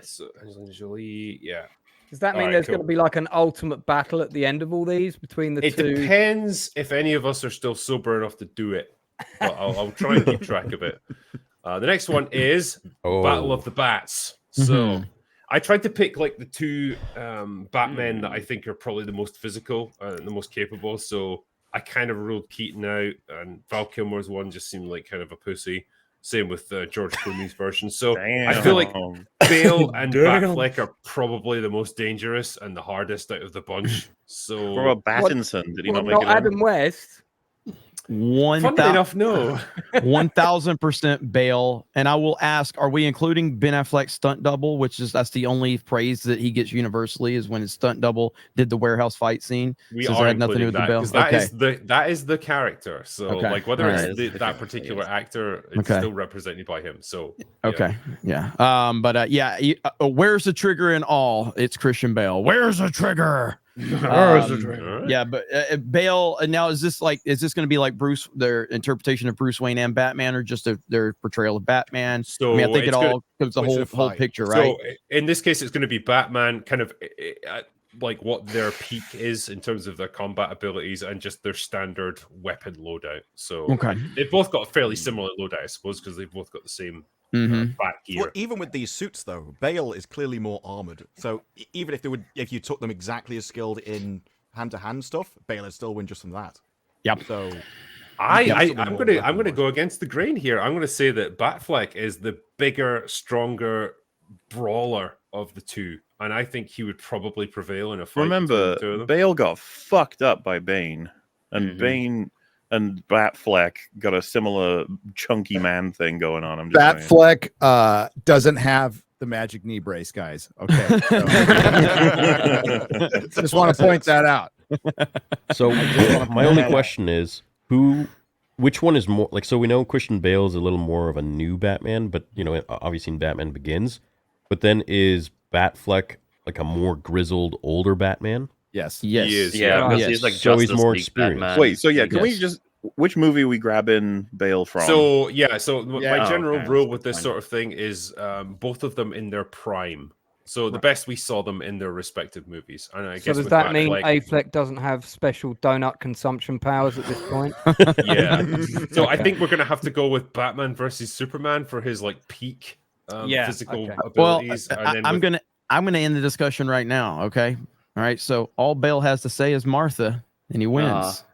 So Angelina Jolie, yeah. Does that mean Alright, there's cool. going to be like an ultimate battle at the end of all these between the It two? depends if any of us are still sober enough to do it. But I'll try and keep track of it. The next one is Battle of the Bats. So I tried to pick like the two Batmen that I think are probably the most physical and the most capable. So I kind of ruled Keaton out, and Val Kilmer's one just seemed like kind of a pussy. Same with George Clooney's version. So I feel like Bale and Batfleck are probably the most dangerous and the hardest out of the bunch. So What about Battinson? Did he not make not it? in? Adam West. Funnily enough, no. 1000% Bale. And I will ask, are we including Ben Affleck's stunt double, that's the only praise that he gets universally is when his stunt double did the warehouse fight scene? We So are it had nothing to do with the Bale. because that is the character. So Okay. like whether Alright. it's that particular actor, it's Okay. still represented by him. So Okay. Yeah. Where's the trigger in all? It's Christian Bale. Where's the trigger? Yeah, but Bale. Now, is this going to be like their interpretation of Bruce Wayne and Batman, or just their portrayal of Batman? So I mean, I think it it's all gonna- gives the whole fight? picture, right? So in this case, it's going to be Batman, kind of like what their peak is in terms of their combat abilities and just their standard weapon loadout. So Okay. they've both got a fairly similar loadout, I suppose, because they've both got the same bat gear. Well, even with these suits, though, Bale is clearly more armored. So even if you took them exactly as skilled in hand-to-hand stuff, Bale would still win just from that. Yep. So I'm gonna go against the grain here. I'm gonna say that Batfleck is the bigger, stronger brawler of the two, and I think he would probably prevail in a fight. Remember, between the two of them. Bale got fucked up by Bane, and Bane and Batfleck got a similar chunky man thing going on. I'm just saying. Batfleck doesn't have the magic knee brace, guys. Okay, so just want to point that out. So my only question is, which one is more like? So we know Christian Bale is a little more of a new Batman, but obviously in Batman Begins. But then is Batfleck like a more grizzled, older Batman? Yes. He is. Yeah, because he's like so he's Justice more League experienced. Batman. Wait, so can we just which movie are we grabbing Bale from? So my general okay. rule with this sort of thing is both of them in their prime. So the best we saw them in their respective movies. And I guess does that mean Affleck doesn't have special donut consumption powers at this point? Yeah. So I think we're gonna have to go with Batman versus Superman for his like peak physical abilities. Well, and then I'm gonna end the discussion right now. Okay. All right. So all Bale has to say is Martha, and he wins.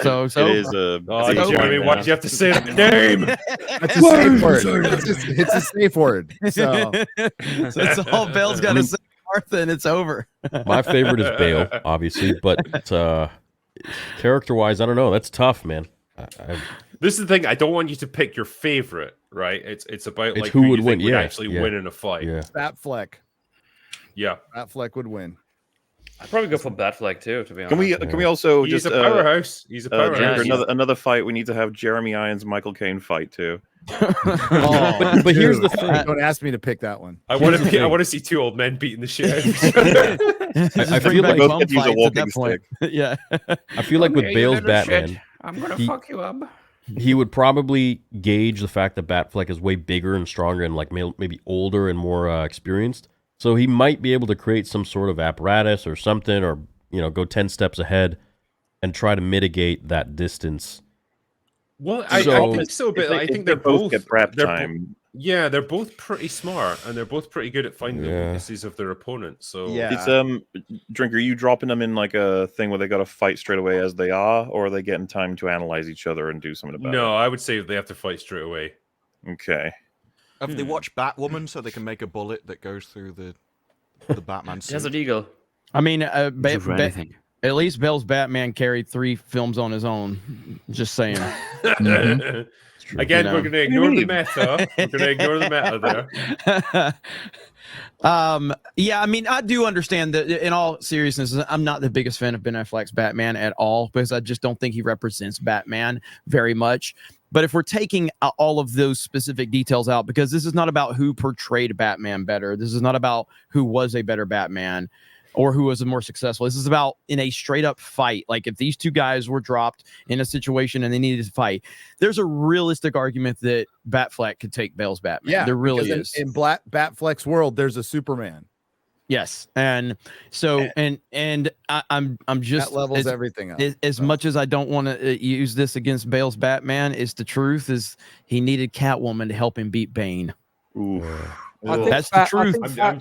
So it is Jeremy, why did you have to say that name? It's a safe word. It's a safe word. So that's all Bale's got to say, Martha, and it's over. My favorite is Bale, obviously, but character-wise, I don't know. That's tough, man. This is the thing. I don't want you to pick your favorite, right? It's about like who would you win. think would Yeah, actually win in a fight. Yeah. Batfleck. Yeah. Batfleck would win. I'd probably go for Batfleck too, to be honest. Can we also He's just a powerhouse. He's a powerhouse. another fight? We need to have Jeremy Irons, Michael Caine fight too. But here's the thing. Don't ask me to pick that one. I want to see two old men beating the shit out of each other. I feel like both could use a walking stick. Yeah. I feel like with Bale's Batman, I'm gonna fuck you up. he would probably gauge the fact that Batfleck is way bigger and stronger and like maybe older and more experienced. So he might be able to create some sort of apparatus or something, or go 10 steps ahead and try to mitigate that distance. Well, I think so, but I think they're both get prep time. Yeah, they're both pretty smart, and they're both pretty good at finding the weaknesses of their opponents. So it's Drinker, are you dropping them in like a thing where they got to fight straight away as they are they getting time to analyze each other and do something about it? No, I would say they have to fight straight away. Okay. Have they watched Batwoman so they can make a bullet that goes through the Batman suit? Desert Eagle. I mean, at least Bale's Batman carried 3 films on his own. Just saying. Again, we're going to ignore the meta. We're going to ignore the meta there. Yeah, I mean, I do understand that in all seriousness, I'm not the biggest fan of Ben Affleck's Batman at all, because I just don't think he represents Batman very much. But if we're taking all of those specific details out, because this is not about who portrayed Batman better, this is not about who was a better Batman or who was a more successful. This is about in a straight up fight. Like if these two guys were dropped in a situation and they needed to fight, there's a realistic argument that Batfleck could take Bale's Batman. Yeah, there really is. In Batfleck's world, there's a Superman. Yes, and so I'm just that levels everything up. As much as I don't want to use this against Bale's Batman, is the truth is he needed Catwoman to help him beat Bane. Ooh. That's the truth. I'm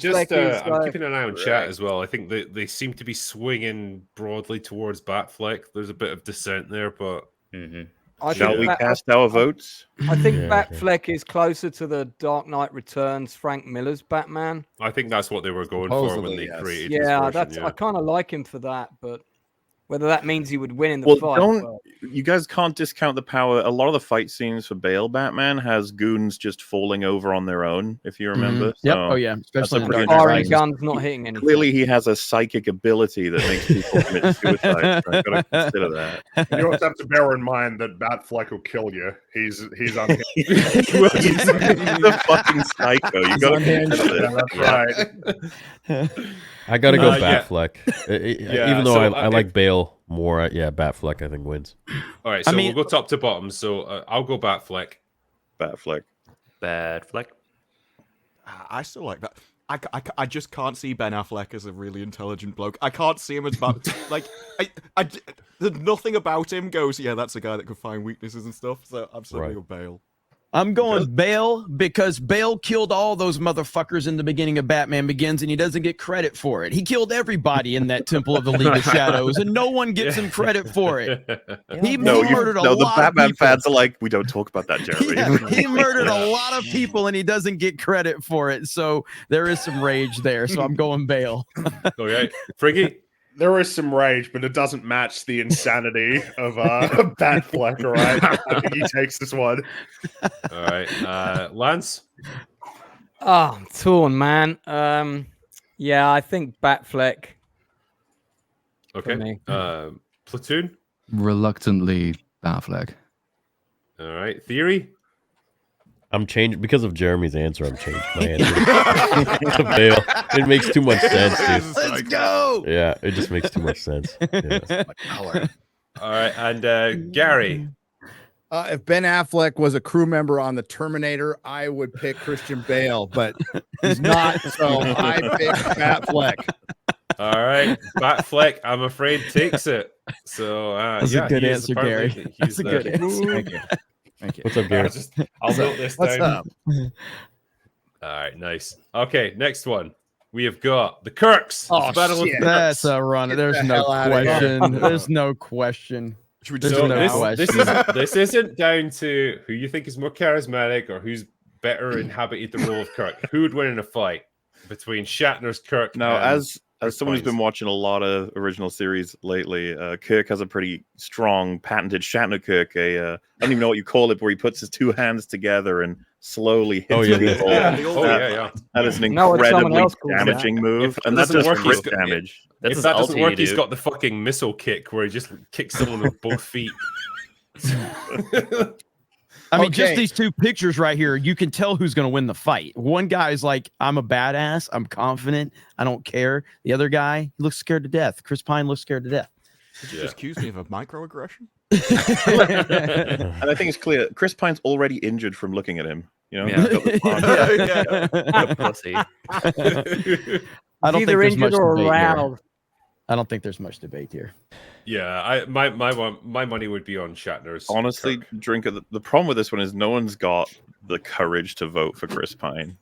keeping an eye on chat as well. I think they seem to be swinging broadly towards Batfleck. There's a bit of dissent there, but shall we cast our votes? I think Batfleck is closer to the Dark Knight Returns Frank Miller's Batman. I think that's what they were going for when they created. Yeah, this version, I kind of like him for that, but whether that means he would win in the fight. You guys can't discount the power. A lot of the fight scenes for Bale Batman has goons just falling over on their own, if you remember. Mm-hmm. Yep. Oh yeah, especially firing guns not hitting anything. Clearly, he has a psychic ability that makes people commit suicide. So I've got to consider that. You also have to bear in mind that Batfleck will kill you. He's unhinged. He's a fucking psycho. You got to That's right. I got to go Batfleck. Even though I like Bale more, Batfleck I think wins. All right, so we'll go top to bottom. So I'll go Batfleck. Batfleck. I still like that. I just can't see Ben Affleck as a really intelligent bloke. I can't see him as like nothing about him goes. Yeah, that's a guy that could find weaknesses and stuff. So I'm still going to go Bale. I'm going Bale because Bale killed all those motherfuckers in the beginning of Batman Begins, and he doesn't get credit for it. He killed everybody in that Temple of the League of Shadows, and no one gives him credit for it. He murdered a lot the Batman of people. fans are like, we don't talk about that, Jeremy. Yeah, he murdered a lot of people, and he doesn't get credit for it. So there is some rage there. So I'm going Bale. Okay, Friggy. There is some rage, but it doesn't match the insanity of Batfleck. All right, I think he takes this one. All right, Lance. Oh, I'm torn, man. Yeah, I think Batfleck. Okay. Platoon. Reluctantly, Batfleck. All right, Theory. I'm changing because of Jeremy's answer. I'm changing my answer to Bale. It makes too much sense, dude. Let's go. Yeah, it just makes too much sense. Yeah. All right, and Gary. If Ben Affleck was a crew member on the Terminator, I would pick Christian Bale, but he's not, so I pick Batfleck. All right, Batfleck, I'm afraid takes it. So That's a good answer, Gary. He's That's a good answer. Thank you. Thank you. What's up, Gary? I'll note this What's down. up? All right, nice. Okay, next one. We have got the Kirks. Oh, It's Battle of shit. the That's Kirks. a run. Get There's the no hell outta here. question. There's no question. Should we There's just no question. This isn't down to who you think is more charismatic or who's better inhabited the role of Kirk. Who would win in a fight between Shatner's Kirk? Now, and as Chris someone who's Pine's? been watching a lot of original series lately, Kirk has a pretty strong patented Shatner Kirk. I don't even know what you call it, where he puts his two hands together and slowly hits people. yeah. That is an No, it's someone incredibly else calls damaging that. move, If and that that's doesn't just work, for he's- damage. If that doesn't work, he's got the fucking missile kick where he just kicks someone with both feet. I mean, just Okay. these two pictures right here, you can tell who's going to win the fight. One guy's like, I'm a badass. I'm confident. I don't care. The other guy, he looks scared to death. Chris Pine looks scared to death. Did you just accuse me of a microaggression? And I think it's clear Chris Pine's already injured from looking at him. You know, Yeah. He's got the palm. A pussy. I don't think Either there's much injured or debate here. aroused. I don't think there's much debate here. Yeah, my money would be on Shatner's. Honestly, Kirk. Drinker, the problem with this one is no one's got the courage to vote for Chris Pine.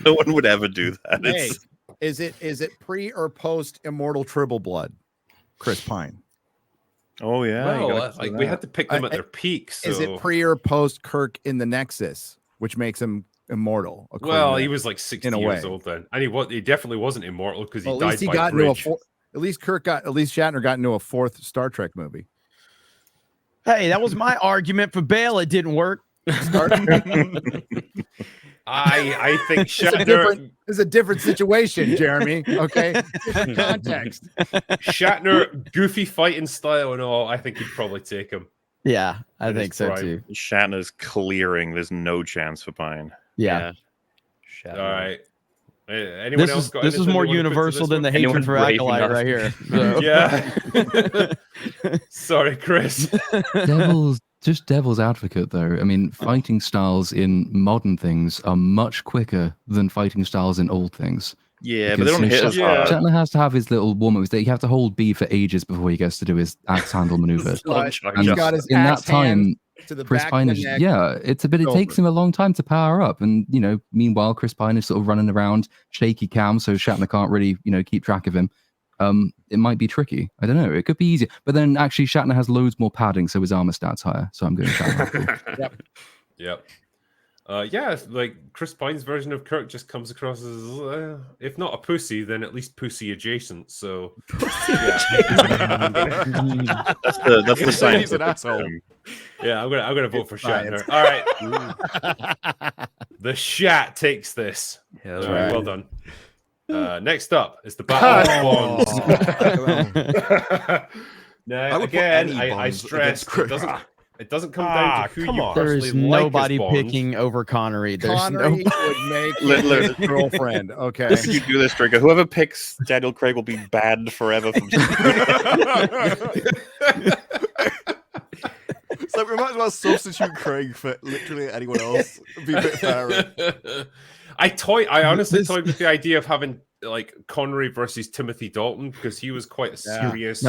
No one would ever do that. Hey, It's, is it pre or post Immortal Triple Blood? Chris Pine. oh yeah, you Well, gotta like consider we that. had to pick them at their peak. So. Is it pre or post Kirk in the Nexus, which makes him immortal? according Well, to he that? was like 60 in a years way. old then, and he definitely wasn't immortal because he Well, at died least he by got into a bridge. at least Shatner got into a fourth Star Trek movie. Hey, that was my argument for Bale. It didn't work. I think It's a different situation, Jeremy. Okay, different context. Shatner, goofy fighting style and all. I think he'd probably take him. Yeah, I In think his so prime. too. Shatner's clearing. There's no chance for Pine. Yeah. All right. Anyone This else is got this is anything more they wanna put to universal this than the one? hatred Anyone for brave Acolyte enough? right here. So. Yeah. Sorry, Chris. Devil's advocate, though. I mean, fighting styles in modern things are much quicker than fighting styles in old things. Yeah, but they don't hit as hard. Shatner has to have his little warm-up. You have to hold B for ages before he gets to do his axe handle maneuver. He's got his in that axe hand time, to the Chris back Pine of the is neck. it takes him a long time to power up, and meanwhile Chris Pine is sort of running around shaky cam, so Shatner can't really keep track of him. It might be tricky. I don't know. It could be easier, but then actually Shatner has loads more padding, so his armor stats higher. So I'm going Shatner. Yep. Yeah, like Chris Pine's version of Kirk just comes across as, if not a pussy, then at least pussy adjacent. So, That's the science. He's an asshole. Yeah, I'm gonna vote for Shatner. All right, the Shat takes this. Yeah, All that's right, right. well done. Next up is the Battle of Bonds. Now, I would put again, any I Bonds stress against it doesn't come down to who you There personally is like nobody as Bond. picking over Connery. There's Connery no. would make his girlfriend. Okay. If you do this, Drinker, whoever picks Daniel Craig will be banned forever from. So we might as well substitute Craig for literally anyone else. It'd be a bit fairer. I honestly toyed with the idea of having like Connery versus Timothy Dalton because he was quite a serious,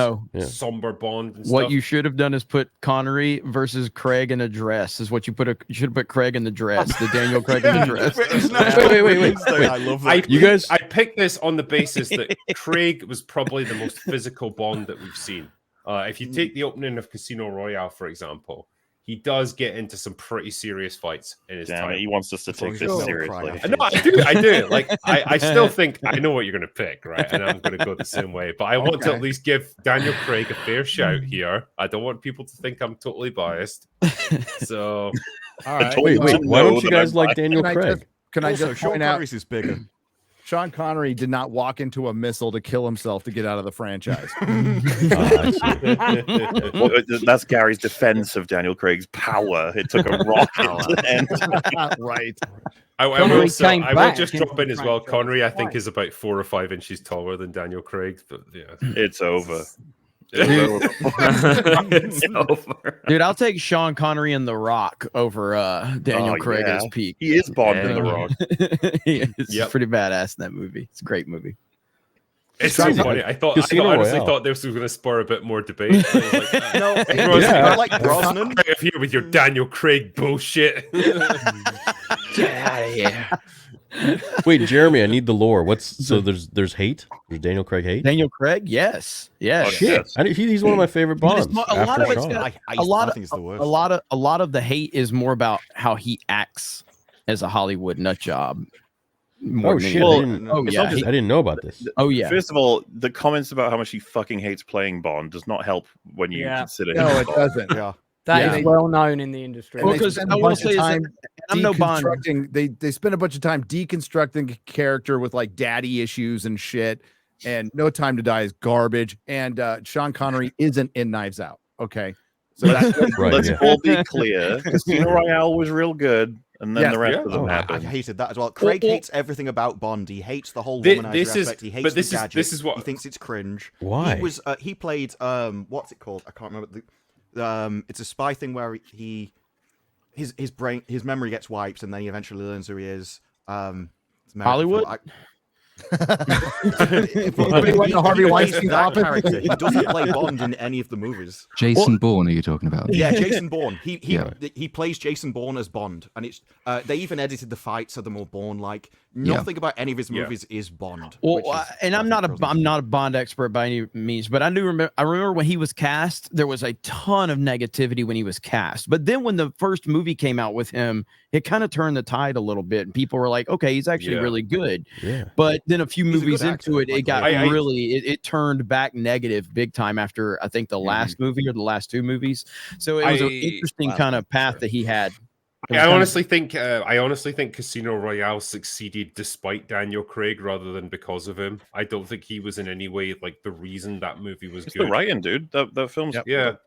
somber Bond. And What stuff. you should have done is put Connery versus Craig in a dress. Is what you should have put Craig in the dress, the Daniel Craig in the dress. Wait. I love that. You guys, I picked this on the basis that Craig was probably the most physical Bond that we've seen. If you take the opening of Casino Royale, for example, he does get into some pretty serious fights in his time. He wants us to take this seriously. No, I do. Like, I still think I know what you're going to pick, right? And I'm going to go the same way. But I want to at least give Daniel Craig a fair shout here. I don't want people to think I'm totally biased. So, all right. Wait, why don't you guys like Daniel Craig? Can I Also, just Sean point out? Connery's is bigger. Sean Connery did not walk into a missile to kill himself to get out of the franchise. Well, that's Gary's defense of Daniel Craig's power. It took a rocket. Right. I will just drop in as well. Connery, I think, is about 4 or 5 inches taller than Daniel Craig. But yeah, it's over. It's over. Dude, I'll take Sean Connery in The Rock over Daniel Craig as Peak. He is Bond in The Rock. It's pretty badass in that movie. It's a great movie. It's so funny. I honestly thought this was going to spur a bit more debate. I like Brosnan. Right here with your Daniel Craig bullshit. Get out of here. Wait, Jeremy, I need the lore. There's hate? There's Daniel Craig hate? Daniel Craig? Yes. Yes. Oh, shit. He's one of my favorite Bonds. A lot of the hate is more about how he acts as a Hollywood nut job. Oh shit! I didn't know about this. Oh yeah. First of all, the comments about how much he fucking hates playing Bond does not help when you consider him. No, it doesn't. That is well known in the industry. Well, because I will say I'm no Bond. They spend a bunch of time deconstructing a character with like daddy issues and shit, and No Time to Die is garbage. And Sean Connery isn't in Knives Out. Okay, so that's let's all be clear. Casino Royale was real good. And then the rest of them happened. I hated that as well. Craig hates everything about Bond. He hates the whole womanizer aspect. He hates the gadget. This is what he thinks it's cringe. Why? He played what's it called? I can't remember. It's a spy thing where his memory gets wiped and then he eventually learns who he is. Hollywood. Harvey Weinstein character. He doesn't play Bond in any of the movies. Jason Bourne, are you talking about? Yeah, Jason Bourne. He plays Jason Bourne as Bond, and it's they even edited the fights so they're more Bourne-like. Nothing about any of his movies is Bond. Well, and I'm not a Bond expert by any means, but I remember when he was cast, there was a ton of negativity when he was cast. But then when the first movie came out with him, it kind of turned the tide a little bit, and people were like, "Okay, he's actually really good." Yeah. But then a few movies into it, it got it turned back negative big time after I think the last movie or the last 2 movies. So it was an interesting kind of path that he had. I honestly think Casino Royale succeeded despite Daniel Craig rather than because of him. I don't think he was in any way like the reason that movie was good. The writing, dude. The film's good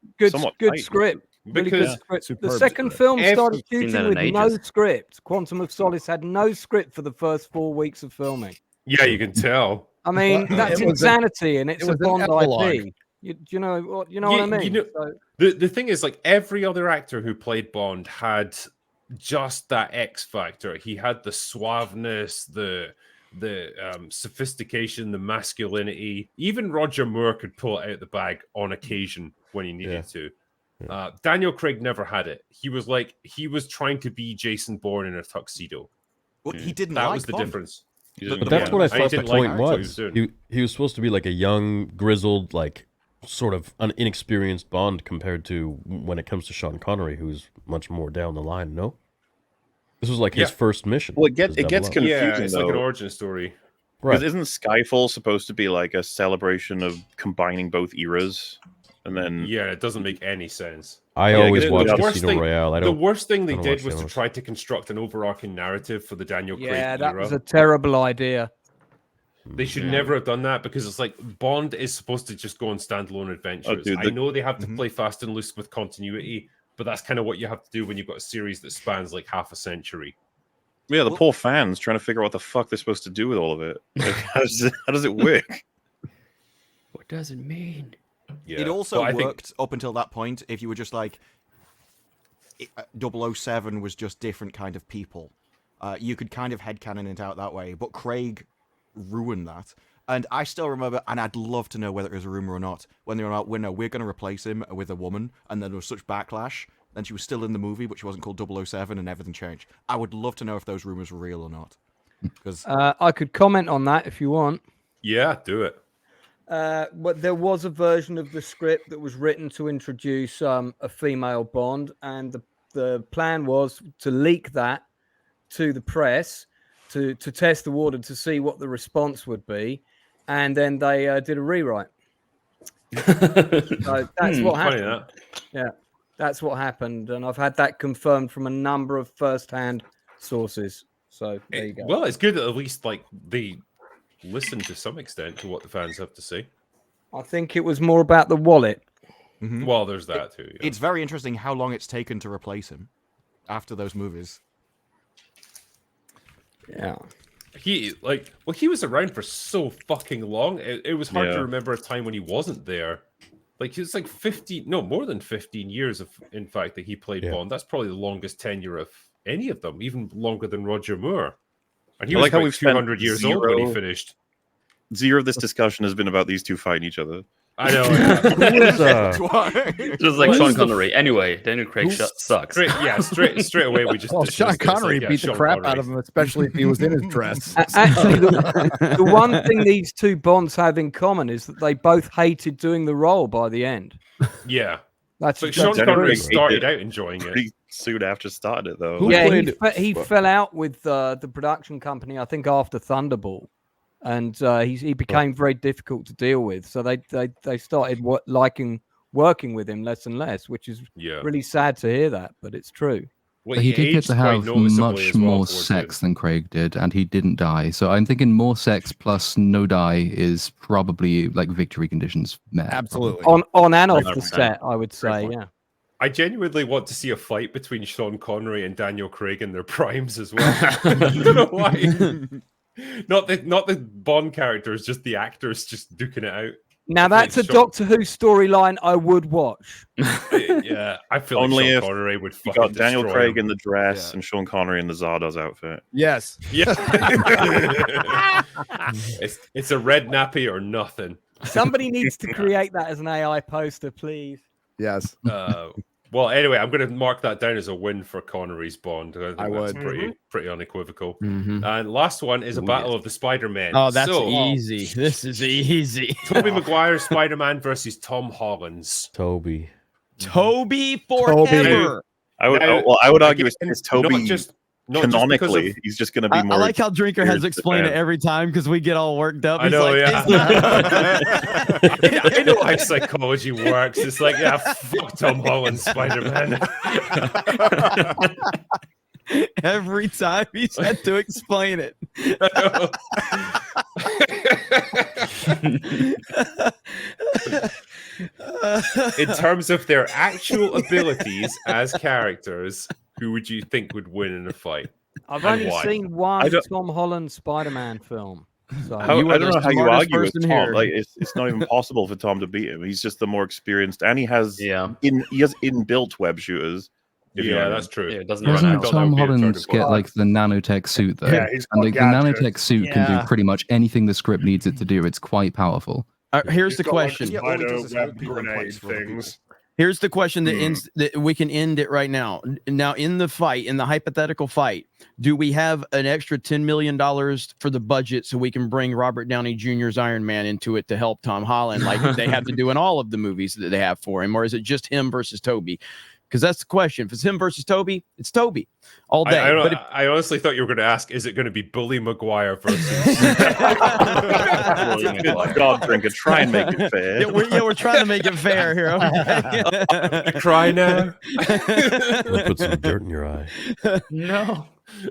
script. Really good script. The second film started shooting with no script. Quantum of Solace had no script for the first 4 weeks of filming. Yeah, you can tell. I mean, that's insanity, and it's a Bond IP. You know what I mean? The thing is, like, every other actor who played Bond had just that X factor. He had the suaveness, the sophistication, the masculinity. Even Roger Moore could pull it out the bag on occasion when he needed to. Daniel Craig never had it. He was trying to be Jason Bourne in a tuxedo. Well, he didn't. That like was the Bond. difference. But that's what I thought the point was. He was supposed to be like a young, grizzled, like sort of inexperienced Bond compared to when it comes to Sean Connery, who's much more down the line. No, this was like his first mission. Well, it gets confusing. Yeah, it's like an though. origin story. Right? Isn't Skyfall supposed to be like a celebration of combining both eras? And then it doesn't make any sense. I always watch Casino Royale. The worst thing they did was to try to construct an overarching narrative for the Daniel Craig era. Yeah, that was a terrible idea. They should never have done that because it's like Bond is supposed to just go on standalone adventures. I know they have to play fast and loose with continuity, but that's kind of what you have to do when you've got a series that spans like half a century. Yeah, the poor fans trying to figure out what the fuck they're supposed to do with all of it. Like, how does it work? What does it mean? Yeah. It also worked up until that point. If you were just like 007 was just different kind of people. You could kind of headcanon it out that way, but Craig ruined that. And I still remember, and I'd love to know whether it was a rumor or not, when they were like, we're going to replace him with a woman, and then there was such backlash. Then she was still in the movie, but she wasn't called 007, and everything changed. I would love to know if those rumors were real or not. Because I could comment on that if you want. Yeah, do it. But there was a version of the script that was written to introduce a female Bond, and the plan was to leak that to the press to test the water to see what the response would be, and then they did a rewrite. So that's what happened. Yeah, that's what happened, and I've had that confirmed from a number of first-hand sources. So there you go. Well, it's good that at least like they listen to some extent to what the fans have to say. I think it was more about the wallet. Mm-hmm. Well, there's that too. Yeah. It's very interesting how long it's taken to replace him after those movies. Yeah. He was around for so fucking long. It was hard to remember a time when he wasn't there. Like it's like 15, no, more than 15 years in fact that he played Bond. That's probably the longest tenure of any of them, even longer than Roger Moore. And he was like about 200 years old when he finished. Zero of this discussion has been about these two fighting each other. I know. Just like Sean Connery. Anyway, Daniel Craig sucks. Straight away we just. Well, Sean Connery beat the crap out of him, especially if he was in his dress. Actually, the one thing these two Bonds have in common is that they both hated doing the role by the end. Yeah, that's Sean Connery started out enjoying it. Pretty soon after started it, though. He fell out with the production company, I think, after Thunderball. And he became very difficult to deal with. So they started liking working with him less and less, which is really sad to hear that, but it's true. Well, he did get to have much more sex than Craig did, and he didn't die. So I'm thinking more sex plus no die is probably like victory conditions met. Absolutely. On and off the set, I would say, yeah. I genuinely want to see a fight between Sean Connery and Daniel Craig in their primes as well. I don't know why. Not the Bond characters, just the actors just duking it out. Now that's a Doctor Who storyline I would watch. Yeah, I feel only like if Sean Connery would fucking got Daniel destroy Craig him. in the dress and Sean Connery in the Zardoz outfit. Yes. Yeah. it's a red nappy or nothing. Somebody needs to create that as an AI poster, please. Yes. Well, anyway, I'm going to mark that down as a win for Connery's Bond. I think that's would. pretty unequivocal. Mhm. And last one is a battle of the Spider-Men. Oh, that's easy. This is easy. Tobey Maguire's Spider-Man versus Tom Holland's. Toby forever. I would argue it's Toby. Not canonically, he's just going to be more. I like how Drinker has explained it every time because we get all worked up. I know, I know how psychology works. It's like, yeah, fuck Tom Holland, Spider-Man. Every time he's had to explain it. In terms of their actual abilities as characters, who would you think would win in a fight? I've only seen one Tom Holland Spider-Man film. So. I don't know how you argue with Tom. Like it's not even possible for Tom to beat him. He's just the more experienced, and he has inbuilt web shooters. Yeah, that's true. Yeah, doesn't Tom Holland get like the nanotech suit though? Yeah, he's and got the nanotech suit can do Yeah. pretty much anything the script needs it to do. It's quite powerful. Here's the question. Here's the question that ends that we can end it right now. Now, in the fight, in the hypothetical fight, do we have an extra $10 million for the budget so we can bring Robert Downey Jr.'s Iron Man into it to help Tom Holland, like they have to do in all of the movies that they have for him, or is it just him versus Toby? Because that's the question. If it's him versus Toby, it's Toby all day. I honestly thought you were going to ask, is it going to be Bully Maguire versus... God, Drinker, try and make it fair. Yeah, we're trying to make it fair here. Okay? Cry now? Put some dirt in your eye. No.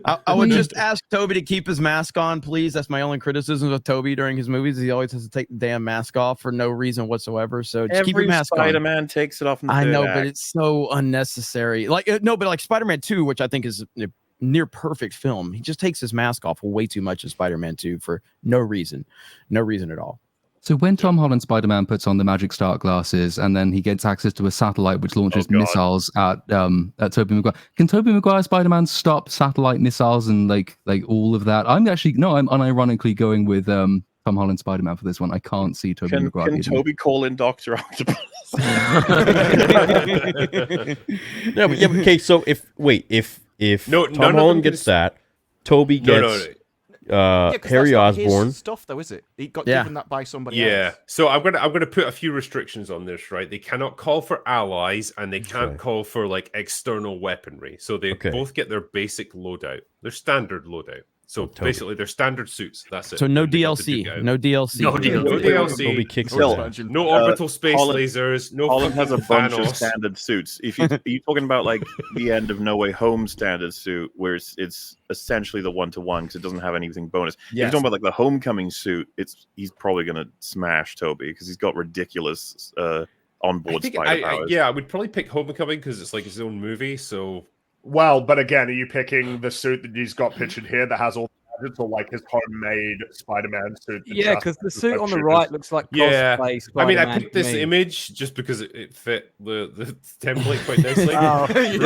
I would just ask Toby to keep his mask on, please. That's my only criticism of Toby during his movies. He always has to take the damn mask off for no reason whatsoever. So just keep your mask on. Spider-Man takes it off. In the I know, third but act. it's so unnecessary. Like like Spider-Man 2, which I think is a near perfect film. He just takes his mask off way too much in Spider-Man 2 for no reason at all. So when Tom Holland Spider-Man puts on the Magic Stark glasses and then he gets access to a satellite which launches missiles at Tobey Maguire, can Tobey Maguire Spider-Man stop satellite missiles and like all of that? I'm unironically going with Tom Holland Spider-Man for this one. I can't see Tobey Maguire. Can Tobey call in Dr. Octopus? No, but okay. So if Tom Holland gets that, Toby gets Harry Osborn his stuff, though, is it? He got given that by somebody else. Yeah. So I'm gonna put a few restrictions on this, right? They cannot call for allies, and they can't call for like external weaponry. So they both get their basic loadout, their standard loadout. So basically, they're standard suits. That's it. So no DLC. No DLC. No DLC. No orbital space lasers. No. Holland has a bunch of Thanos. standard suits. If you're talking about like the end of No Way Home standard suit, where it's essentially the 1-to-1 because it doesn't have anything bonus. If you're talking about like the Homecoming suit, he's probably gonna smash Toby because he's got ridiculous onboard spider powers. I would probably pick Homecoming because it's like his own movie. So. Well, but again, are you picking the suit that he's got pictured here that has all the gadgets, or like his homemade Spider-Man suit? Yeah, because the suit on the right looks like cosplay Spider-Man. I mean, I picked this image just because it fit the template quite nicely. What you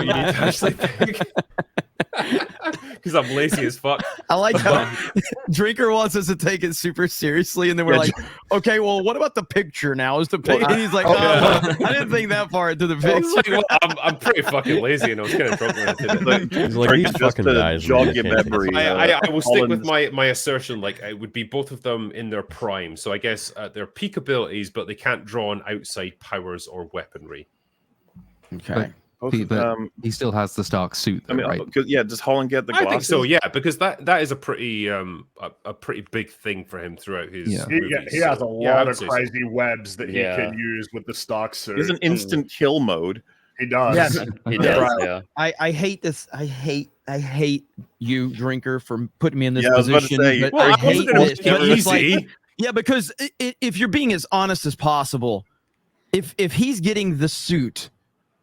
need to actually pick. Because I'm lazy as fuck. I like how Drinker wants us to take it super seriously, and then we're like, okay, well, what about the picture now? Is the picture? And he's like, I didn't think that far into the picture. I'm pretty fucking lazy, and I was kind of drunk when I did it. He's like, these fucking guys. Jog your memory. I will stick with my assertion. Like, it would be both of them in their prime. So I guess their peak abilities, but they can't draw on outside powers or weaponry. Okay. But he still has the Stark suit, though, right? Does Holland get the glasses? I think so, yeah, because that is a pretty big thing for him throughout his movies. He has a lot of crazy webs that he can use with the Stark suit. There's an instant kill mode. He does. Yes, he does. Yeah. I hate this. I hate you, Drinker, for putting me in this I was about to position. say, But well, I hate this. But it's easy. like, yeah, because if you're being as honest as possible, if he's getting the suit.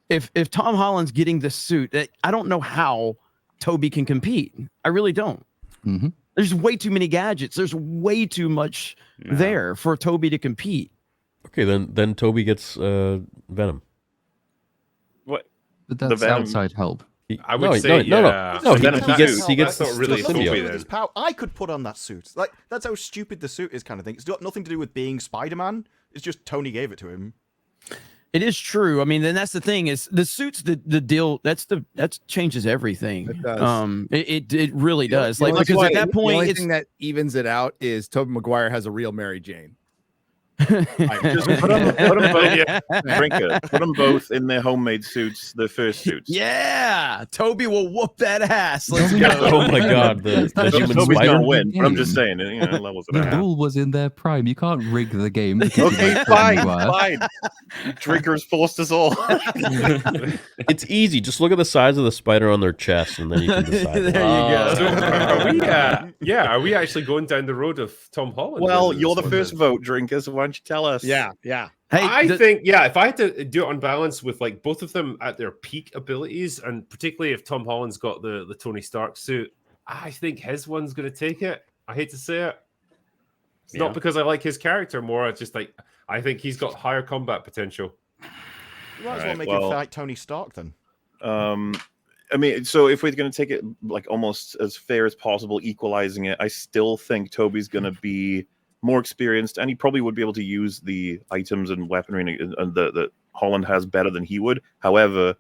If Tom Holland's getting this suit, I don't know how Toby can compete. I really don't. Mm-hmm. There's way too many gadgets. There's way too much there for Toby to compete. Okay, then Toby gets Venom. What? But that's outside help. I would say no. He gets not really with his power. I could put on that suit. Like, that's how stupid the suit is, kind of thing. It's got nothing to do with being Spider-Man. It's just Tony gave it to him. It is true. I mean, then that's the thing is the suits, the deal. That changes everything. It does. It really does. Like, because at that point, the only thing that evens it out is Tobey Maguire has a real Mary Jane. Just put them both, put them both in their homemade suits, their first suits. Yeah, Toby will whoop that ass. Let's go. Oh my god, the human Toby's spider gonna win. But I'm just saying, levels of The that. bull was in their prime. You can't rig the game. Okay, fine. Drinkers forced us all. It's easy. Just look at the size of the spider on their chest, and then you can decide. There you go. So are we actually going down the road of Tom Holland? Well, you're the first vote, Drinkers. So why don't you tell us? Yeah. Hey, I think, if I had to do it on balance with like both of them at their peak abilities, and particularly if Tom Holland's got the Tony Stark suit, I think his one's going to take it. I hate to say it. It's not because I like his character more. It's just like, I think he's got higher combat potential. You might as well make him fight Tony Stark then. I mean, so if we're going to take it like almost as fair as possible, equalizing it, I still think Toby's going to be more experienced, and he probably would be able to use the items and weaponry and that Holland has better than he would. However,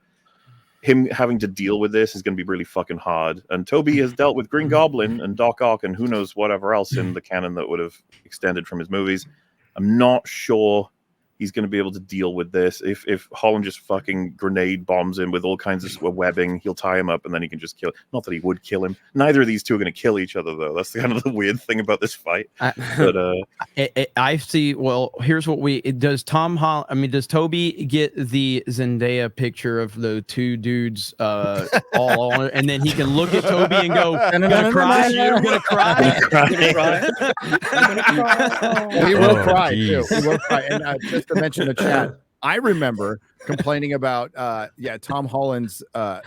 him having to deal with this is going to be really fucking hard. And Toby has dealt with Green Goblin and Doc Ock and who knows whatever else in the canon that would have extended from his movies. I'm not sure he's going to be able to deal with this. If Holland just fucking grenade bombs him with all kinds of webbing, he'll tie him up and then he can just kill. Not that he would kill him. Neither of these two are going to kill each other, though. That's kind of the weird thing about this fight. I see. Well, here's what does Toby get the Zendaya picture of the two dudes all on it, and then he can look at Toby and go, "I'm gonna cry. You're gonna cry. He will cry too. He will cry. And just to mention the chat, I remember complaining about Tom Holland's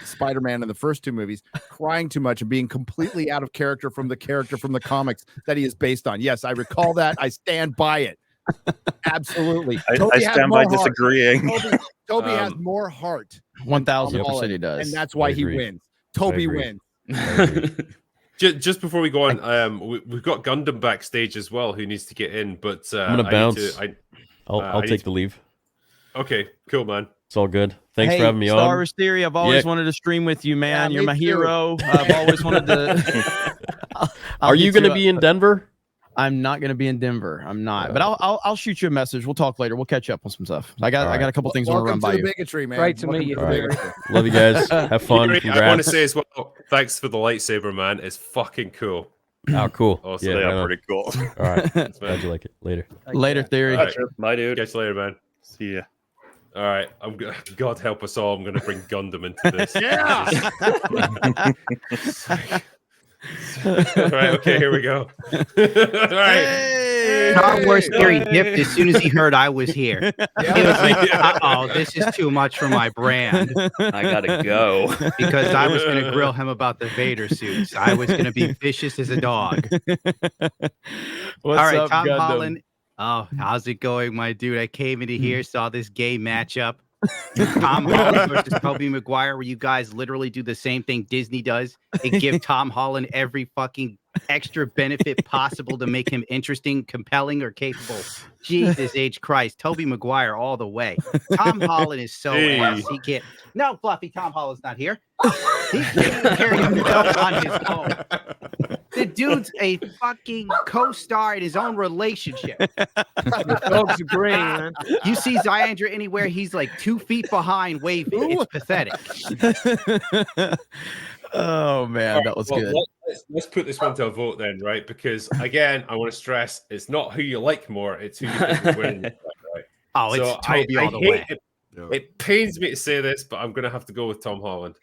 Spider-Man in the first two movies, crying too much and being completely out of character from the comics that he is based on. Yes, I recall that. I stand by it. Absolutely. I stand by disagreeing. Toby has more heart. 1000% he does. And that's why he wins. Toby wins. Just before we go on, we've got Gundam backstage as well, who needs to get in. But I'm gonna bounce. I'll take the leave. Okay, cool, man. It's all good. Thanks for having me Star on. Wars Theory, I've always wanted to stream with you, man. You're my hero. I've always wanted to. Are you going to be in Denver? I'm not going to be in Denver. I'm not, but I'll shoot you a message. We'll talk later. We'll catch up on some stuff. I got a couple things I want to run by you. Bigotry, man. Great to meet you. Love you guys. Have fun. I want to say as well, thanks for the lightsaber, man. It's fucking cool. Oh, cool. Awesome. Yeah, they are pretty cool. All right. Glad you like it. Later. Later, Theory. All right. My dude. Catch you later, man. See ya. All right, God help us all. I'm going to bring Gundam into this. Yeah. All right, okay, here we go. All right. Star Wars Theory dipped as soon as he heard I was here. He was like, "Uh-oh, this is too much for my brand. I gotta go." Because I was going to grill him about the Vader suits. I was going to be vicious as a dog. What's all right, up, Tom Gundam? Holland. Oh, how's it going, my dude? I came into here, saw this gay matchup. Tom Holland versus Tobey Maguire, where you guys literally do the same thing Disney does and give Tom Holland every fucking extra benefit possible to make him interesting, compelling, or capable. Jesus H. Christ. Tobey Maguire all the way. Tom Holland is so ass. He can't. No, Fluffy, Tom Holland's not here. He can't carry himself on his own. The dude's a fucking co-star in his own relationship. The dogs agreeing, man. You see Zyandra anywhere, he's like 2 feet behind waving. It's pathetic. Oh man, that was good. Let's put this one to a vote then, right? Because again, I want to stress it's not who you like more, it's who you think will win. Right? Oh, it's Toby all the way. It pains me to say this, but I'm going to have to go with Tom Holland.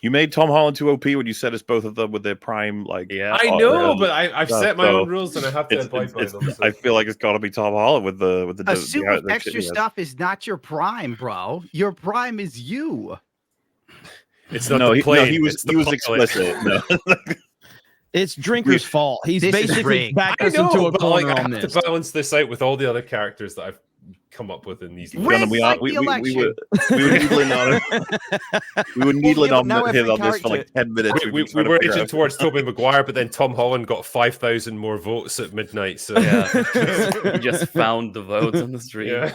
You made Tom Holland too OP when you said us both of them with their prime, like. Yeah, I know, but I've set my own rules and I have to abide by them. So. I feel like it's got to be Tom Holland with the a suit with extra stuff is not your prime, bro. Your prime is you. It's not the plane. He was explicit. No. It's Drinker's fault. He's basically backed us into a corner on this. I have to balance this out with all the other characters that I've come up with in these. We would needle on him on this for like 10 minutes. We were edging towards Tobey Maguire, but then Tom Holland got 5,000 more votes at midnight. So he just found the votes on the stream. Yeah.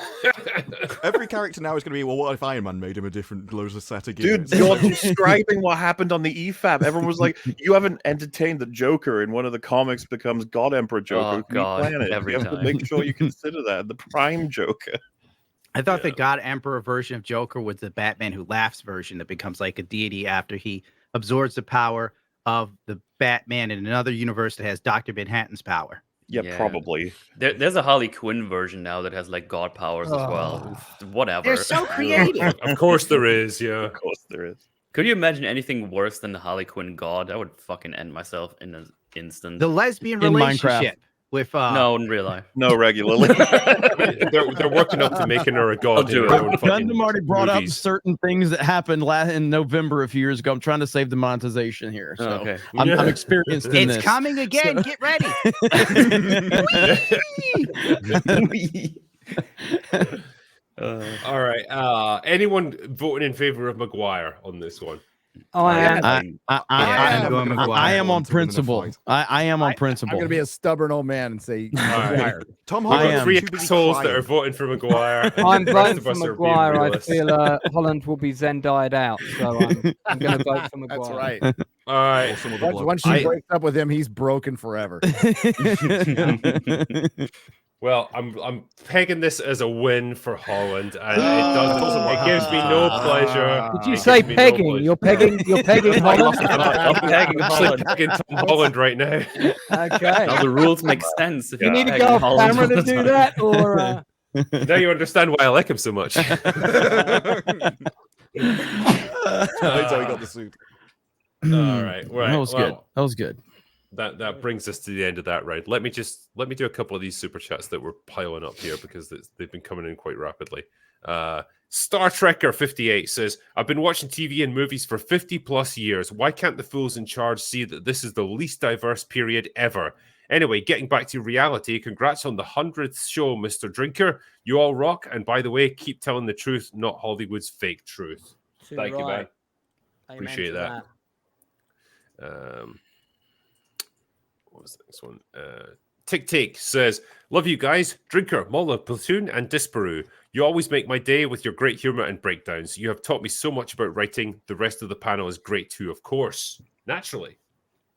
Every character now is going to be, well, what if Iron Man made him a different set of gears? Dude, you're describing what happened on the EFAB. Everyone was like, you haven't entertained the Joker in one of the comics becomes God Emperor Joker. Oh, God, every you have to make sure you consider that the prime Joker. I thought the God Emperor version of Joker was the Batman Who Laughs version that becomes like a deity after he absorbs the power of the Batman in another universe that has Dr. Manhattan's power. Yeah, probably. There's a Harley Quinn version now that has like God powers as well. Whatever. They're so creative. Of course there is, yeah. Of course there is. Could you imagine anything worse than the Harley Quinn God? I would fucking end myself in an instant. The lesbian In relationship. Minecraft. With no, in real life. No, regularly. they're working up to making her a god. Gundam already brought up certain things that happened in November a few years ago. I'm trying to save the monetization here. So okay. I'm experienced in this. It's coming again. Get ready. All right. Anyone voting in favor of Maguire on this one? I am on principle. I am on principle. I'm going to be a stubborn old man and say Maguire. Tom Holland. 3 assholes that are voting for Maguire. I'm voting for Maguire. I feel Holland will be Zendaya'd out, so I'm going to vote for Maguire. That's right. All right. Once she breaks up with him, he's broken forever. Well, I'm pegging this as a win for Holland, and it gives me no pleasure. Did you say pegging? You're pegging Holland? I'm pegging Tom Holland right now. Okay. Now the rules make sense. If you need to go off camera to do that, or now you understand why I like him so much. That's how he got the suit. All right. That was good. That was good. that brings us to the end of that round. Let me do a couple of these super chats that were piling up here because they've been coming in quite rapidly. Star Trekker 58 says, I've been watching TV and movies for 50 plus years. Why can't the fools in charge see that this is the least diverse period ever? Anyway, getting back to reality, congrats on the 100th show, Mr. Drinker. You all rock. And by the way, keep telling the truth, not Hollywood's fake truth. Thank you, man. Appreciate that. What was the next one? Tick says, love you guys. Drinker, Little Platoon, and Disparu. You always make my day with your great humor and breakdowns. You have taught me so much about writing. The rest of the panel is great too, of course. Naturally.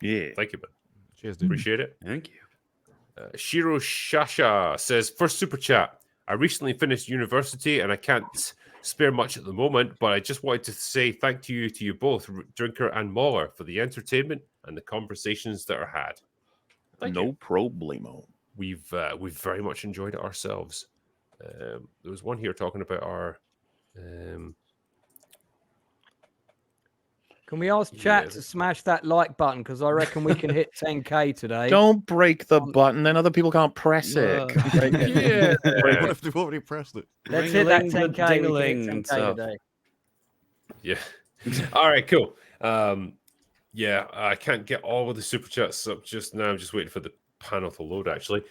Yeah. Thank you, man. Cheers, dude. Appreciate it. Thank you. Shiro Shasha says, first super chat. I recently finished university and I can't spare much at the moment, but I just wanted to say thank you to you both, Drinker and Mauler, for the entertainment and the conversations that are had. No problemo. We've very much enjoyed it ourselves. There was one here talking about our. Can we ask chat to smash that like button? Because I reckon we can hit 10K today. Don't break the button, then other people can't press it. Yeah. What if they've already pressed it? Let's hit that 10K. We can hit 10K today. Yeah. All right, cool. Yeah, I can't get all of the super chats up just now. I'm just waiting for the panel to load, actually.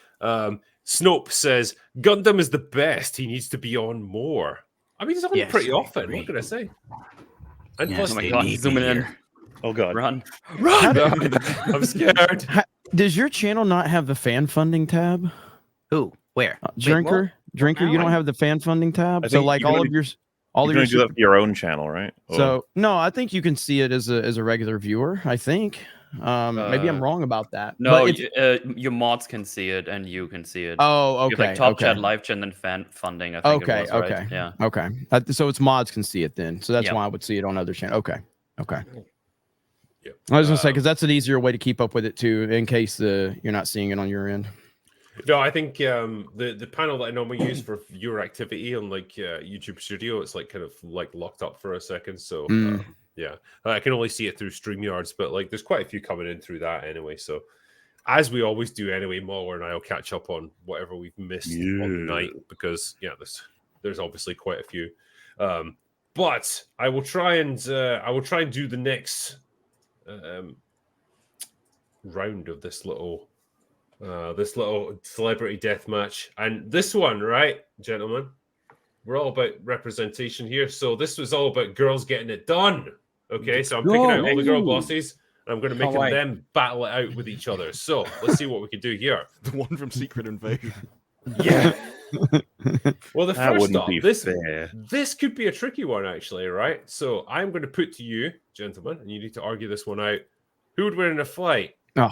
Snope says, Gundam is the best. He needs to be on more. I mean, he's on pretty often. What can I say? And Yes, oh my God, zooming in. Oh, God. Run. I'm scared. Does your channel not have the fan funding tab? Who? Where? Drinker? Drinker, you don't have the fan funding tab? So, like, all of your... You're going to do that for your own channel, right? So no, I think you can see it as a regular viewer. I think maybe I'm wrong about that. No, your mods can see it and you can see it. Oh, okay. You have, like, top chat, live chat, and then fan funding. I think it was, right? Yeah. Okay. So it's mods can see it then. So that's why I would see it on other channels. Okay. Yep. I was gonna say because that's an easier way to keep up with it too, in case you're not seeing it on your end. No, I think the panel that I normally use for viewer activity on like YouTube Studio, it's like kind of like locked up for a second. So yeah, I can only see it through StreamYards, but like there's quite a few coming in through that anyway. So as we always do anyway, Mauler and I will catch up on whatever we've missed on the night because there's obviously quite a few. But I will try and do the next round of this little celebrity death match. And this one, right, gentlemen, we're all about representation here. So this was all about girls getting it done. Okay, so I'm picking out all the girl bosses and I'm going to make them battle it out with each other. So let's see what we can do here. The one from Secret Invasion. Yeah. Well, the That first wouldn't off, be fair. this could be a tricky one, actually, right? So I'm going to put to you, gentlemen, and you need to argue this one out. Who would win in a fight? Oh.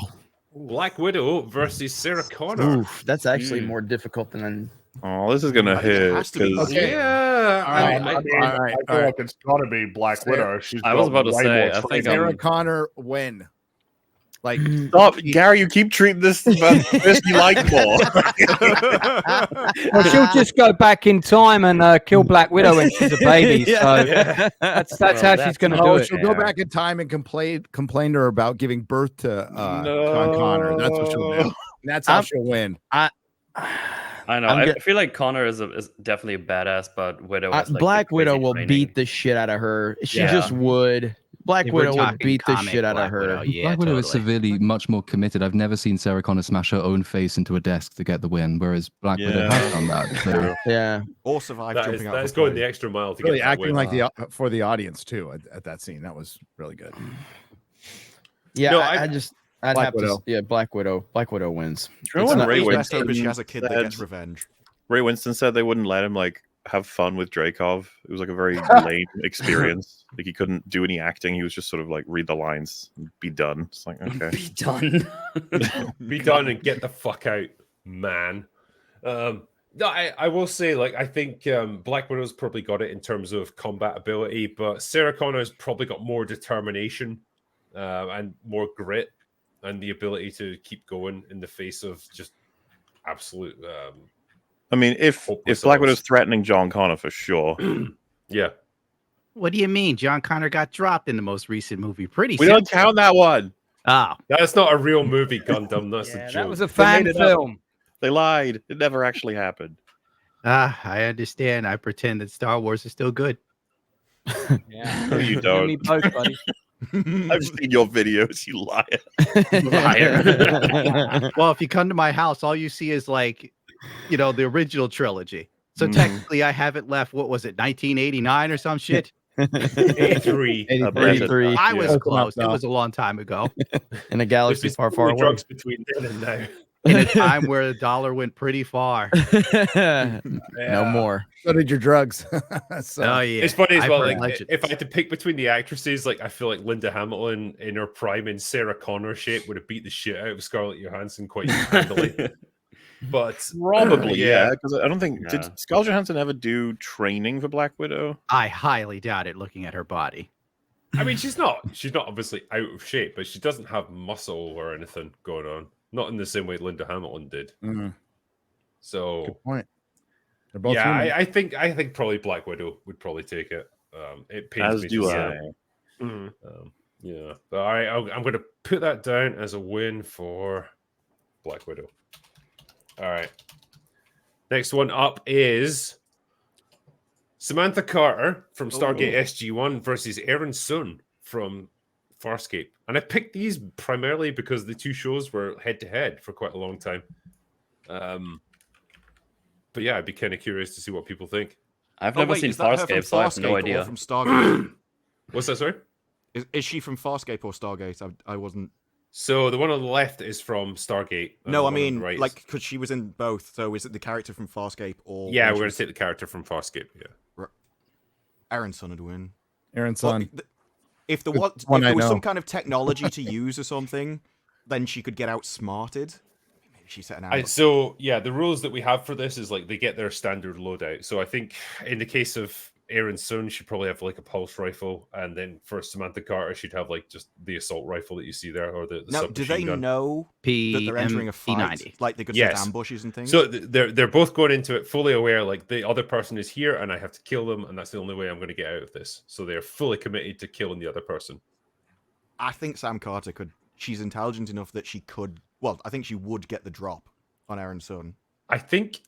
Black Widow versus Sarah Connor. Oof, that's actually more difficult than. Oh, this is gonna hit. Okay. Yeah. I feel like it's got to be Black Widow. I was about to say, I think Sarah Connor win. Like, stop, Gary. You keep treating this this you like more. Well, she'll just go back in time and kill Black Widow when she's a baby. So that's how she's going to do it. She'll go back in time and complain to her about giving birth to John Connor. That's what she'll do. That's how she'll win. I know. I feel like Connor is definitely a badass, but Widow is like Black Widow will beat the shit out of her. She just would. Black Widow would beat the shit out of her. Black Widow is severely much more committed. I've never seen Sarah Connor smash her own face into a desk to get the win, whereas Black Widow has done that. So. Yeah. Or survive jumping out. That's going the extra mile to really get that acting win. like for the audience too at that scene. That was really good. Yeah, No, I'd have to. Yeah, Black Widow. Black Widow wins. Ray Best hope is she has a kid that gets revenge. Ray Winston said they wouldn't let him like have fun with Dreykov. It was like a very lame experience. Like he couldn't do any acting. He was just sort of like read the lines, and be done. It's like okay, be done, be done, and get the fuck out, man. No, I will say, like, I think Black Widow's probably got it in terms of combat ability, but Sarah Connor's probably got more determination and more grit and the ability to keep going in the face of just absolute. I mean, if Black Widow's threatening John Connor for sure, yeah. What do you mean? John Connor got dropped in the most recent movie. We don't count that one. Ah, That's not a real movie, Gundam. That's a joke. That was a They fan made it up. film. They lied. It never actually happened. I understand. I pretend that Star Wars is still good. Yeah. No, you You and don't. me both, buddy. I've seen your videos, you liar. Liar. Well, if you come to my house, all you see is like, the original trilogy. So technically, I haven't left. What was it, 1989 or some shit? 83. 83. I was Yeah. close. It was a long time ago. In a galaxy There's far, far away. drugs between then and now. In a time where the dollar went pretty far. No more. So did your drugs. So- Oh yeah, It's funny as I've well. heard Like, legends. if I had to pick between the actresses, like I feel like Linda Hamilton in her prime in Sarah Connor shape would have beat the shit out of Scarlett Johansson quite handily. But Probably, yeah. yeah. Because I don't think did Scarlett Johansson ever do training for Black Widow? I highly doubt it. Looking at her body, I mean, she's not obviously out of shape, but she doesn't have muscle or anything going on. Not in the same way Linda Hamilton did. Mhm. So Good point. They're both yeah, human. I think probably Black Widow would probably take it. It pains As me do to I. say. Yeah. But all right, I'm going to put that down as a win for Black Widow. All right. Next one up is Samantha Carter from Stargate SG-1 versus Aaron Sun from Farscape. And I picked these primarily because the two shows were head-to-head for quite a long time. But yeah, I'd be kind of curious to see what people think. I've never seen Farscape, so I have no idea. From Stargate? What's that, sorry? Is she from Farscape or Stargate? I wasn't. So the one on the left is from Stargate. and No, the I one on the mean, right is- like, because she was in both. So is it the character from Farscape or? Yeah, when we're she going was- to take the character from Farscape. Yeah. Aaron Son would win. Aaron But Son. If there Good was, one if there I was know. some kind of technology to use or something, then she could get outsmarted. Maybe she set an ambush. So yeah, the rules that we have for this is like they get their standard loadout. So I think in the case of Aaron Sun, she'd probably have like a pulse rifle, and then for Samantha Carter, she'd have like just the assault rifle that you see there, or the Now, do they submachine gun. know that they're entering a fight? P90. Like they could Yes. set ambushes and things? So they're both going into it fully aware, like the other person is here, and I have to kill them, and that's the only way I'm going to get out of this. So they're fully committed to killing the other person. I think Sam Carter could. She's intelligent enough that she could. Well, I think she would get the drop on Aaron Sun. I think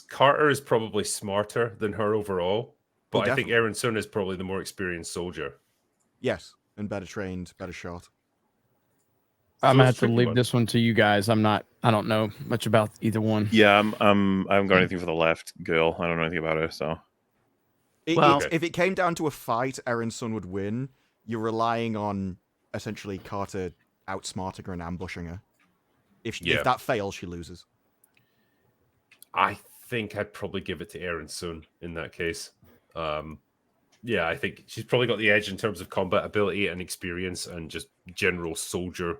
Carter is probably smarter than her overall, but I think definitely. Aaron Sun is probably the more experienced soldier. Yes, and better trained, better shot. I'm So gonna it's have to tricky leave one. this one to you guys. I don't know much about either one. Yeah, I haven't got anything for the left girl. I don't know anything about her, so If it came down to a fight, Aaron Sun would win. You're relying on essentially Carter outsmarting her and ambushing her. If that fails, she loses. I think I'd probably give it to Aaron Sun in that case. Yeah, I think she's probably got the edge in terms of combat ability and experience and just general soldier.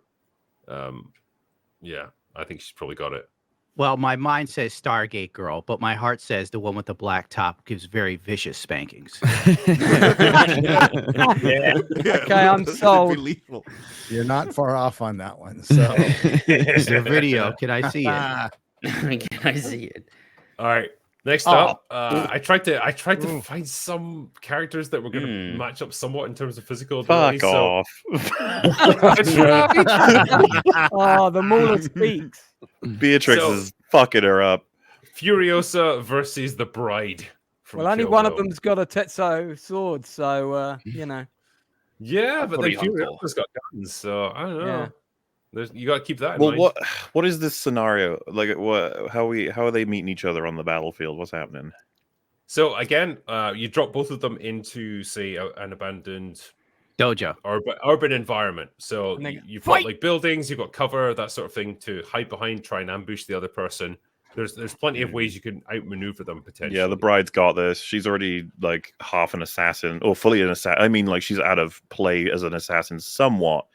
Yeah, I think she's probably got it. well, my mind says Stargate girl, but my heart says the one with the black top gives very vicious spankings. Okay, I'm sold. You're not far off on that one. So Is there video? Can I see it? Can I see it? All right. Next Oh. up, I tried to find some characters that were going to match up somewhat in terms of physical ability. fuck off. Oh, the Mauler speaks. Beatrix So- is fucking her up. Furiosa versus the Bride. from Well, only Kill one of Bill. them's got a Tetsuo sword, so you know. Yeah, but then Pretty uncle. Furiosa's got guns, so I don't know. Yeah. You got to keep that in Well, mind. what is this scenario like? How are they meeting each other on the battlefield? What's happening? So again, you drop both of them into, say, an abandoned dojo, urban environment. So And they you've fight! got like buildings, you've got cover, that sort of thing to hide behind, try and ambush the other person. There's plenty of ways you can outmaneuver them potentially. Yeah, the bride's got this. She's already like half an assassin, or fully an assassin. I mean, like she's out of play as an assassin somewhat.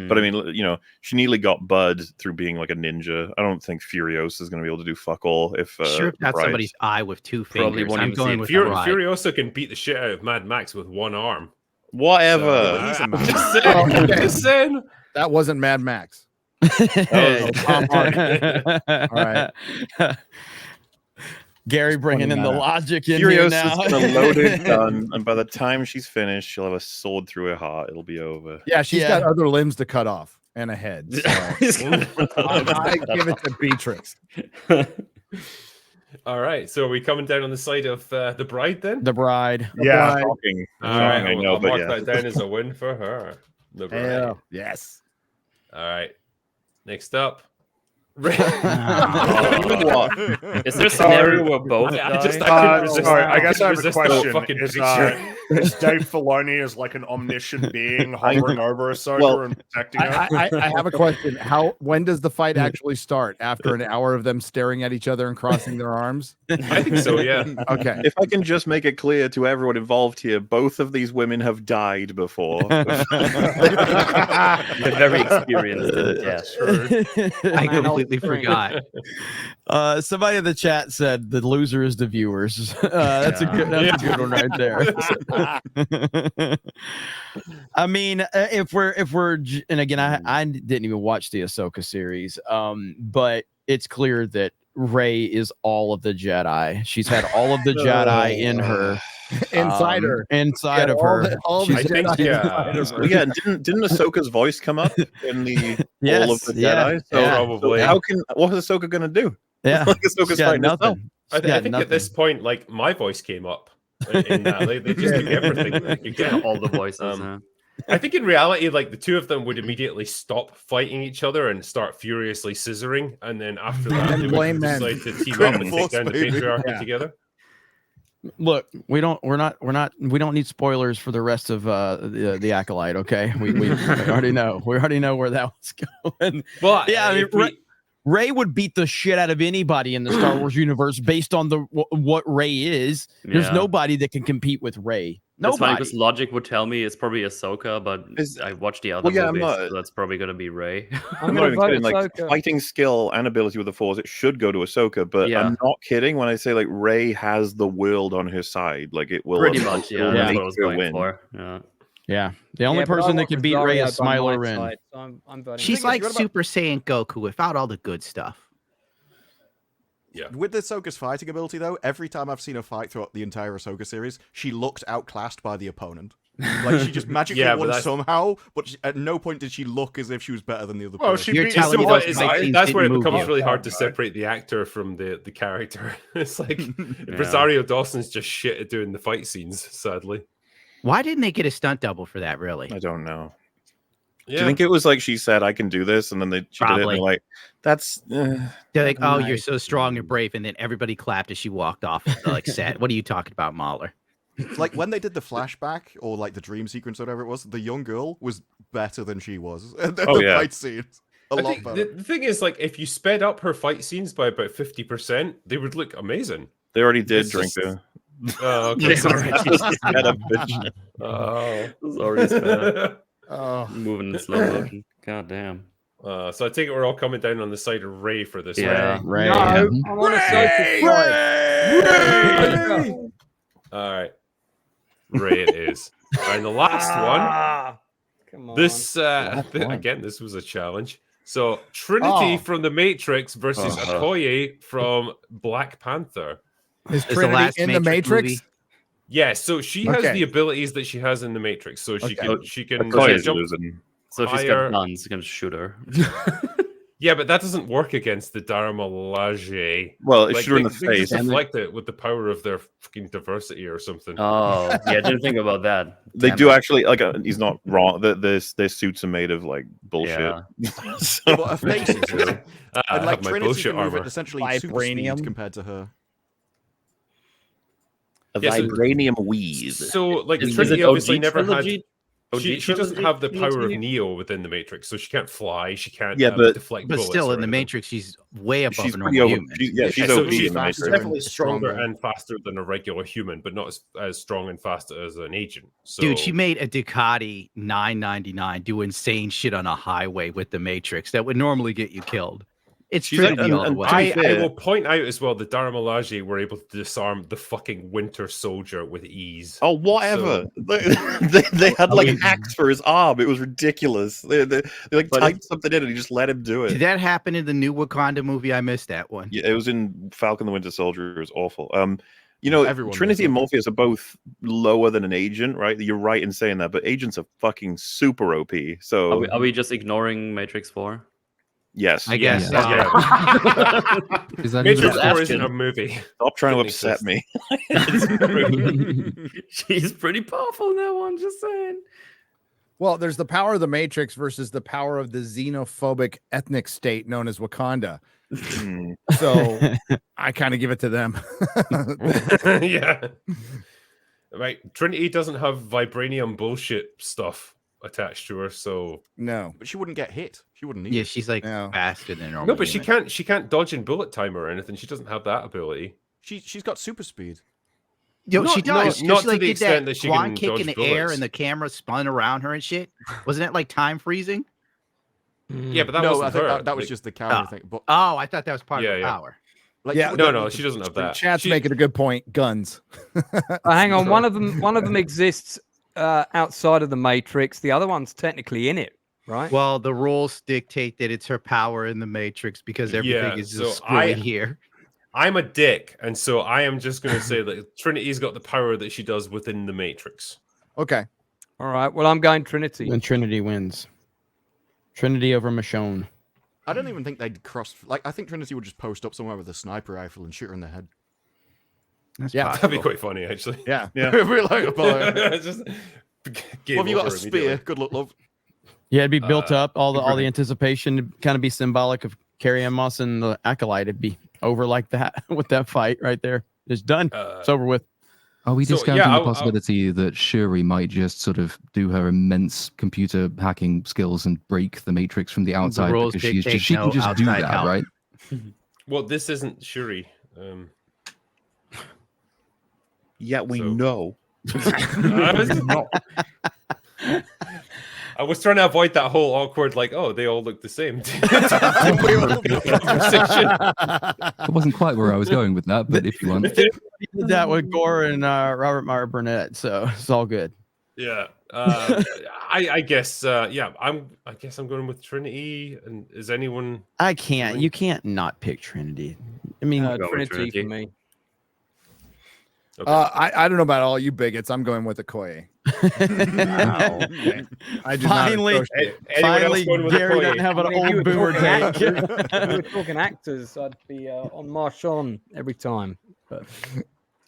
But I mean, you know, she nearly got Bud through being like a ninja. I don't think Furiosa is going to be able to do fuck all if Sure, the that's Bride's- somebody's eye with two Probably fingers. won't I'm even see going it. with Fur- Bride. Furiosa can beat the shit out of Mad Max with one arm. Whatever. But he's a I'm man. just saying. Oh, okay. Just saying. that wasn't Mad Max. That was Tom Hardy. All right. Gary bringing in the logic in here Furiosa's now. gonna load it done, and by the time she's finished, she'll have a sword through her heart. It'll be over. Yeah, she's got other limbs to cut off and a head. So I give it to Beatrix. All right, so are we coming down on the side of the bride then? The bride. Yeah, bride. shocking. All right, I know, I'll but mark yeah. that down as a win for her. The bride. Hell, yes. All right, next up. Is there a scenario where both I just die? I couldn't resist. Sorry, I guess I have a resist the question. fucking Is picture. Dave Filoni as like an omniscient being hovering over Ahsoka and protecting her? I have a question. When does the fight actually start? After an hour of them staring at each other and crossing their arms? I think so, yeah. Okay. If I can just make it clear to everyone involved here, both of these women have died before. They're very experienced in death. I completely forgot. Somebody in the chat said the loser is the viewers. That's a good one right there. I mean, if we're and again, I didn't even watch the Ahsoka series, but it's clear that Rey is all of the Jedi. She's had all of the Jedi in her. Inside her. Inside of her. I think, yeah. Didn't Ahsoka's voice come up in the all of the Jedi? So probably. What is Ahsoka gonna do? Yeah. Like Ahsoka's fighting herself. I think at this point, like my voice came up in that. They just took everything. You get all the voices. I think in reality, like the two of them would immediately stop fighting each other and start furiously scissoring, and then after that, they would decide to team up and take down the patriarchy together. Look, we don't need spoilers for the rest of the Acolyte. Okay, we already know. We already know where that was going. Well, yeah, I mean, Rey would beat the shit out of anybody in the Star Wars universe based on what Rey is. There's nobody that can compete with Rey. That's funny Nobody. because logic would tell me it's probably Ahsoka, but I watched the other movies, so that's probably going to be Rey. I'm not even kidding. Like fighting skill and ability with the Force, it should go to Ahsoka. But I'm not kidding when I say like Rey has the world on her side. Like it will pretty much. Yeah, that's what I was going win. for. Yeah. Yeah, the only person that can beat Rey is Smiler Ren. She's like Super Saiyan Goku without all the good stuff. Yeah. With Ahsoka's fighting ability, though, every time I've seen her fight throughout the entire Ahsoka series, she looks outclassed by the opponent. Like she just magically won somehow, but at no point did she look as if she was better than the other person. That's where it becomes really hard to separate the actor from the character. It's like Rosario Dawson's just shit at doing the fight scenes, sadly. Why didn't they get a stunt double for that, really? I don't know. Yeah. Do you think it was like she said, I can do this? And then she did it and they're like, that's... They're like, oh, you're so strong and brave. And then everybody clapped as she walked off the set. What are you talking about, Mahler? Like when they did the flashback or like the dream sequence or whatever it was, the young girl was better than she was. The fight scenes. A lot better. The thing is, like, if you sped up her fight scenes by about 50%, they would look amazing. They already did drink the... Oh, okay. Sorry. Sorry, sped. Moving in slow motion. God damn. So I take it we're all coming down on the side of Rey for this. Yeah, Rey. No, I'm on a Ray! All right, Rey it is. And the last one. Come on. This again, this was a challenge. So Trinity from the Matrix versus Okoye from Black Panther. Is Trinity in the Matrix? Movie? Yeah, so she has the abilities that she has in the Matrix. So she can jump so if she's got guns, you can shoot her. Yeah, but that doesn't work against the Dharma Lajee. Well, it shoot her in the face. They deflect it with the power of their fucking diversity or something. Oh, yeah, I didn't think about that. They do actually, like, he's not wrong. Their suits are made of, like, bullshit. Yeah. But her face is and like Trinity can move at essentially super speed compared to her. A vibranium weave. So, like, Trinity obviously never had... She doesn't have the power of Neo within the Matrix, so she can't fly, she can't deflect bullets. But still, in the Matrix, she's way above a normal human. She's definitely stronger and faster than a regular human, but not as strong and fast as an agent. So... Dude, she made a Ducati 999 do insane shit on a highway with the Matrix that would normally get you killed. It's She's like- Trinity all the and way. I will point out as well that Dara Milaje were able to disarm the fucking Winter Soldier with ease. Oh, whatever. So- They had like hacks for his arm. It was ridiculous. They like But typed something in and he just let him do it. Did that happen in the new Wakanda movie? I missed that one. Yeah, it was in Falcon the Winter Soldier. It was awful. You know, Everyone Trinity and knows Morpheus are both lower than an agent, right? You're right in saying that, but agents are fucking super OP. So Are we just ignoring Matrix 4? yes, I guess. Yeah. Is that Matrix even- 4 isn't a movie. Stop trying to Goodness upset me. She's pretty powerful in that one, just saying. Well, there's the power of the Matrix versus the power of the xenophobic ethnic state known as Wakanda. So I kind of give it to them. Yeah. Right. Trinity doesn't have vibranium bullshit stuff attached to her, so No. But she wouldn't get hit. She wouldn't need Yeah, it. she's like No. faster than normal. no, but she human. can't dodge in bullet time or anything. She doesn't have that ability. She's got super speed. Yo, Not- she does. not She to like the did extent that that she quad can kick dodge in the air bullets. and the camera spun around her and shit. Wasn't that like time freezing? Yeah, but that no, wasn't I think her. that was Like- just the camera thing. But Oh, I thought that was part Yeah, of the yeah. power. like, Yeah, she No, wouldn't no, need she to doesn't have that. Chat's making a good point. Guns. Hang on, one of them exists outside of the Matrix. The other one's technically in it, right? Well, the rules dictate that it's her power in the Matrix because everything Yeah, is so just screwy here. I'm a dick, and so I am just going to say that Trinity's got the power that she does within the Matrix. Okay. All right. Well, I'm going Trinity. And Trinity wins. Trinity over Michonne. I don't even think they'd cross. Like, I think Trinity would just post up somewhere with a sniper rifle and shoot her in the head. That's Yeah. That'd be quite funny, actually. Yeah. Yeah. We're like, Just well, game have you got a over spear? immediately. Good luck, love. Yeah, it'd be built up. All the right. anticipation to kind of be symbolic of Carrie Ann Moss and the Acolyte. It'd be over like that with that fight right there. It's done. It's over with. Are we So, discounting yeah, the I'll- possibility that Shuri might just sort of do her immense computer hacking skills and break the Matrix from the outside rules because she dictate can no just do outside that, help. right? Well, this isn't Shuri. Yeah, we So- know. I was trying to avoid that whole awkward, like, oh, they all look the same. It wasn't quite where I was going with that, but if you want. We did that with Gore and Robert Meyer Burnett, so it's all good. Yeah, I guess. Yeah, I guess I'm going with Trinity. And is anyone? I can't. You can't not pick Trinity. I mean, Trinity for me. Okay. I don't know about all you bigots. I'm going with Okoye. I do finally, not associate. finally, Gary doesn't have an I mean, if you old were boomer talking take. actors- if we were talking actors, I'd be on Marshawn every time. But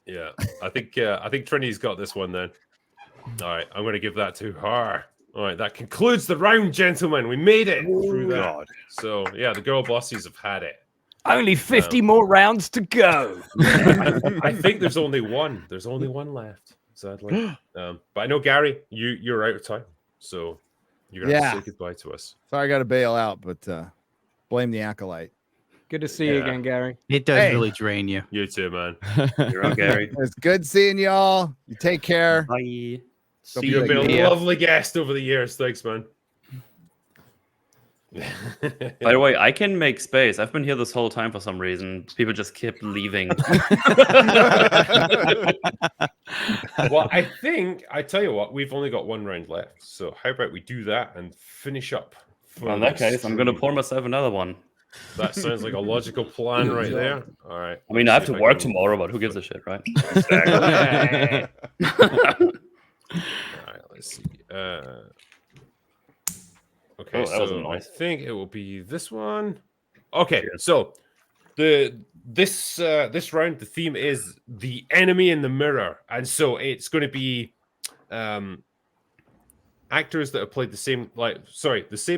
Yeah, I think Trinity's got this one then. All right, I'm going to give that to her. All right, that concludes the round, gentlemen. We made it through that. God. So yeah, the girl bossies have had it. only 50 more rounds to go. I think there's only one. There's only one left, sadly. But I know Gary, you're out of time, so you're gonna have to say goodbye to us. Sorry, I got to bail out, but blame the Acolyte. Good to see you again, Gary. It does Hey. really drain you. You too, man. You're on, Gary. It's good seeing y'all. You take care. Bye. Don't You've be been like- a lovely guest over the years. Thanks, man. By the way, I can make space. I've been here this whole time for some reason. People just keep leaving. Well, I tell you what, we've only got one round left. So how about we do that and finish up? Well, in that case, I'm going to pour myself another one. That sounds like a logical plan right there. All right. I mean, I have to See if work can- tomorrow, but who gives a shit, right? All right, let's see. Okay, Oh, that was a so I noise. think it will be this one. Okay, so this round the theme is the enemy in the mirror, and so it's going to be actors that have played the same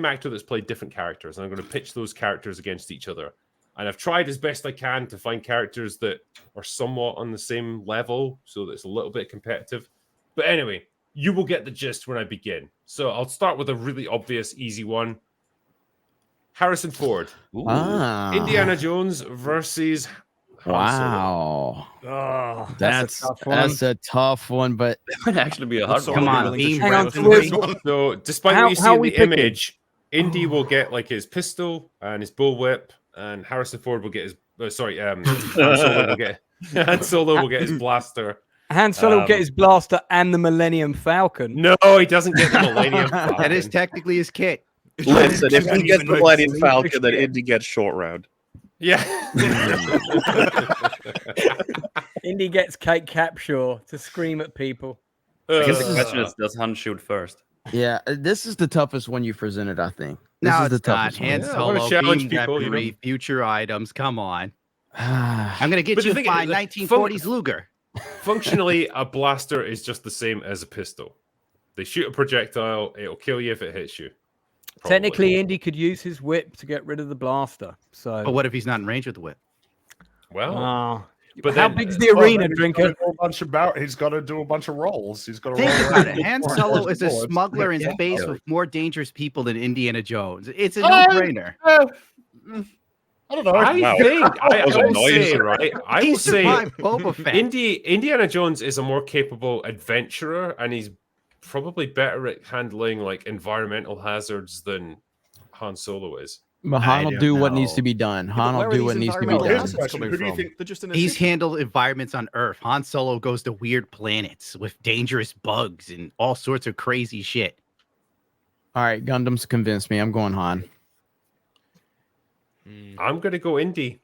actor that's played different characters, and I'm going to pitch those characters against each other. And I've tried as best I can to find characters that are somewhat on the same level, so that it's a little bit competitive. But anyway, you will get the gist when I begin. So I'll start with a really obvious, easy one. Harrison Ford. Ah. Indiana Jones versus Han Solo. Wow. Oh, That's that's a tough one, but That might actually be a hard one. Come on, beam Hang on, round. So despite How- what you see how in we the picking? image, Indy will get like his pistol and his bullwhip, and Harrison Ford will get his. Han Solo will get. Han Solo will get his blaster. Han Solo will get his blaster and the Millennium Falcon. No, he doesn't get the Millennium Falcon. That is technically his kit. Listen, if he gets the Millennium Falcon, then Indy gets short round. Yeah. Indy gets Kate Capshaw to scream at people. I guess the question is, does Han shoot first? Yeah, this is the toughest one you presented, I think. This No, is the it's not. toughest one. Han Solo, beam weaponry, future items. Come on. I'm going to get But you the a thing fine is, 1940s Luger. Functionally, a blaster is just the same as a pistol. They shoot a projectile, it'll kill you if it hits you. Technically, Indy could use his whip to get rid of the blaster. So, But what if he's not in range with the whip? Well, but how big's the arena, Drinker? He's got to do a bunch of rolls. He's got to Think roll about around. it. Han Solo is a Bullets. smuggler in Yeah. space with more dangerous people than Indiana Jones. It's a no-brainer. I don't know. I will noise, say, right? I will say, Boba Fett. Indiana Jones is a more capable adventurer, and he's probably better at handling like environmental hazards than Han Solo is. But Han will do what needs to be done. Han will do what needs to be done. He's handled environments on Earth. Han Solo goes to weird planets with dangerous bugs and all sorts of crazy shit. All right, Gundam's convinced me. I'm going Han. I'm gonna go Indy.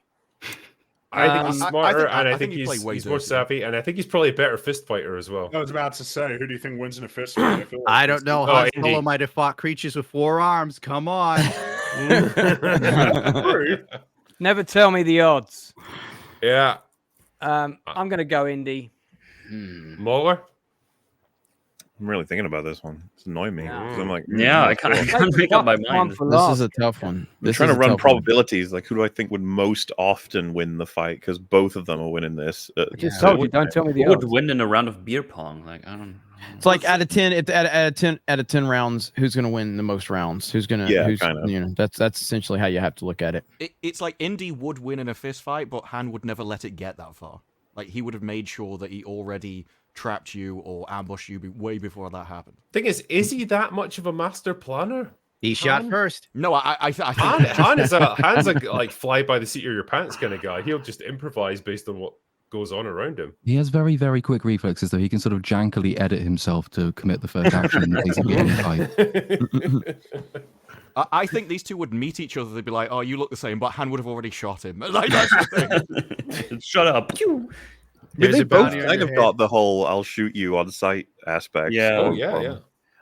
I think he's smarter, and I think he played he's way more dirty. savvy, and I think he's probably a better fist fighter as well. I was about to say, who do you think wins in a fist fight? feel like I don't know. Oh, Han Indy. Solo might have fought creatures with 4 arms. Come on. Never tell me the odds. Yeah. I'm going to go Indy. Mauler? I'm really thinking about this one. It's annoying me. 'Cause I'm like, Yeah, I can't make up my mind. This is a tough one. I'm trying to run probabilities. Like, who do I think would most often win the fight? Because both of them are winning this. Just told you, don't tell me the Who would odds. win in a round of beer pong? Like, I don't. It's like out of 10, out of 10 rounds, who's going to win the most rounds? Who's going to? Yeah, who's, kind of. You know, that's essentially how you have to look at it. It's like Indy would win in a fist fight, but Han would never let it get that far. Like he would have made sure that he already trapped you or ambushed you way before that happened. Thing is he that much of a master planner? He shot first. No, I think Han's a like fly by the seat of your pants kind of guy. He'll just improvise based on what goes on around him. He has very, very quick reflexes, though. He can sort of jankily edit himself to commit the first action basically in the fight. I think these two would meet each other. They'd be like, "Oh, you look the same," but Han would have already shot him. Like that's the thing. Shut up. I mean, they both kind of got the whole "I'll shoot you" on sight aspect. Yeah. Oh yeah.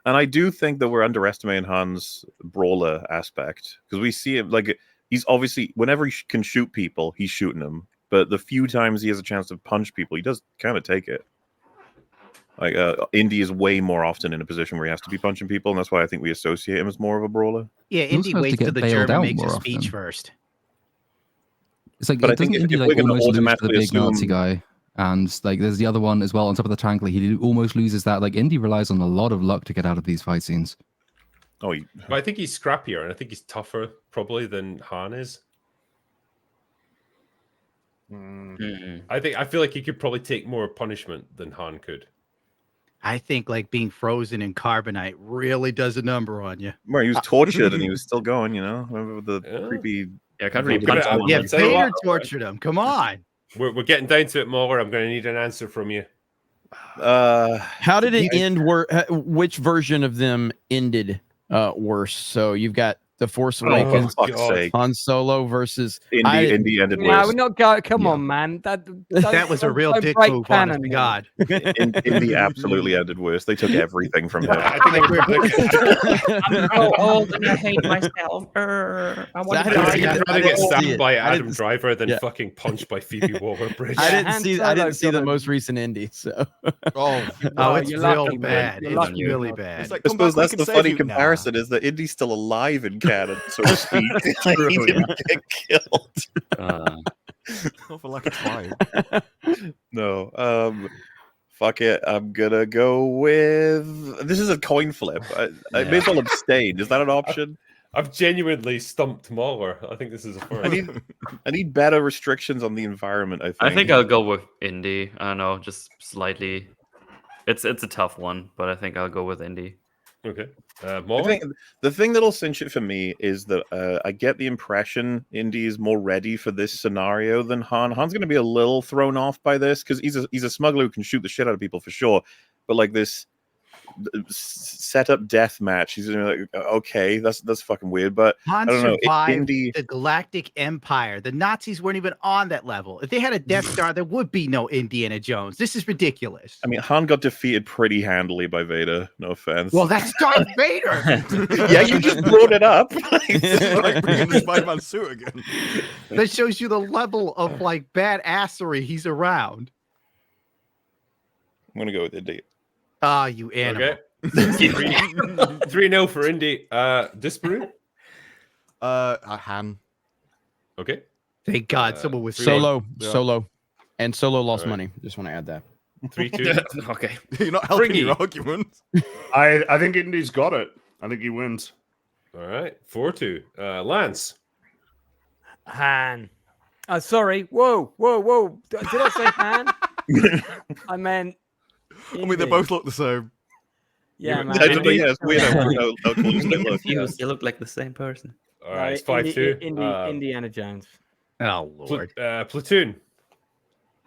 And I do think that we're underestimating Han's brawler aspect because we see him like he's obviously whenever he can shoot people, he's shooting them. But the few times he has a chance to punch people, he does kind of take it. Like Indy is way more often in a position where he has to be punching people, and that's why I think we associate him as more of a brawler. Yeah, Indy also has to waits get till the bailed German out makes a more speech often. first. It's like, But I doesn't think if Indy we're like gonna almost lose to the automatically big Nazi assume- guy? And like, there's the other one as well on top of the tank. He almost loses that. Like, Indy relies on a lot of luck to get out of these fight scenes. Oh, But I think he's scrappier, and I think he's tougher probably than Han is. I feel like he could probably take more punishment than Han could. I think like being frozen in carbonite really does a number on you. Where he was tortured and he was still going. You know, remember the creepy. Yeah, can't really punch punch Yeah, one. Vader tortured him. Come on. We're getting down to it, Mauler. I'm going to need an answer from you. How did it end? Which version of them ended worse? So you've got The Force Awakens, for fuck's sake. Han Solo versus Indy ended No, worse. we're not going. Come on, man. That was a real don't dick break move, honest canon to here. God. Indy absolutely ended worse. They took everything from him. I think I'm so old and I hate myself. I want to die. I'd rather get stabbed it. by I Adam didn't- Driver than yeah. fucking punched by Phoebe Waller-Bridge. I Han didn't see Solo the most recent Indy. So Oh, it's you're real lucky, man. bad. You're It's lucky. really bad. It's like, I come back, suppose we that's can the save funny you. comparison is that Indy's still alive in canon, so to speak. Like, he didn't get killed. Not for lack of trying. No. Fuck it. I'm gonna go with. This is a coin flip. I may as well abstain. Is that an option? I've genuinely stumped Mauler. I think this is a first. I need better restrictions on the environment. I think I'll go with Indy. I don't know, just slightly. It's a tough one, but I think I'll go with Indy. Okay. I More? think the thing that'll cinch it for me is that I get the impression Indy is more ready for this scenario than Han. Han's going to be a little thrown off by this because he's a smuggler who can shoot the shit out of people for sure. But like this setup death match, he's gonna be like, okay, that's fucking weird. But Han I don't know. survived Indy, the Galactic Empire. The Nazis weren't even on that level. If they had a Death Star, there would be no Indiana Jones. This is ridiculous. I mean, Han got defeated pretty handily by Vader. No offense. Well, that's Darth Vader. Yeah, you just brought it up. Like bringing the Spider-Man suit again. That shows you the level of like badassery he's around. I'm gonna go with Indy. Ah, you animal. Okay. 3-0 for Indy. Disparu? Han. Okay. Thank God someone was Solo. Yeah. Solo. And Solo lost money. Just want to add that. 3-2. Okay. You're not helping Fringy. your argument. I think Indy's got it. I think he wins. All right. 4-2. Lance. Han. Sorry. Whoa. Did I say Han? I meant. I mean, they Indy. both look the same. Yeah, man. I don't know, yeah, it's weird how close they look. You look like the same person. All right. It's 5-2. Indiana Jones. Oh Lord. Platoon.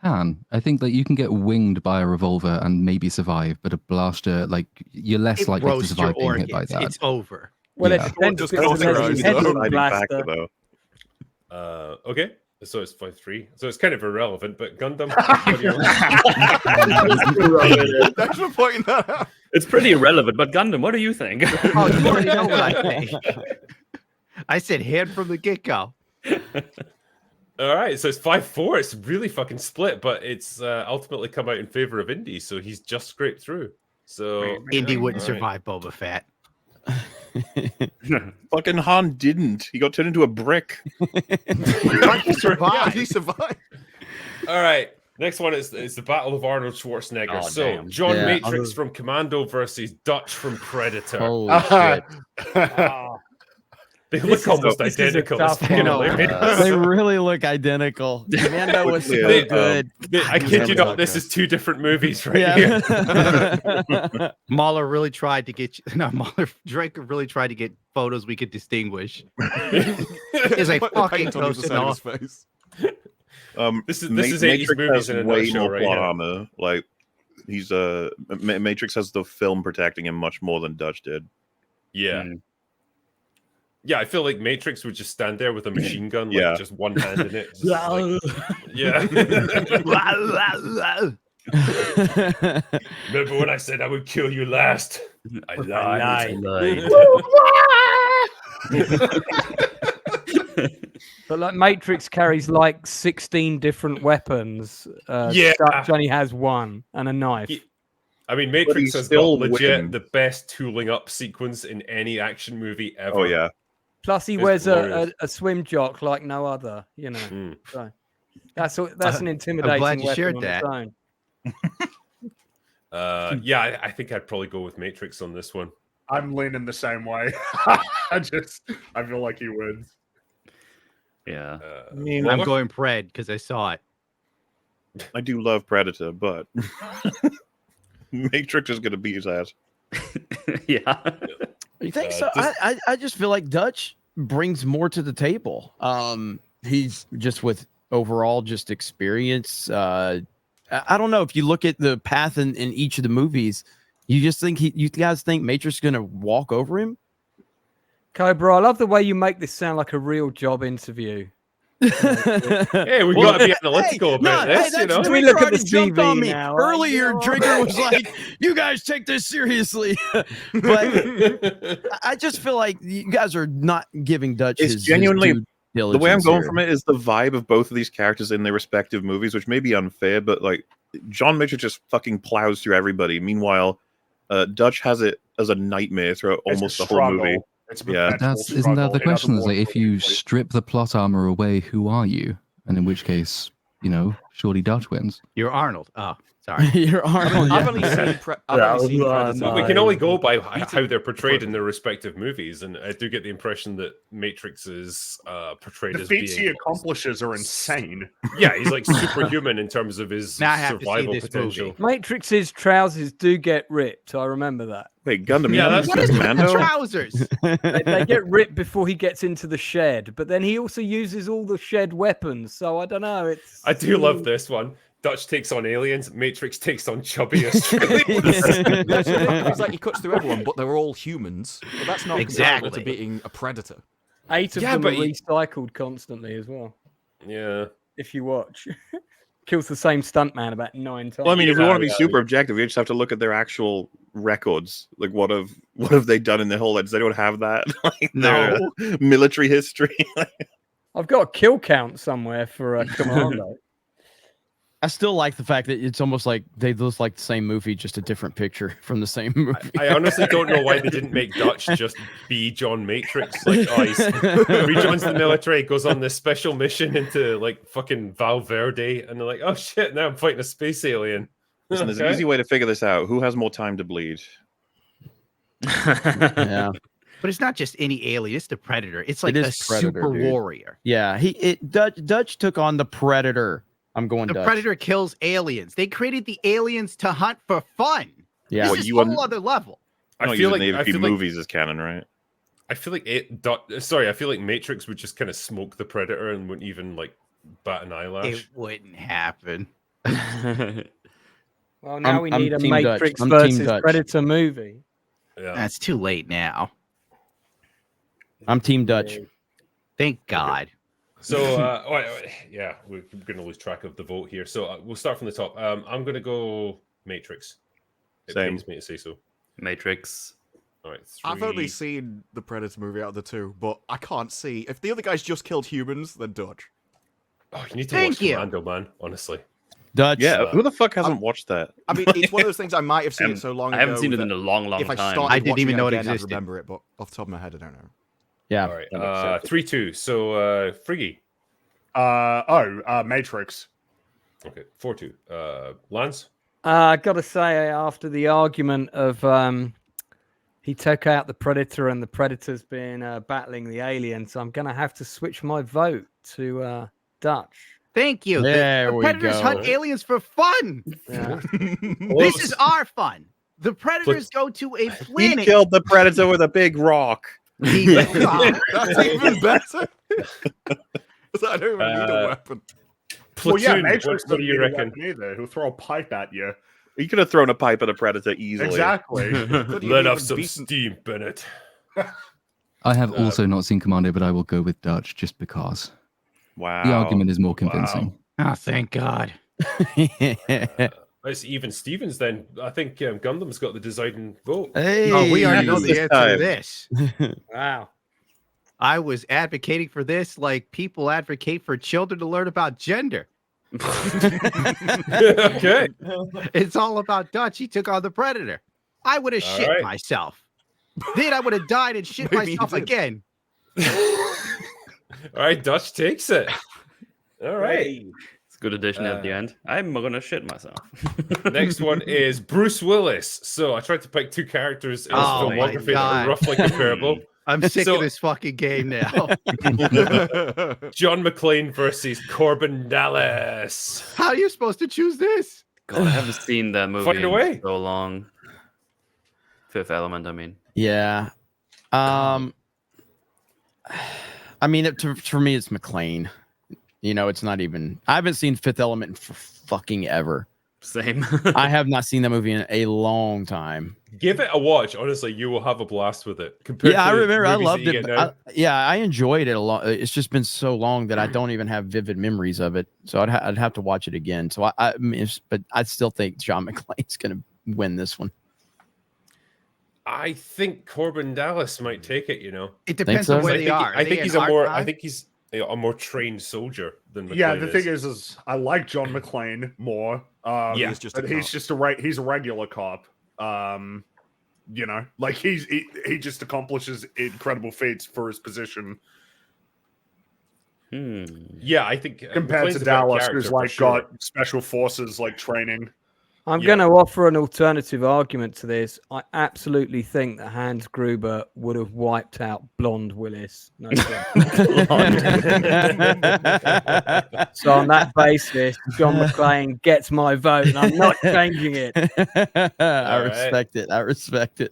Han, I think that you can get winged by a revolver and maybe survive, but a blaster, like you're less likely to roasts your survive being hit by organs. that. It's over. Well, Yeah. it depends. Just because close your there's eyes, a head though. wound blaster. Okay. So it's 5-3. So it's kind of irrelevant, but Gundam. Thanks for pointing that out. It's pretty irrelevant, but Gundam, what do you think? Oh, you already know what I think. I said hand from the get-go. All right, so it's 5-4. It's really fucking split, but it's ultimately come out in favor of Indy, so he's just scraped through. So Indy wouldn't all right. survive Boba Fett. Fucking Han didn't. He got turned into a brick. He survived. He survived. All right, next one is the Battle of Arnold Schwarzenegger. Oh, so damn. John Yeah. Matrix from Commando versus Dutch from Predator. Holy shit. They look almost this is a identical. tough It's fucking one. hilarious. They really look identical. Mando was so Yeah, good. I kid you not, this is two different movies right here. Yeah. Mahler really tried to get you. No, Drake really tried to get photos we could distinguish. Is a Put the fucking paint on the toast side of his off. face. This is 80s Matrix movies has in a way nutshell more right plot here. armor. Like he's Matrix has the film protecting him much more than Dutch did. Yeah. Yeah, I feel like Matrix would just stand there with a machine gun, like Yeah. just one hand in it. Just like, yeah. Remember when I said I would kill you last? I lied. But like Matrix carries like 16 different weapons. Yeah. Dutch only has one and a knife. I mean, But Matrix he's has got still legit winning. the best tooling up sequence in any action movie ever. Oh yeah. Plus, he It's wears glorious. a swim jock like no other. You know, Mm. so that's an I'm intimidating glad you weapon shared on that. its own. Yeah, I think I'd probably go with Matrix on this one. I'm leaning the same way. I feel like he wins. Yeah. I'm going Pred because I saw it. I do love Predator, but Matrix is gonna beat his ass. Yeah. You think so? I just feel like Dutch brings more to the table. He's just with overall just experience. I don't know if you look at the path in each of the movies, you just think you guys think Matrix is gonna walk over him? Cobra, I love the way you make this sound like a real job interview. Hey, we got to be analytical about this, you know. We look at the jumped on CV me now. earlier. Trigger was like, "You guys take this seriously," but I just feel like you guys are not giving Dutch It's his genuinely due the way I'm diligence going here. from it is the vibe of both of these characters in their respective movies, which may be unfair, but like John Matrix just fucking plows through everybody. Meanwhile, Dutch has it as a nightmare throughout It's a almost the whole movie. struggle. It's a perpetual Isn't that the struggle. He question? doesn't Is like want if to you win. strip the plot armor away, who are you? And in which case, surely Dutch wins. You're Arnold. Oh, Sorry. Your Arnold. I've only seen Predator. We can only go by how they're portrayed in their respective movies, and I do get the impression that Matrix is portrayed The as feats being. he accomplishes are insane. Yeah, he's like superhuman in terms of his Now I have to see survival this potential. Matrix's trousers do get ripped. I remember that. Wait, Gundam, Yeah, you that's What is with the Commando? trousers? They get ripped before he gets into the shed, but then he also uses all the shed weapons. So I don't know. It's I do love this one. Dutch takes on aliens. Matrix takes on chubby Australians. It's like he cuts through everyone, but they're all humans. But that's not comparable Exactly. to being a predator. 8 of Yeah, them are but he- recycled constantly as well. Yeah. If you watch, kills the same stuntman about 9 times. Well, I mean, if we Yeah, want to be yeah. super objective, we just have to look at their actual records. Like, what have they done in their whole life? Does anyone have that? Like, their military history. I've got a kill count somewhere for a commando. I still like the fact that it's almost like they look like the same movie, just a different picture from the same movie. I honestly don't know why they didn't make Dutch just be John Matrix. Like, oh, he rejoins the military, goes on this special mission into like fucking Valverde, and they're like, oh shit, now I'm fighting a space alien. Listen, there's an easy way to figure this out. Who has more time to bleed? Yeah. But it's not just any alien; it's the Predator. It's like It a is Predator, super dude. warrior. Yeah, Dutch took on the Predator. I'm going The Dutch. Predator kills aliens. They created the aliens to hunt for fun. Yeah. This What, is you a wouldn't- whole other level. I don't use the Navy movies as canon, right? I feel like I feel like Matrix would just kind of smoke the Predator and wouldn't even like bat an eyelash. It wouldn't happen. Well, now we need a Team Dutch. Matrix I'm Team versus Dutch. Predator movie. Yeah. That's too late now. I'm Team Dutch. Thank God. So, yeah, we're going to lose track of the vote here. So we'll start from the top. I'm going to go Matrix. It Same. pains me to say so. Matrix. All right, I've only seen the Predator movie out of the two, but I can't see if the other guys just killed humans, then Dutch. Oh, you need to Thank watch you. Commando, man. Honestly. Dutch. Yeah, who the fuck hasn't watched that? I mean, it's one of those things I might have seen it so long ago. I haven't seen it that in a long, long if I time. started I didn't even watching know it again, I'd existed. remember it, but off the top of my head, I don't know. Yeah. All right. 3-2. So, Friggy. Matrix. Okay. 4-2. Lance. I got to say, after the argument of he took out the Predator and the Predator's been battling the aliens, I'm going to have to switch my vote to Dutch. Thank you. There the we Predators go. hunt aliens for fun. Yeah. This is our fun. The Predators go to a He planet. killed the Predator with a big rock. That's even better. I don't even need a weapon. Well, yeah, Platoon, Matrix what do you doesn't need a reckon? weapon either. He'll throw a pipe at you. You could have thrown a pipe at a Predator easily. Exactly. Let off some steam, Bennett. I have also not seen Commando, but I will go with Dutch just because. Wow. The argument is more convincing. Oh, thank God. It's even Stevens then. I think Gundam's got the deciding vote. Hey. Oh, we already know the This answer time. to this. Wow. I was advocating for this like people advocate for children to learn about gender. Okay. It's all about Dutch. He took on the Predator. I would have All shit right. myself. Then I would have died and shit Maybe you myself did. again. All right, Dutch takes it. All right. It's a good addition at the end. I'm gonna shit myself. Next one is Bruce Willis. So I tried to pick two characters in his Oh my filmography that God. are roughly comparable. I'm sick So- of this fucking game now. John McClane versus Corbin Dallas. How are you supposed to choose this? God, I haven't seen that movie Find a way. in so long. Fifth Element, I mean. Yeah. I mean, for me, it's McLean. You know, it's not even. I haven't seen Fifth Element for fucking ever. Same. I have not seen that movie in a long time. Give it a watch. Honestly, you will have a blast with it. Compared Yeah, I to the remember. I movies loved that you it. get now. I enjoyed it a lot. It's just been so long that I don't even have vivid memories of it. So I'd have to watch it again. So I mean, but I still think John McClane's going to win this one. I think Corbin Dallas might take it. You know, It depends so? on where I they think, are. I think he's a more. I think he's a more trained soldier than McClane Yeah, the thing is I like John McClane more. Yeah. He's He's just a just he's a regular cop. You know, like he just accomplishes incredible feats for his position Yeah, I think compared McClane's to a better Dallas, character who's for like sure. got special forces like training. I'm going to offer an alternative argument to this. I absolutely think that Hans Gruber would have wiped out Blonde Willis. No so on that basis, John McClane gets my vote, and I'm not changing it. I respect it. I respect it.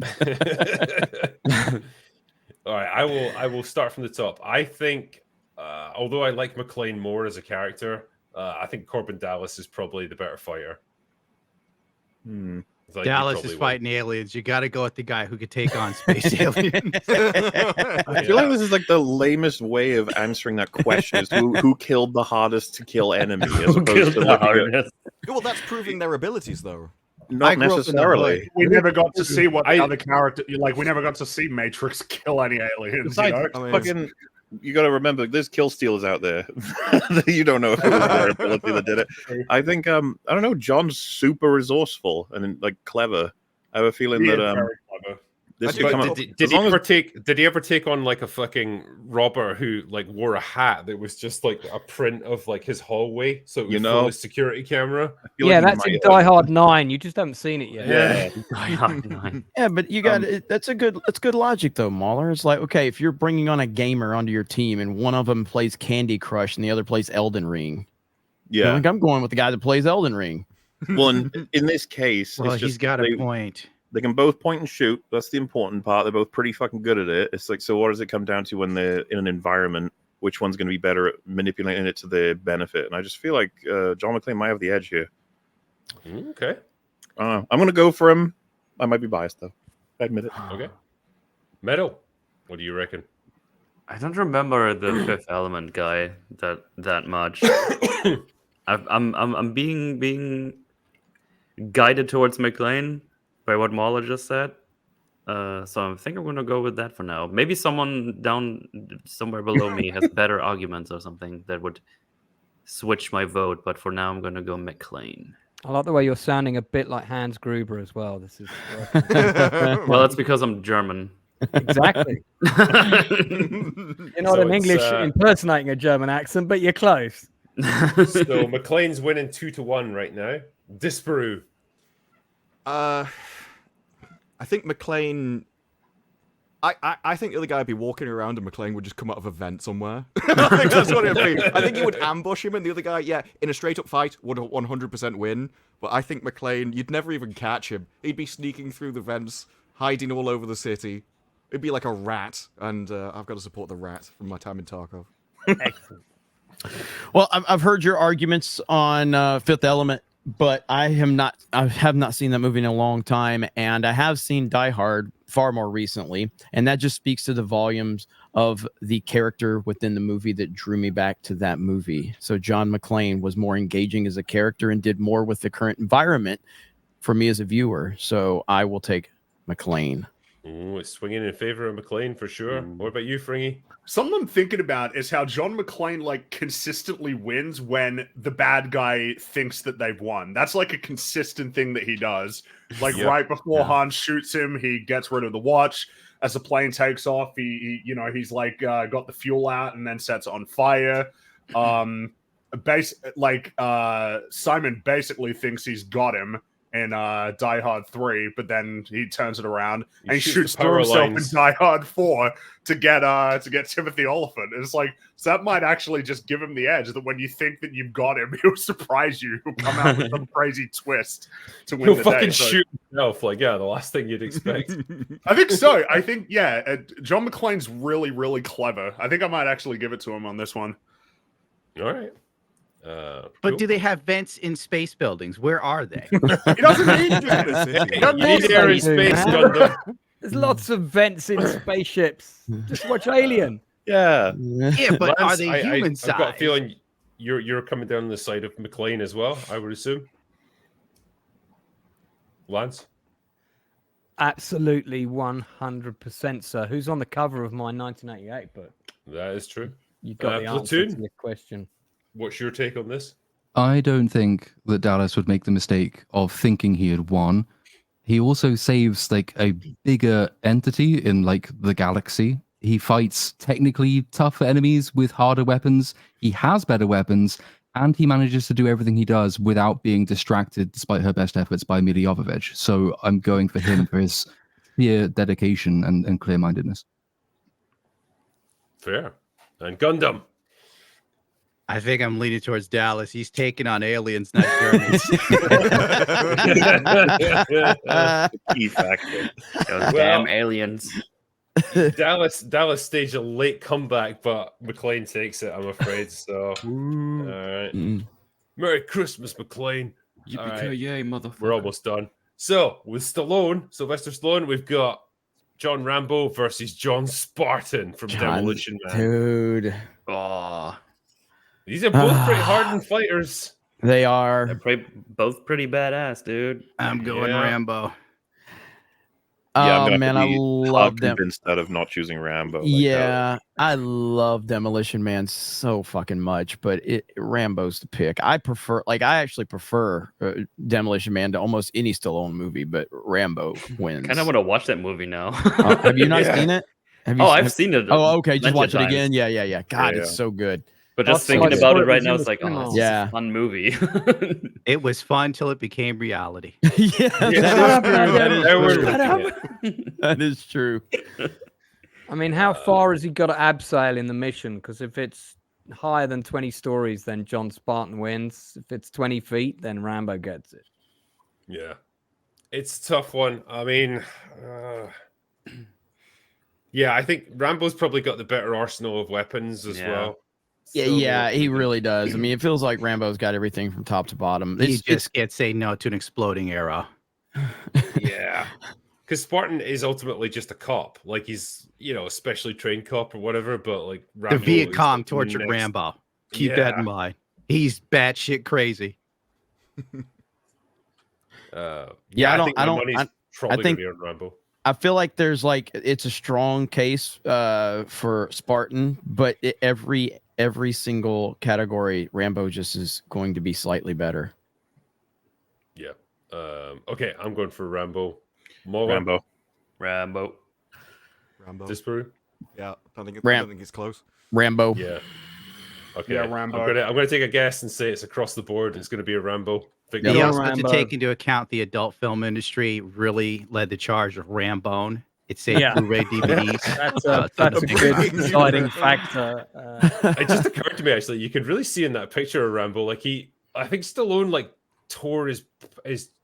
All right, I will start from the top. I think, although I like McClane more as a character, I think Corbin Dallas is probably the better fighter. Like Dallas is fighting aliens. You got to go with the guy who could take on space aliens. I feel like this is like the lamest way of answering that question: is who killed the hardest to kill enemy, as opposed to looking at... Well, that's proving their abilities, though. Not necessarily. We never got to see what the other character like. We never got to see Matrix kill any aliens. Besides, fucking, you got to remember, there's kill stealers out there. You don't know if it was their ability that did it. I think I don't know. John's super resourceful and like clever. I have a feeling that very clever. Did he ever take on like a fucking robber who like wore a hat that was just like a print of like his hallway, so it was full of security camera? Yeah, that's in Die Hard 9. You just haven't seen it yet. Yeah. Die Hard 9. Yeah, but you got that's good logic though, Mahler. It's like, okay, if you're bringing on a gamer onto your team and one of them plays Candy Crush and the other plays Elden Ring, yeah, like I'm going with the guy that plays Elden Ring. Well, in this case, well, it's he's just got a point. They can both point and shoot. That's the important part. They're both pretty fucking good at it. It's like, so what does it come down to when they're in an environment? Which one's going to be better at manipulating it to their benefit? And I just feel like John McClane might have the edge here. Okay. I'm going to go for him. I might be biased, though. I admit it. Okay. Meadow, what do you reckon? I don't remember the Fifth Element guy that much. I'm being guided towards McClane by what Mahler just said. So I think I'm going to go with that for now. Maybe someone down somewhere below me has better arguments or something that would switch my vote. But for now, I'm going to go McClane. I like the way you're sounding a bit like Hans Gruber as well. This is well, that's because I'm German. Exactly. You're not an English impersonating a German accent, but you're close. So McClane's winning 2-1 right now. Disparu. I think McClane. I think the other guy would be walking around and McClane would just come out of a vent somewhere. I think that's what it would be. I think he would ambush him, and the other guy, in a straight up fight, would 100% win. But I think McClane, you'd never even catch him. He'd be sneaking through the vents, hiding all over the city. It'd be like a rat, and I've got to support the rat from my time in Tarkov. Excellent. Well, I've heard your arguments on Fifth Element, but I have not seen that movie in a long time, and I have seen Die Hard far more recently, and that just speaks to the volumes of the character within the movie that drew me back to that movie. So John McClane was more engaging as a character and did more with the current environment for me as a viewer. So I will take McClane. Ooh, it's swinging in favor of McClane for sure. What about you, Fringy? Something I'm thinking about is how John McClane like consistently wins when the bad guy thinks that they've won. That's like a consistent thing that he does. Like right before Han shoots him, he gets rid of the watch. As the plane takes off, he's like got the fuel out and then sets it on fire. Simon basically thinks he's got him in Die Hard 3, but then he turns it around and he shoots through himself in Die Hard 4 to get Timothy Oliphant. And it's like, so that might actually just give him the edge, that when you think that you've got him, he'll surprise you. He'll come out with some crazy twist to win. He'll the fucking day. shoot himself, the last thing you'd expect. I think so. I think, John McClane's really, really clever. I think I might actually give it to him on this one. All right. But do they have vents in space buildings? Where are they? He doesn't need to. There's lots of vents in spaceships. Just watch Alien. Yeah, but are they human size? I've got a feeling you're coming down the side of McClane as well, I would assume. Lance? Absolutely 100%, sir. Who's on the cover of my 1988 book? That is true. You got the answer Platoon? to the question. What's your take on this? I don't think that Dallas would make the mistake of thinking he had won. He also saves like a bigger entity in like the galaxy. He fights technically tougher enemies with harder weapons. He has better weapons, and he manages to do everything he does without being distracted, despite her best efforts, by Mila Jovovich. So I'm going for him for his sheer dedication and clear-mindedness. Fair. And Gundam. I think I'm leaning towards Dallas. He's taking on aliens, not Germans. Key factor. Those damn aliens. Dallas staged a late comeback, but McLean takes it, I'm afraid. So, all right. Merry Christmas, McLean. Yippee-ki-yay, motherfucker. We're almost done. So, with Sylvester Stallone, we've got John Rambo versus John Spartan from Demolition Man. Dude. Oh. These are both pretty hardened fighters. They are. They're both pretty badass, dude. I'm going Rambo. Yeah, Oh man, I love them. Convinced out of not choosing Rambo. Yeah, I love Demolition Man so fucking much, but Rambo's the pick. I actually prefer Demolition Man to almost any Stallone movie, but Rambo wins. Kind of want to watch that movie now. Have you not seen it? I've seen it. Oh, okay. Just watch it times. again. Yeah. God, it's so good. But just thinking about it right now, it's like, oh, it's a fun movie. It was fun till it became reality. That is true. I mean, how far has he got to abseil in the mission? Because if it's higher than 20 stories, then John Spartan wins. If it's 20 feet, then Rambo gets it. Yeah. It's a tough one. I mean, yeah, I think Rambo's probably got the better arsenal of weapons as well. Yeah, he really does. I mean, it feels like Rambo's got everything from top to bottom. He just can't say no to an exploding arrow. Yeah. Because Spartan is ultimately just a cop. Like, he's, a specially trained cop or whatever, but, like, Rambo The Viet Cong is tortured next... Rambo. Keep that in mind. He's batshit crazy. I think on Rambo. I feel like there's it's a strong case for Spartan, but every single category, Rambo just is going to be slightly better. Yeah. Okay, I'm going for Rambo. Rambo. Disparu? Yeah, I think it's close. Rambo. Yeah. Okay. Yeah, Rambo. I'm gonna take a guess and say it's across the board. It's gonna be a Rambo. You also have to take into account the adult film industry really led the charge of Rambone. It saved Blu-ray DVDs. That's a good deciding factor. It just occurred to me actually, you could really see in that picture of Rambo, I think Stallone tore his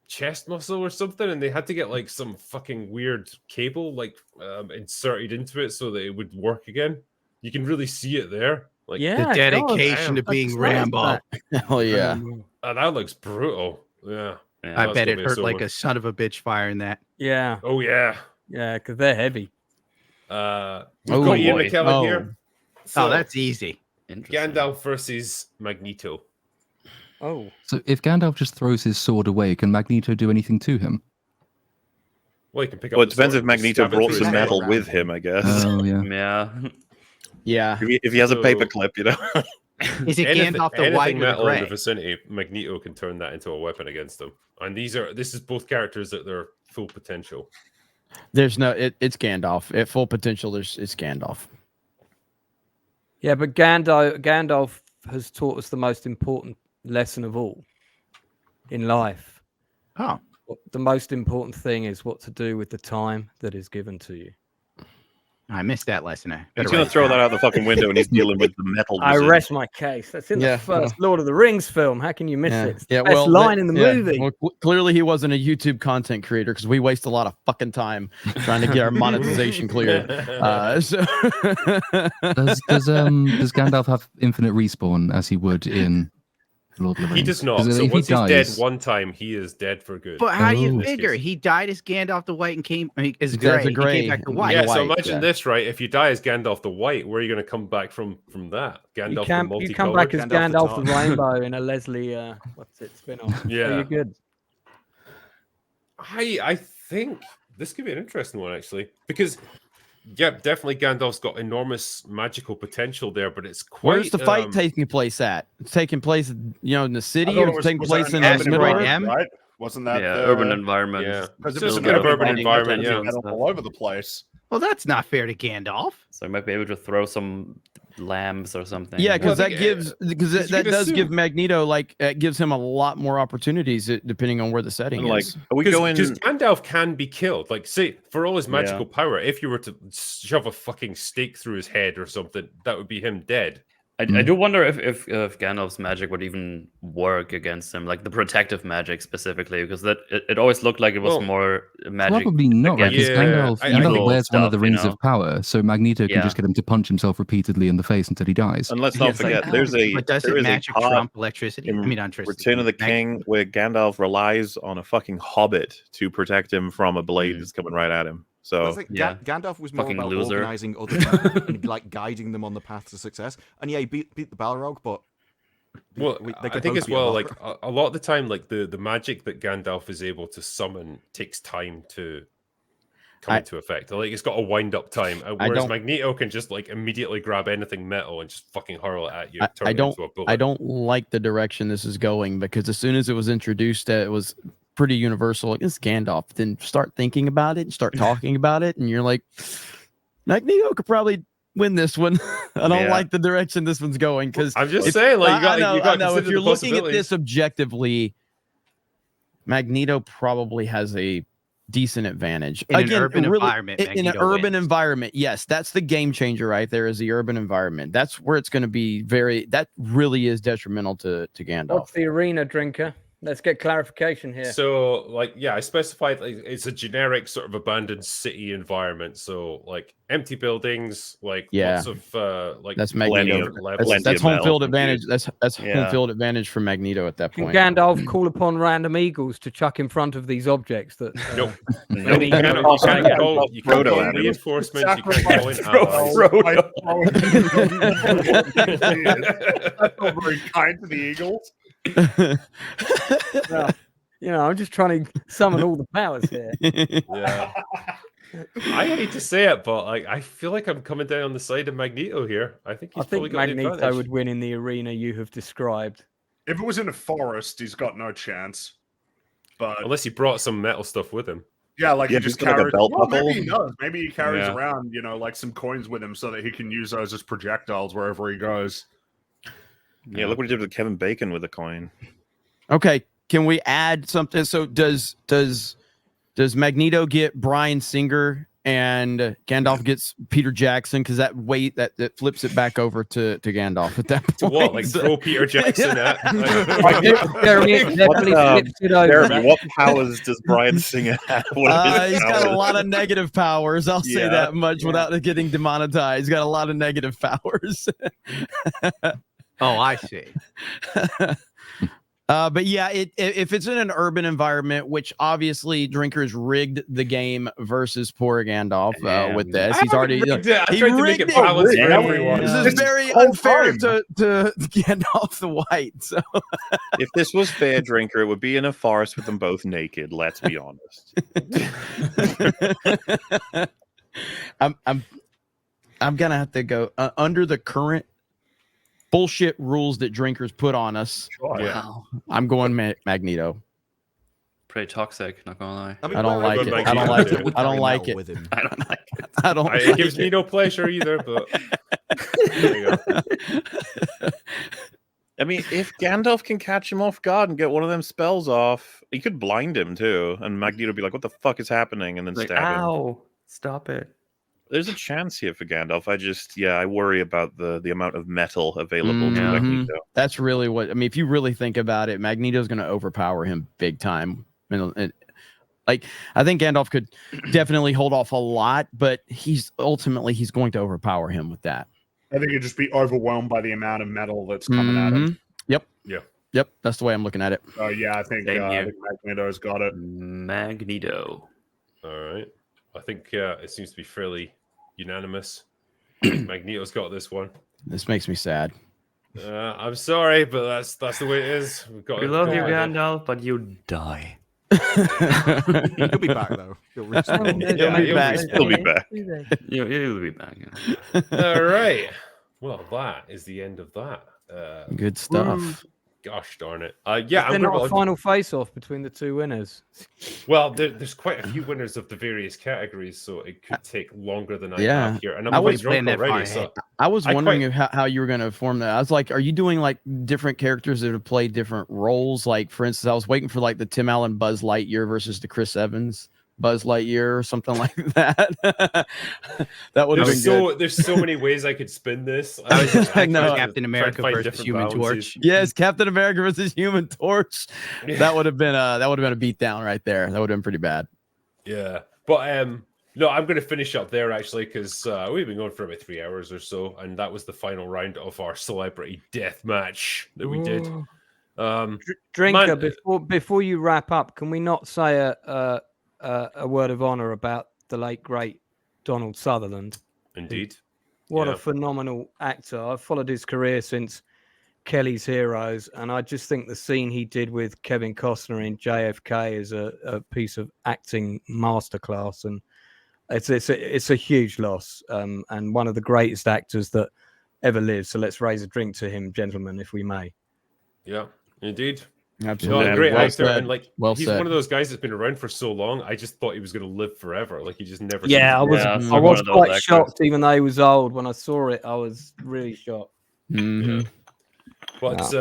chest muscle or something, and they had to get some fucking weird cable inserted into it so that it would work again. You can really see it there. The dedication to being Rambo. Hell yeah. That looks brutal. Yeah. I bet it hurt like a son of a bitch firing that. Yeah. Oh yeah. Yeah, because they're heavy. We've got Ian McKellen here. So that's easy. Gandalf versus Magneto. Oh. So if Gandalf just throws his sword away, can Magneto do anything to him? Well, he can pick up. Well, it depends if Magneto brought some metal with him, I guess. Oh yeah. Yeah. Yeah. If he has a paperclip, Is it Gandalf the white or the metal in the gray? vicinity, Magneto can turn that into a weapon against them. And this is both characters at their full potential. There's no, it's Gandalf. At full potential, it's Gandalf. Yeah, but Gandalf has taught us the most important lesson of all in life. Huh. The most important thing is what to do with the time that is given to you. I missed that lesson. He's going to throw that out the fucking window and he's dealing with the metal. I rest my case. That's in the first Lord of the Rings film. How can you miss it? It's the best line in the movie. Well, clearly he wasn't a YouTube content creator because we waste a lot of fucking time trying to get our monetization cleared. Does Gandalf have infinite respawn as he would in Lord of the Rings? He does not. So once he's dead one time, he is dead for good. But how do you figure? He died as Gandalf the White and came as gray. He came back to white. Yeah, so imagine this, right? If you die as Gandalf the White, where are you going to come back from that? Gandalf the multicolored? You come back as Gandalf the Rainbow in a Leslie, what's it, spin-off. Yeah. So you're good. I think this could be an interesting one, actually. Because, yeah, definitely Gandalf's got enormous magical potential there, but it's quite... Where's the fight taking place at? It's taking place, in the city, or it's taking place in the middle of it? Right? Wasn't that urban environment? Yeah, because it's a kind of urban environment. Yeah, all over the place. Well, that's not fair to Gandalf. So I might be able to throw some lamps or something. Yeah, because that does give Magneto it gives him a lot more opportunities depending on where the setting is. Are we going? Because Gandalf can be killed. Like, say, for all his magical power, if you were to shove a fucking stake through his head or something, that would be him dead. I do wonder if Gandalf's magic would even work against him, like the protective magic specifically, because it always looked like it was more magic. Probably not, right? Because Gandalf wears one of the rings you know? of power, so Magneto can just get him to punch himself repeatedly in the face until he dies. And let's not forget, But does it magic trump electricity? I mean, Return of the King, where Gandalf relies on a fucking hobbit to protect him from a blade that's coming right at him. So Gandalf was more Fucking about loser. organizing other people and like guiding them on the path to success. And yeah, he beat the Balrog, but Well, they I could think both as be well, a like a lot of the time, like the magic that Gandalf is able to summon takes time to come into effect. Like it's got a wind up time, whereas Magneto can just like immediately grab anything metal and just fucking hurl it at you. Turn it into a bullet. I don't like the direction this is going, because as soon as it was introduced, it was pretty universal. Like, it's Gandalf. Then start thinking about it and start talking about it, and you're like, Magneto could probably win this one. I don't like the direction this one's going, because I'm just saying, like, you got to if you're looking at this objectively, Magneto probably has a decent advantage in an urban environment. In an urban environment, yes, that's the game changer right there. Is the urban environment? That's where it's going to be that really is detrimental to Gandalf. What's the arena, Drinker? Let's get clarification here. So, like, I specified like it's a generic sort of abandoned city environment. So, like, empty buildings, like lots of like that's Magneto. That's home field advantage. That's home field advantage for Magneto at that point. Can Gandalf call upon random eagles to chuck in front of these objects? That nope. You can't call reinforcements. You can't call in allies. That's not very kind to the Eagles. Well, I'm just trying to summon all the powers here. Yeah. I hate to say it, but like I feel like I'm coming down on the side of Magneto here. I think Magneto would win in the arena you have described. If it was in a forest, he's got no chance. But unless he brought some metal stuff with him. Yeah, like he just carries. Like a belt buckle. Maybe he does. Maybe he carries around, like some coins with him so that he can use those as projectiles wherever he goes. Yeah, look what he did with Kevin Bacon with a coin. Okay, can we add something? So does Magneto get Bryan Singer and Gandalf gets Peter Jackson? Because that flips it back over to Gandalf at that point. To what? Like throw Peter Jackson at? Jeremy, what powers does Bryan Singer have? He's got a lot of negative powers. I'll say that much without getting demonetized. He's got a lot of negative powers. Oh, I see. But yeah, if it's in an urban environment, which obviously Drinker's rigged the game versus poor Gandalf with this. He's already he tried to make it balanced for everyone. This is very unfair to Gandalf the White. So if this was fair, Drinker, it would be in a forest with them both naked. Let's be honest. I'm gonna have to go under the current bullshit rules that Drinkers put on us. Wow. I'm going Magneto. Pretty toxic, not gonna lie. I don't like it. I don't like it. I don't like it. I don't like it. I don't. It gives me no pleasure either. But there you go. I mean, if Gandalf can catch him off guard and get one of them spells off, he could blind him too, and Magneto would be like, "What the fuck is happening?" and then stab him. Ow! Stop it. There's a chance here for Gandalf. I worry about the amount of metal available to Magneto. That's really what I mean. If you really think about it, Magneto's going to overpower him big time. Like, I think Gandalf could definitely hold off a lot, but he's going to overpower him with that. I think he'd just be overwhelmed by the amount of metal that's coming at him. Yep. Yeah. Yep. That's the way I'm looking at it. Oh yeah, I think Magneto's got it. Magneto. All right. I think it seems to be fairly unanimous. Magneto's got this one. This makes me sad. I'm sorry, but that's the way it is. We love you, Gandalf, but you die. He'll be back though. He'll be back. He'll be back. He'll be back. All right. Well, that is the end of that. Good stuff. Gosh darn it. Is Yeah, there I'm not gonna. a final face-off between the two winners? Well, there's quite a few winners of the various categories, so it could take longer than I Yeah. have here. And I I'm was quite drunk playing that already, far so I was I wondering quite- how you were going to form that. I was like, are you doing like different characters that have played different roles? Like, for instance, I was waiting for like the Tim Allen Buzz Lightyear versus the Chris Evans Buzz Lightyear or something like that. That would have been good. There's so many ways I could spin this. I was just I thinking tried to Captain try America to find versus different Human balances. Torch. Yes, Captain America versus Human Torch. That would have been a beatdown right there. That would have been pretty bad. Yeah, but no, I'm going to finish up there actually because we've been going for about 3 hours or so, and that was the final round of our celebrity death match that we did. Drinker, man- before you wrap up, can we not say a word of honor about the late great Donald Sutherland? Indeed. What Yeah. a phenomenal actor. I've followed his career since Kelly's Heroes, and I just think the scene he did with Kevin Costner in JFK is a piece of acting masterclass, and it's a huge loss, and one of the greatest actors that ever lived. So let's raise a drink to him, gentlemen, if we may. Yeah, indeed. Absolutely. No, great Well actor, said. and like Well he's said. one of those guys that's been around for so long. I just thought he was going to live forever. Like he just never. Yeah, I seems to- was quite shocked, even though he was old. When I saw it, I was really shocked. Mm-hmm. But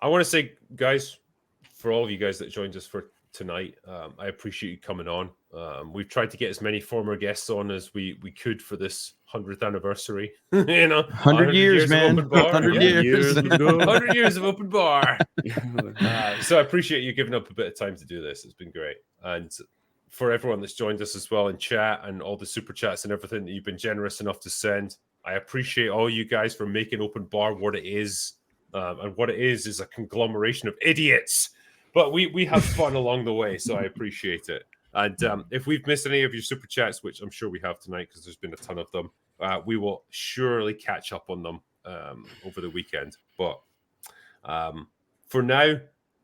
I want to say, guys, for all of you guys that joined us for tonight, I appreciate you coming on. We've tried to get as many former guests on as we could for this 100th anniversary. 100 years, of man. open bar. 100 Yeah. years. 100 years of open bar. So I appreciate you giving up a bit of time to do this. It's been great. And for everyone that's joined us as well in chat and all the super chats and everything that you've been generous enough to send, I appreciate all you guys for making open bar what it is. And what it is a conglomeration of idiots. But we have fun along the way, so I appreciate it. And if we've missed any of your super chats, which I'm sure we have tonight because there's been a ton of them, we will surely catch up on them over the weekend. But for now,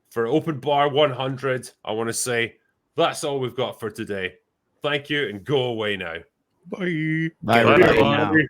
for Open Bar 100, I want to say that's all we've got for today. Thank you and go away now. Bye. Bye, Bye, everybody. everybody.